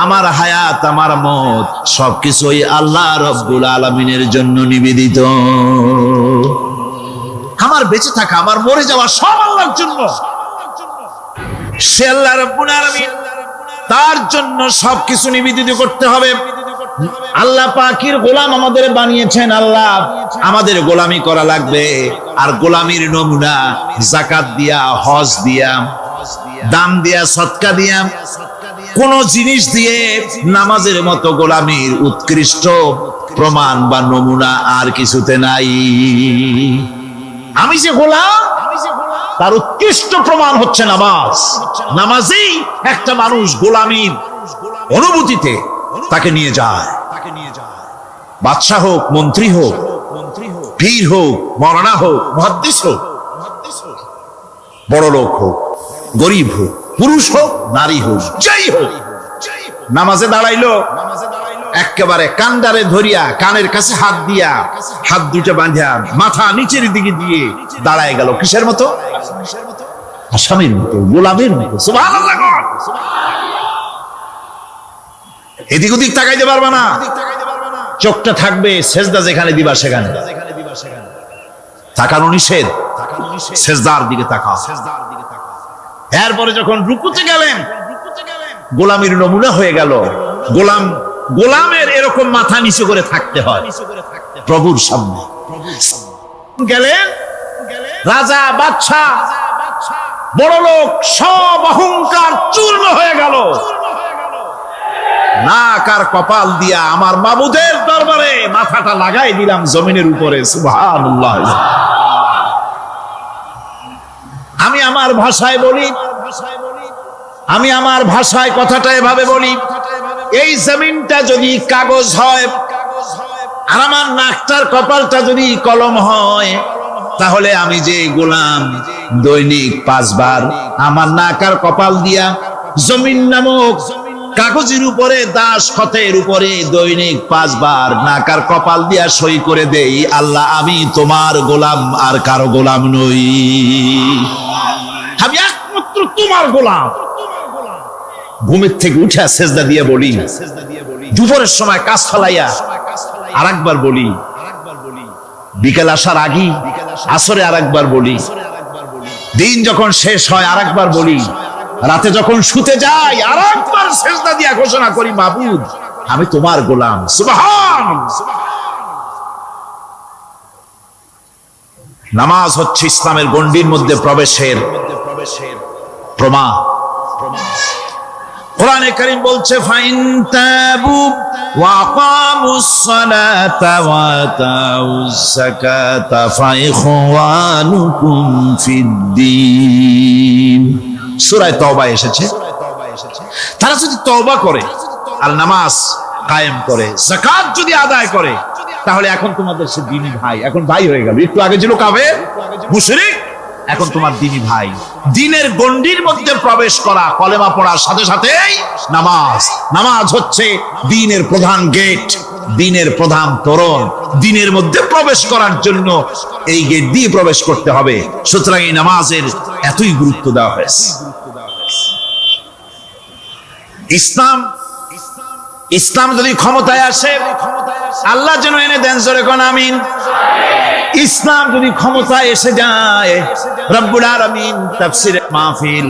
আমার হায়াত, আমার মত সবকিছু ওই আল্লাহ রব্বুল আলামিনের জন্য নিবেদিত। আমার বেঁচে থাকা, আমার মরে যাওয়া সব আল্লাহর জন্য। সে আল্লাহ রব্বুল আলামিন, তার জন্য সবকিছু নিবেদিত করতে হবে। আল্লাহ পাকের গোলাম আমাদের বানিয়েছেন, আল্লাহ আমাদের গোলামি করা লাগবে। আর গোলামির নমুনা যাকাত দিয়া, হজ দিয়া, দান দিয়া, সদকা দিয়া, কোন জিনিস দিয়ে নামাজের মতো গোলামির উৎকৃষ্ট প্রমাণ বা নমুনা আর কিছুতে নাই। আমি যে গোলাম তার উৎকৃষ্ট প্রমাণ হচ্ছে নামাজ। নামাজেই একটা মানুষ গোলামির অনুভূতিতে তাকে নিয়ে যায়। বাদশাহ হোক, মন্ত্রী হোক, পীর হোক, মওলানা হোক, মুহাদ্দিস হোক, বড় লোক হোক, গরিব হোক, পুরুষ হোক, নারী হোক, যাই হোক, নামাজে দাঁড়াইলো, একেবারে কান্দারে ধরিয়া, কানের কাছে হাত দিয়া, হাত দুইটা বাঁধিয়া, মাথা নিচের দিকে দিয়ে দাঁড়ায় গেল। কিসের মতো? আসামির মতো, গোলামের মতো। সুবহানাল্লাহ। এদিক ওদিক তাকাইতে পারবে না, চোখটা থাকবে সেজদা যেখানে দিবা সেখানে। তাকানো নিষেধ, সেজদার দিকে তাকাও। এরপরে যখন রুকুতে গেলেন, গোলামির নমুনা হয়ে গেল। গোলামের এরকম মাথা নিচু করে থাকতে হয় প্রভুর সামনে। গেলেন রাজা, বাদশা, বড় লোক, সব অহংকার চূর্ণ হয়ে গেল। নাক আর কপাল দিয়া আমার মাবুদের দরবারে মাথাটা লাগাই দিলাম জমিনের উপরে। সুবহানাল্লাহ। আমি আমার ভাষায় বলি, আমি আমার ভাষায় কথাটা এভাবে বলি, এই জমিনটা যদি কাগজ হয় আর আমার নাকটার কপালটা যদি কলম হয়, তাহলে আমি যে গোলাম দৈনিক 5 বার আমার নাক আর কপাল দিয়া জমিন নামক কাগজের উপরে দাস খতের উপরে দৈনিক 5 বার নাক আর কপাল দিয়া সই করে দেই, আল্লাহ আমি তোমার গোলাম আর কারো গোলাম নই, আমি একমাত্র তোমার গোলাম। ঘুমের থেকে উঠে সেজদা দিয়ে বলি, দুপুরের সময় কাজ ফেলাইয়া আরেকবার বলি, বিকেল আসার আগে আসরে আরেকবার বলি, দিন যখন শেষ হয় আরেকবার বলি, রাতে যখন শুতে যাই আরেকবার সেজদা দিয়া ঘোষণা করি, মাবুদ আমি তোমার গোলাম। সুবহানাল্লাহ। নামাজ হচ্ছে ইসলামের গণ্ডির মধ্যে প্রবেশের প্রমাণ। কোরআনে কারীম বলছে, ফাইন তাবু ওয়া আকামুস সালাতা ওয়া আতাউস যাকাতা ফাইখওয়ানুকুম ফিদ্দীন। সূরা তওবা এসেছে, তারা যদি তওবা করে আর নামাজ কায়েম করে, যাকাত যদি আদায় করে, তাহলে এখন তোমাদের সে দ্বীনি ভাই, এখন ভাই হয়ে গেল। একটু আগে ছিল কাফের মুশরিক, এখন তোমার দ্বীনি ভাই। দ্বীনের গণ্ডির মধ্যে প্রবেশ করা, কলেমা পড়ার সাথে সাথেই নামাজ। নামাজ হচ্ছে দ্বীনের প্রধান গেট, দ্বীনের প্রধান তোরণ। দ্বীনের মধ্যে প্রবেশ করার জন্য এই গেট দিয়ে প্রবেশ করতে হবে। সুতরাং এই নামাজের এতই গুরুত্ব দেওয়া হয়েছে। ইসলাম যদি ক্ষমতায় আসে, আল্লাহ যেন এনে দেন, জোরে কোন আমিন। ইসলাম যদি ক্ষমতায় এসে যায়, রব্বুল আলামিন তাফসীরে মাহফিল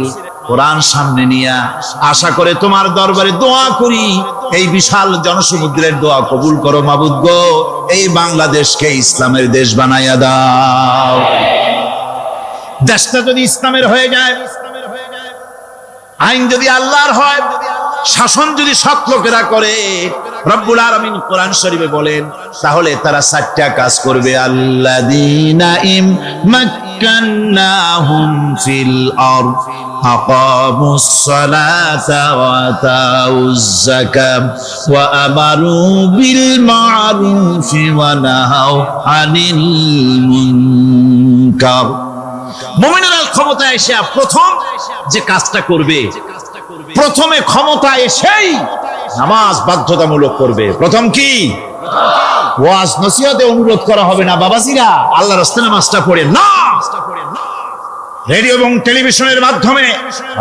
কোরআন সামনে নিয়ে আশা করে তোমার দরবারে দোয়া করি, এই বিশাল জনসমুদ্রের দোয়া কবুল করো মাবুদ গো, এই বাংলাদেশকে ইসলামের দেশ বানাইয়া দাও। দেশটা যদি ইসলামের হয়ে যায়, আইন যদি আল্লাহর হয়, শাসন যদি সৎ লোকেরা করে, রব্বুল আলামিন কোরআন শরীফে বলেন, তাহলে তারা 4টা কাজ করবে। আল্লাযীনা মাক্কান্নাহুম ফিল আরদ আকামুস সালাতা ওয়া আতাউজ যাকাত ওয়া আমারু বিল মা'রুফি ওয়া নাহাউ আনিল মুনকার। মুমিনেরা ক্ষমতায় এসে প্রথম যে কাজটা করবে, প্রথমে ক্ষমতা এসেই নামাজ বাধ্যতামূলক করবে। প্রথম কি? ওয়াজ নসিহতে অনুরোধ করা হবে না, বাবাজিরা আল্লাহর রাস্তায় নামাজটা পড়েন না। রেডিও এবং টেলিভিশনের মাধ্যমে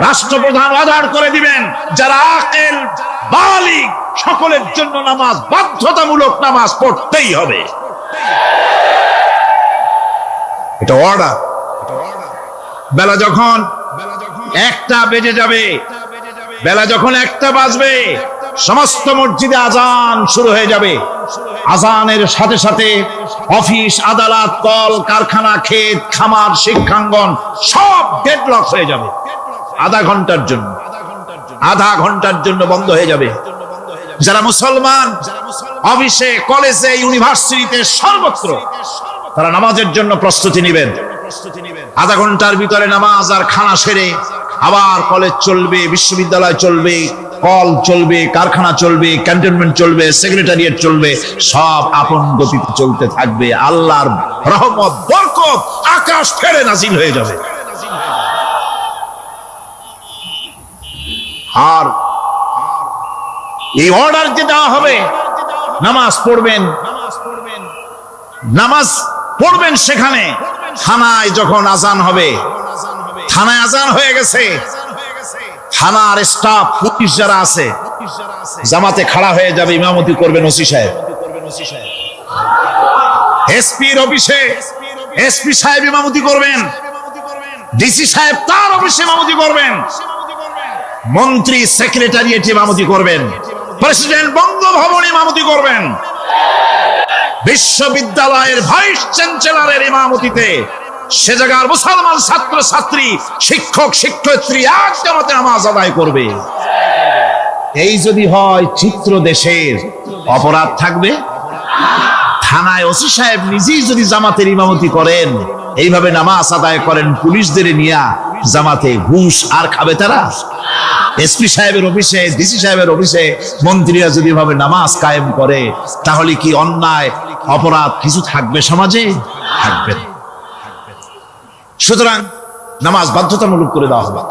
রাষ্ট্রপ্রধান আদান করে দিবেন, যারা আকেল বালিগ সকলের জন্য নামাজ বাধ্যতামূলক, নামাজ পড়তেই হবে। এটা অর্ডার। বেলা যখন 1টা বেজে যাবে, বেলা যখন 1টা বাজবে, সমস্ত মসজিদে আজান শুরু হয়ে যাবে। আজানের সাথে সাথে অফিস, আদালত, কল কারখানা, ক্ষেত খামার, শিক্ষাঙ্গন সব ডেডলক হয়ে যাবে। আধা ঘন্টার জন্য বন্ধ হয়ে যাবে। যারা মুসলমান অফিসে, কলেজে, ইউনিভার্সিটিতে, সর্বত্র তারা নামাজের জন্য প্রস্তুতি নেবেন। আধা ঘন্টার ভিতরে নামাজ আর খানা সেরে আবার কলেজ চলবে, বিশ্ববিদ্যালয় চলবে, কল চলবে, কারখানা চলবে, ক্যান্টনমেন্ট চলবে, সেক্রেটারিয়েট চলবে, সব আপন গতিতে চলতে থাকবে। আল্লাহর রহমত, বরকত আকাশ ফেরে নাজিল হয়ে যাবে। আর এই অর্ডার যে দেওয়া হবে, নামাজ পড়বেন, নামাজ পড়বেন সেখানে। থানায় যখন আজান হবে, থানায় আজান হয়ে গেছে, থানার স্টাফ, পুলিশ যারা আছে জামাতে খাড়া হয়ে যাবে, ইমামতি করবেন ওসি সাহেব। এসপির অফিসে এসপি সাহেব ইমামতি করবেন, ডিসি সাহেব তার অফিসে ইমামতি করবেন, মন্ত্রী সেক্রেটারিয়েট ইমামতি করবেন, প্রেসিডেন্ট বঙ্গভবন ইমামতি করবেন, বিশ্ববিদ্যালয়ের ভাইস চ্যান্সেলরের ইমামতিতে সে জায়গার মুসলমান ছাত্র ছাত্রী, শিক্ষক শিক্ষয়িত্রী এক জামাতে নামাজ আদায় করবে। এই যদি হয় চিত্র দেশের, অপরাধ থাকবে? থানায় ওসি সাহেব নিজেই যদি জামাতের ইমামতি করেন, এইভাবে নামাজ আদায় করেন পুলিশদের নিয়া জামাতে, ঘুষ আর খাবে তারা? এসপি সাহেবের অফিসে, ডিসি সাহেবের অফিসে মন্ত্রীরা যদি ভাবে নামাজ কায়েম করে, তাহলে কি অন্যায় অপরাধ কিছু থাকবে সমাজে? থাকবে না। সুতরাং নামাজ বাধ্যতামূলক করে দেওয়া হবে।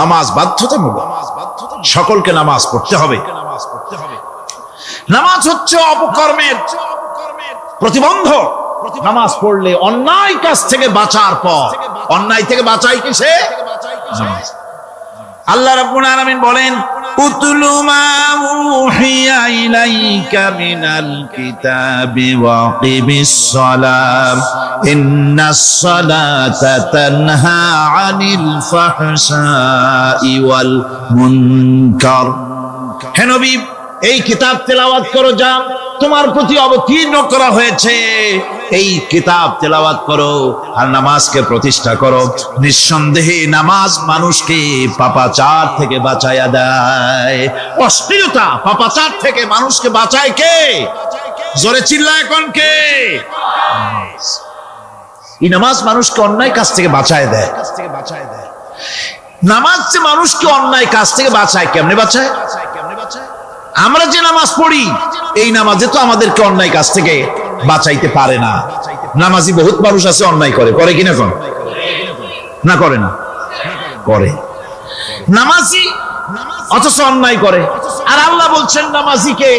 নামাজ বাধ্যতামূলক, সকলকে নামাজ পড়তে হবে। নামাজ হচ্ছে অপকর্মের প্রতিবন্ধক। নামাজ পড়লে অন্যায় কাজ থেকে বাঁচার পথ। অন্যায় থেকে বাঁচাই কিসে? নামাজ। আল্লাহ রাব্বুল আলামিন বলেন, উতলু মা উহিয়া ইলাইকা মিনাল কিতাবি ওয়া আকিমিস সালাম ইন্নাস সালাতা তানহা আনিল ফাহশাই ওয়াল মুনকার। হে নবী, এই কিতাব তেলাওয়াত করো, যা তোমার প্রতি অবতীর্ণ করা হয়েছে, এই কিতাব তেলাওয়াত করো আর নামাজকে প্রতিষ্ঠা করো। নিঃসন্দেহে নামাজ মানুষকে পাপাচার থেকে বাঁচায়া দেয়। অশ্লীলতা, পাপাচার থেকে মানুষকে বাঁচায় কে? জোরে চিল্লায় কোন কে? এই নামাজ মানুষকে অন্যায় কাজ থেকে বাঁচায় দেয়। নামাজ যে মানুষকে অন্যায় কাজ থেকে বাঁচায়, কেমনে বাঁচায়? আমরা যে নামাজ পড়ি, এই নামাজে তো আমাদেরকে অন্যায় কাজ থেকে বাঁচাইতে পারে না। নামাজি বহুত মানুষ আছে অন্যায় করে, করে কিনা? কোন না করে না? করে। নামাজি অথচ অন্যায় করে। আর আল্লাহ বলছেন নামাজিকে,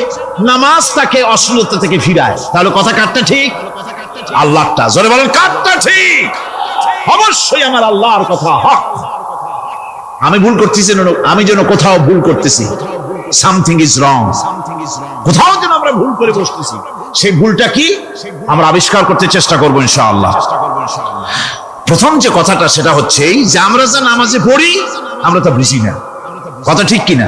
নামাজ তাকে অশ্লীলতা থেকে ফিরায়। তাহলে কথা কারটা ঠিক? আল্লাহটা। জোরে বলেন, কারটা ঠিক? অবশ্যই আমার আল্লাহর কথা হক। আমি ভুল করতেছি, আমি যেন কোথাও ভুল করতেছি, সামথিং ইজ রং, কোথাও যেন আমরা ভুল করে বসতেছি, সেই ভুলটা কি আমরা আবিষ্কার করতে চেষ্টা করবো ইনশাআল্লাহ। প্রথম যে কথাটা সেটা হচ্ছে যে আমরা যা নামাজে পড়ি আমরা তা বুঝি না। কথা ঠিক কিনা?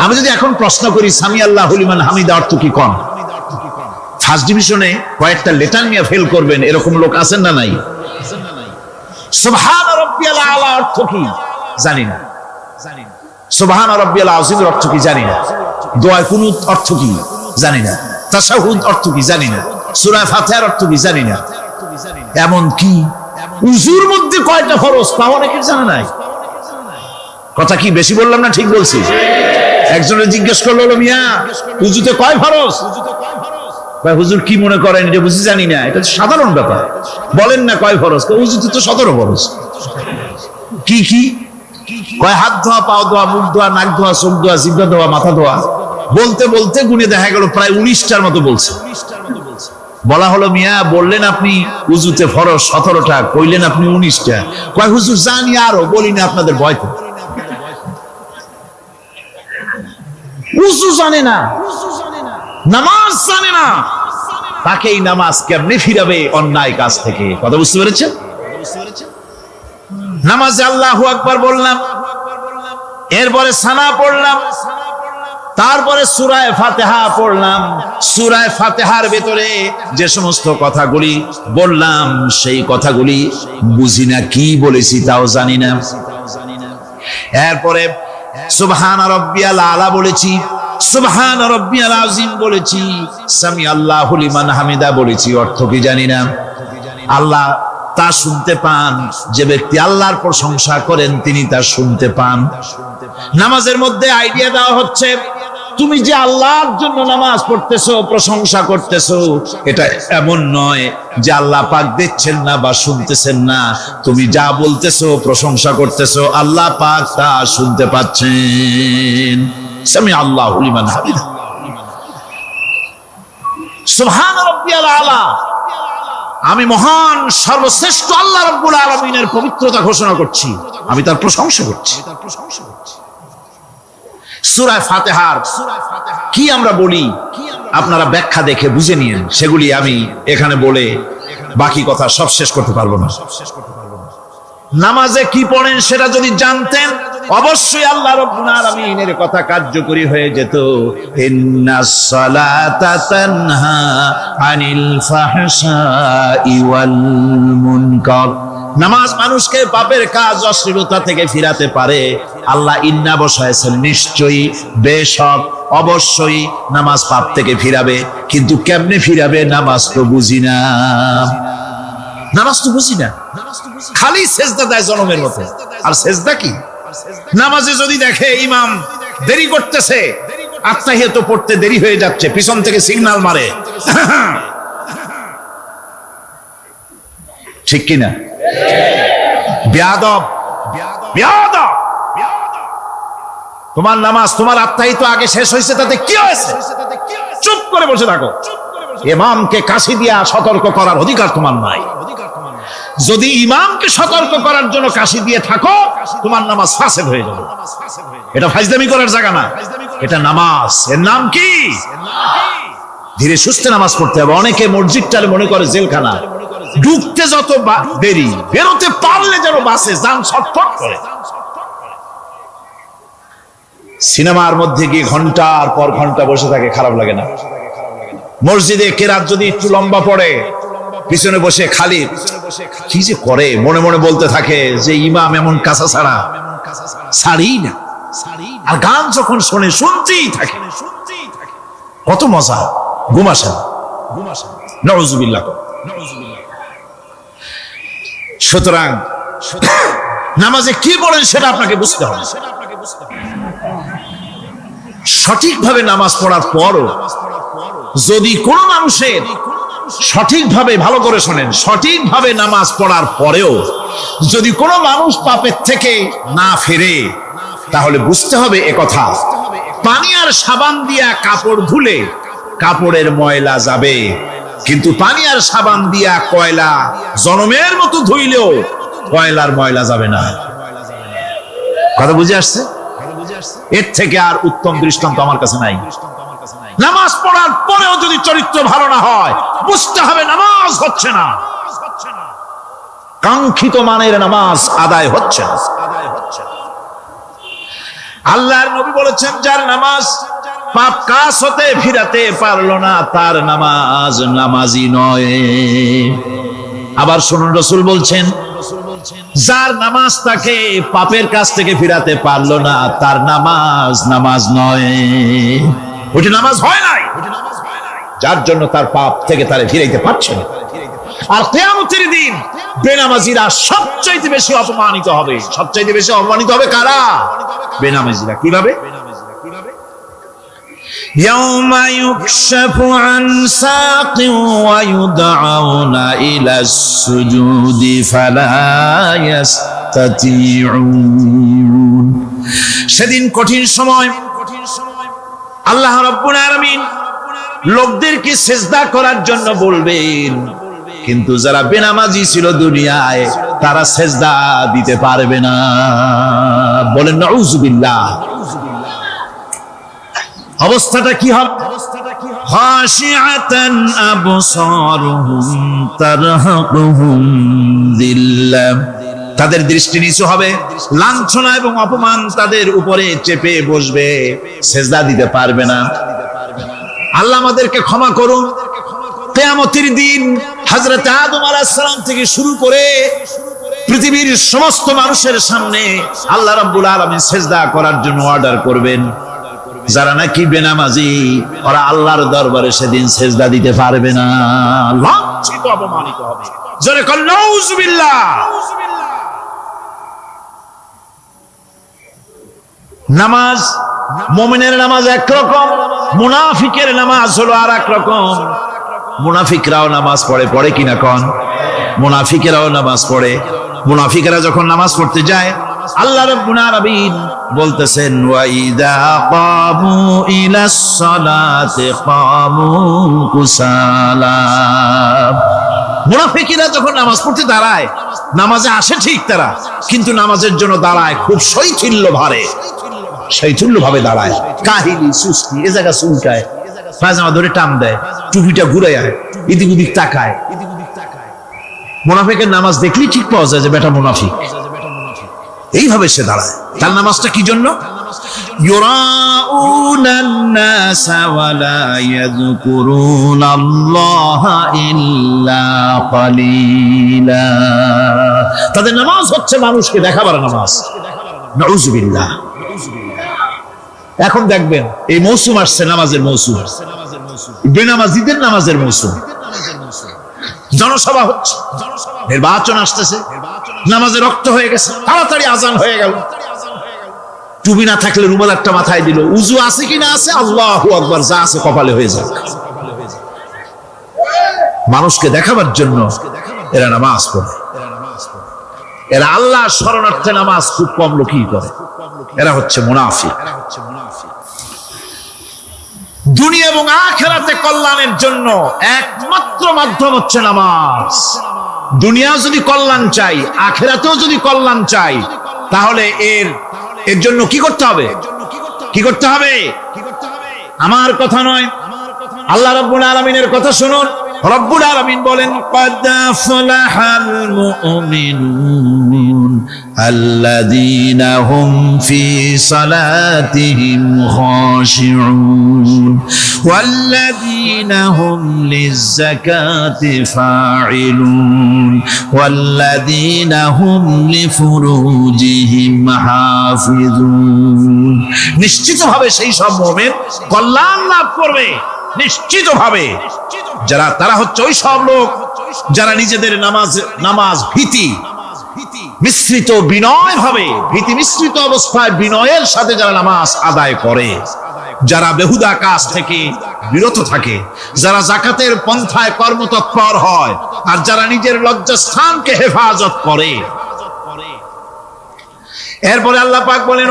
আমি যদি এখন প্রশ্ন করি সামি আল্লাহু লিমান হামিদা অর্থ কি কোন, ফার্স্ট ডিভিশনে কয়েকটা লেটার নিয়ে ফেল করবেন এরকম লোক আছেন না নাই? সুবহান রাব্বিয়াল আলা অর্থ কি জানি না। সুবহান রাব্বিয়াল আযীম অর্থ কি জানি না। দোয়া কুনুত অর্থ কি জানি না। তাশাহুদ অর্থ কি জানি না। সূরা ফাতিহার অর্থ কি জানি না। এমন কি উযুর মধ্যে কয়টা ফরজ তা অনেকের জানা নাই। কথা কি বেশি বললাম না ঠিক বলছি? একজনে জিজ্ঞেস করলো, মিয়া উযুতে কয় ফরজ? ভাই হুজুর কি মনে করেন এটা বুঝি জানি না, এটা তো সাধারণ ব্যাপার, বলেন না কয় ফরজ? উযুতে তো 17 ফরজ। কি কি কয়? হাত ধোয়া, পাও ধোয়া, মুখ ধোয়া, নাক ধোয়া, চোখ ধোয়া, জিহ্বা ধোয়া, মাথা ধোয়া। বলতে বলতে গুনে দেখা গেল প্রায় 19টার মতো বলছে। বলা হলো, মিয়া বললেন আপনি উযুতে ফরজ 17টা, কইলেন আপনি 19টা। কয় হুজুর জানি আরো, বলি না আপনাদের ভয়তে। উযু জানে না, নামাজ জানে না, তাকে এই নামাজ কেমনে ফিরাবে অন্যায় কাজ থেকে? কথা বুঝতে পেরেছেন? নামাজে আল্লাহু আকবার বললাম, এরপরে সানা পড়লাম, তারপরে সূরা ফাতিহা পড়লাম। সূরা ফাতিহার ভিতরে যে সমস্ত কথাগুলি বললাম সেই কথাগুলি বুঝি না, কি বলেছি তাও জানি না। এরপরে সুবহান রাব্বিয়াল আলা বলেছি, সুবহান রাব্বিয়াল আযীম বলেছি, সামি আল্লাহু লিমান হামিদা বলেছি, অর্থ কি জানি না। আল্লাহ তা শুনতে পান, যে ব্যক্তি আল্লাহর প্রশংসা করেন তিনি তা শুনতে পান। নামাজের মধ্যে আইডিয়া দেওয়া হচ্ছে, তুমি যে আল্লাহর জন্য নামাজ পড়তেছো, প্রশংসা করতেছো, এটা এমন নয় যে আল্লাহ পাক দেখছেন না বা শুনতেছেন না। তুমি যা বলতেছো, প্রশংসা করতেছো, আল্লাহ পাক তা শুনতে পাচ্ছেন। সামি আল্লাহু লিমান হামিদা। সুবহান রাব্বিয়াল আলা, আমি মহান সর্বশ্রেষ্ঠ আল্লাহ রাব্বুল আলামিনের পবিত্রতা ঘোষণা করছি, আমি তার প্রশংসা করছি। সূরা ফাতিহার কি আমরা বলি আপনারা ব্যাখ্যা দেখে বুঝে নিয়েন, সেগুলি আমি এখানে বলে বাকি কথা সব শেষ করতে পারবো না। নামাজে কি পড়েন সেটা যদি জানতেন অবশ্যই আল্লাহ রাব্বুল আলামিনের কথা কার্যকরী হয়ে যেত। ইন্নাস সালাতা তানহা আনিল ফাহশাই ওয়াল মুনকার। নামাজ মানুষকে পাপের কাজ অশ্লীলতা থেকে ফিরাতে পারে। আল্লাহ ইন্না বসায়ছেন, নিশ্চয়ই, বেশক, অবশ্যই নামাজ পাপ থেকে ফিরাবে। কিন্তু কেমনে ফিরাবে নামাজ তো বুঝি না, নামাজ তো বুঝি না। খালি সেজদা দেয় জনমের মতো। আর সেজদা কি? নামাজে যদি দেখে ইমাম দেরি করতেছে, আত্মাহিয়াত পড়তে দেরি হয়ে যাচ্ছে, পিছন থেকে সিগন্যাল মারে, ঠিক কিনা? বেয়াদব, বেয়াদব। তোমার নামাজ, তোমার আত্মাহিত আগে শেষ হয়েছে, তাতে কি হয়েছে? চুপ করে বসে থাকো। ইমামকে কাশি দিয়া সতর্ক করার অধিকার তোমার নাই। যদি ইমামকে সতর্ক করার জন্য কাশি দিয়ে থাকো, তোমার নামাজ ফাসেদ হয়ে যাবে। এটা ফাজলামি করার জায়গা না, এটা নামাজ। এর নাম কি? ধীরে সুস্থে নামাজ পড়তে হবে। অনেকে মসজিদটারে মনে করে জেলখানা। ঢুকতে যত দেরি, বেরোতে পারলে যেন বাসে যান ছটফট করে। সিনেমার মধ্যে গিয়ে ঘন্টার পর ঘন্টা বসে থাকে, খারাপ লাগে না? মসজিদে কেরাত যদি একটু লম্বা পড়ে, পিছনে বসে খালি কি যে করে, মনে মনে বলতে থাকে যে ইমাম এমন কাঁচা ছাড়া ছাড়ি না। আর গান যখন শোনে শুনতেই থাকে, কত মজা। ঘুমাসেন, নাউযুবিল্লাহ। সুতরাং নামাজে কি বলেন সেটা আপনাকে বুঝতে হবে। সঠিকভাবে নামাজ পড়ার পরও যদি কোনো মানুষের সঠিকভাবে, ভালো করে শোনেন, সঠিকভাবে নামাজ পড়ার পরেও যদি কোনো মানুষ পাপের থেকে না ফেরে, তাহলে বুঝতে হবে একথা, পানি আর সাবান দিয়া কাপড় ধুলে কাপড়ের ময়লা যাবে, কিন্তু পানি আর সাবান দিয়া কয়লা জনমের মতো ধুইলেও কয়লার ময়লা যাবে না। কথা বুঝে আসছে? এর থেকে আর উত্তম দৃষ্টান্ত আমার কাছে নাই। নামাজ পড়ার পরেও যদি চরিত্র ভালো না হয়, বুঝতে হবে নামাজ হচ্ছে না, কাঙ্ক্ষিত মানের নামাজ আদায় হচ্ছে না। আল্লাহর নবী বলেছেন, যার নামাজ পাপ কাজ হতে ফিরাতে পারলো না, তার নামাজ নামাজি নয়। আবার শুনুন, রাসূল বলছেন, যার নামাজ তাকে পাপের কাছ থেকে ফিরাতে পারলো না, তার নামাজ নামাজ নয়, ওটা নামাজ হয় নাই, যার জন্য তার পাপ থেকে তারে ফিরাইতে পারছে না। আর কিয়ামতের দিন বেনামাজিরা সবচাইতে বেশি অপমানিত হবে। সবচাইতে বেশি অপমানিত হবে কারা? বেনামাজিরা। কিভাবে? ইয়াউমা ইউকশাফু আন সাকিন ওয়া ইউদআউনা ইলাস সুজুদি ফালা ইস্তাতিউন। সেদিন কঠিন সময়, আল্লাহ রাব্বুল আলামিন লোকদেরকে সিজদা করার জন্য বলবেন, কিন্তু যারা বেনামাজি ছিল দুনিয়ায়, তারা সিজদা দিতে পারবে না। বলেন নাউযুবিল্লাহ। অবস্থাটা কি হবে? খাশিআতান আবসারুহুম তারহাকুহুম যিল্লাহ। তাদের দৃষ্টি নিচু হবে, লাঞ্ছনা এবং অপমান তাদের উপরে চেপে বসবে, সিজদা দিতে পারবে না। আল্লাহ আমাদেরকে ক্ষমা করুন। কিয়ামতের দিন হযরত আদম আলাইহিস সালাম থেকে শুরু করে পৃথিবীর সমস্ত মানুষের সামনে আল্লাহ রাব্বুল আলামিন সিজদা করার জন্য অর্ডার করবেন। যারা নাকি বেনামাজি, ওরা আল্লাহর দরবারে সেদিন সিজদা দিতে পারবে না, লাঞ্ছিত, অপমানিত হবে। জোরে বলেন নাউযুবিল্লাহ। নামাজ, মুমিনের নামাজ একরকম, মুনাফিকের নামাজ হলো আর এক রকম। মুনাফিকরাও নামাজ পড়ে, পড়ে কিনা কোন? মুনাফিকেরাও নামাজ পড়ে। মুনাফিকেরা যখন নামাজ পড়তে যায়, আল্লাহ রাব্বুল আলামিন বলতেছেন, ওয়া ইযা কামু ইলাস সালাতি কামু কুসালা। মুনাফিকরা যখন নামাজ পড়তে দাঁড়ায়, নামাজে আসে ঠিক তারা, কিন্তু নামাজের জন্য দাঁড়ায় খুব শৈথিল্য ভারে, শৈথিল্য ভাবে দাঁড়ায়, কাহিলি, সুস্তি, এ জায়গা চুলকায়, পায়জামা ধরে টান দেয়, টুপিটা ঘুরে যায়, এদিক ওদিক তাকায়। মুনাফিকের নামাজ দেখলেই ঠিক পাওয়া যায় যে বেটা মুনাফিক। এইভাবে সে দাঁড়ায়। তার নামাজটা কি জন্য? ইউরাউনান নাসা ওয়া লা ইয়াযকুরুনাল্লাহা ইল্লা কালিলা। তাদের নামাজ হচ্ছে মানুষকে দেখাবার নামাজ। নাউযুবিল্লাহ। এখন দেখবেন এই মৌসুম আসছে, নামাজের মৌসুম, বেনামাজিদের নামাজের মৌসুম। জনসভা হচ্ছে, নির্বাচন আসতেছে, নামাজে রক্ত হয়ে গেছে, তাড়াতাড়ি আজান হয়ে গেল। টুপি না থাকলে রুমাল একটা মাথায় দিল, উজু আছে কি না আছে, আল্লাহু আকবার, যা আছে কপালে হয়ে যাক। মানুষকে দেখাবার জন্য এরা নামাজ পড়ে। এরা আল্লাহ শরণার্থে নামাজ খুব কম লোকই করে। এরা হচ্ছে মুনাফিক। দুনিয়া এবং আখিরাতে কল্যাণের জন্য একমাত্র মাধ্যম হচ্ছে নামাজ। দুনিয়া যদি কল্যাণ চাই, আখিরাতেও যদি কল্যাণ চাই, তাহলে এর জন্য কি করতে হবে? কি করতে হবে? আমার কথা নয়, আল্লাহ রাব্বুল আলামিনের কথা শুনুন। রব্বুল আলামিন বলেন, قد أفلح المؤمنون الذين هم في صلاتهم خاشعون والذين هم للزكاة فاعلون والذين هم لفروجهم حافظون। নিশ্চিতভাবে সেই সব মুমিন কল্যাণ লাভ করবে, নিশ্চিতভাবে। তারা হচ্ছে ওই সব লোক যারা নিজেদের নামাজ ভীতি মিশ্রিত বিনয় ভাবে, ভীতি মিশ্রিত অবস্থায় বিনয়ের সাথে যারা নামাজ আদায় করে, যারা বেহুদা কাজ থেকে বিরত থাকে, যারা যাকাতের পন্থায় কর্মতৎপর হয়, আর যারা নিজের লজ্জাস্থানকে হেফাজত করে। এরপরে আল্লাহ পাক বলেন,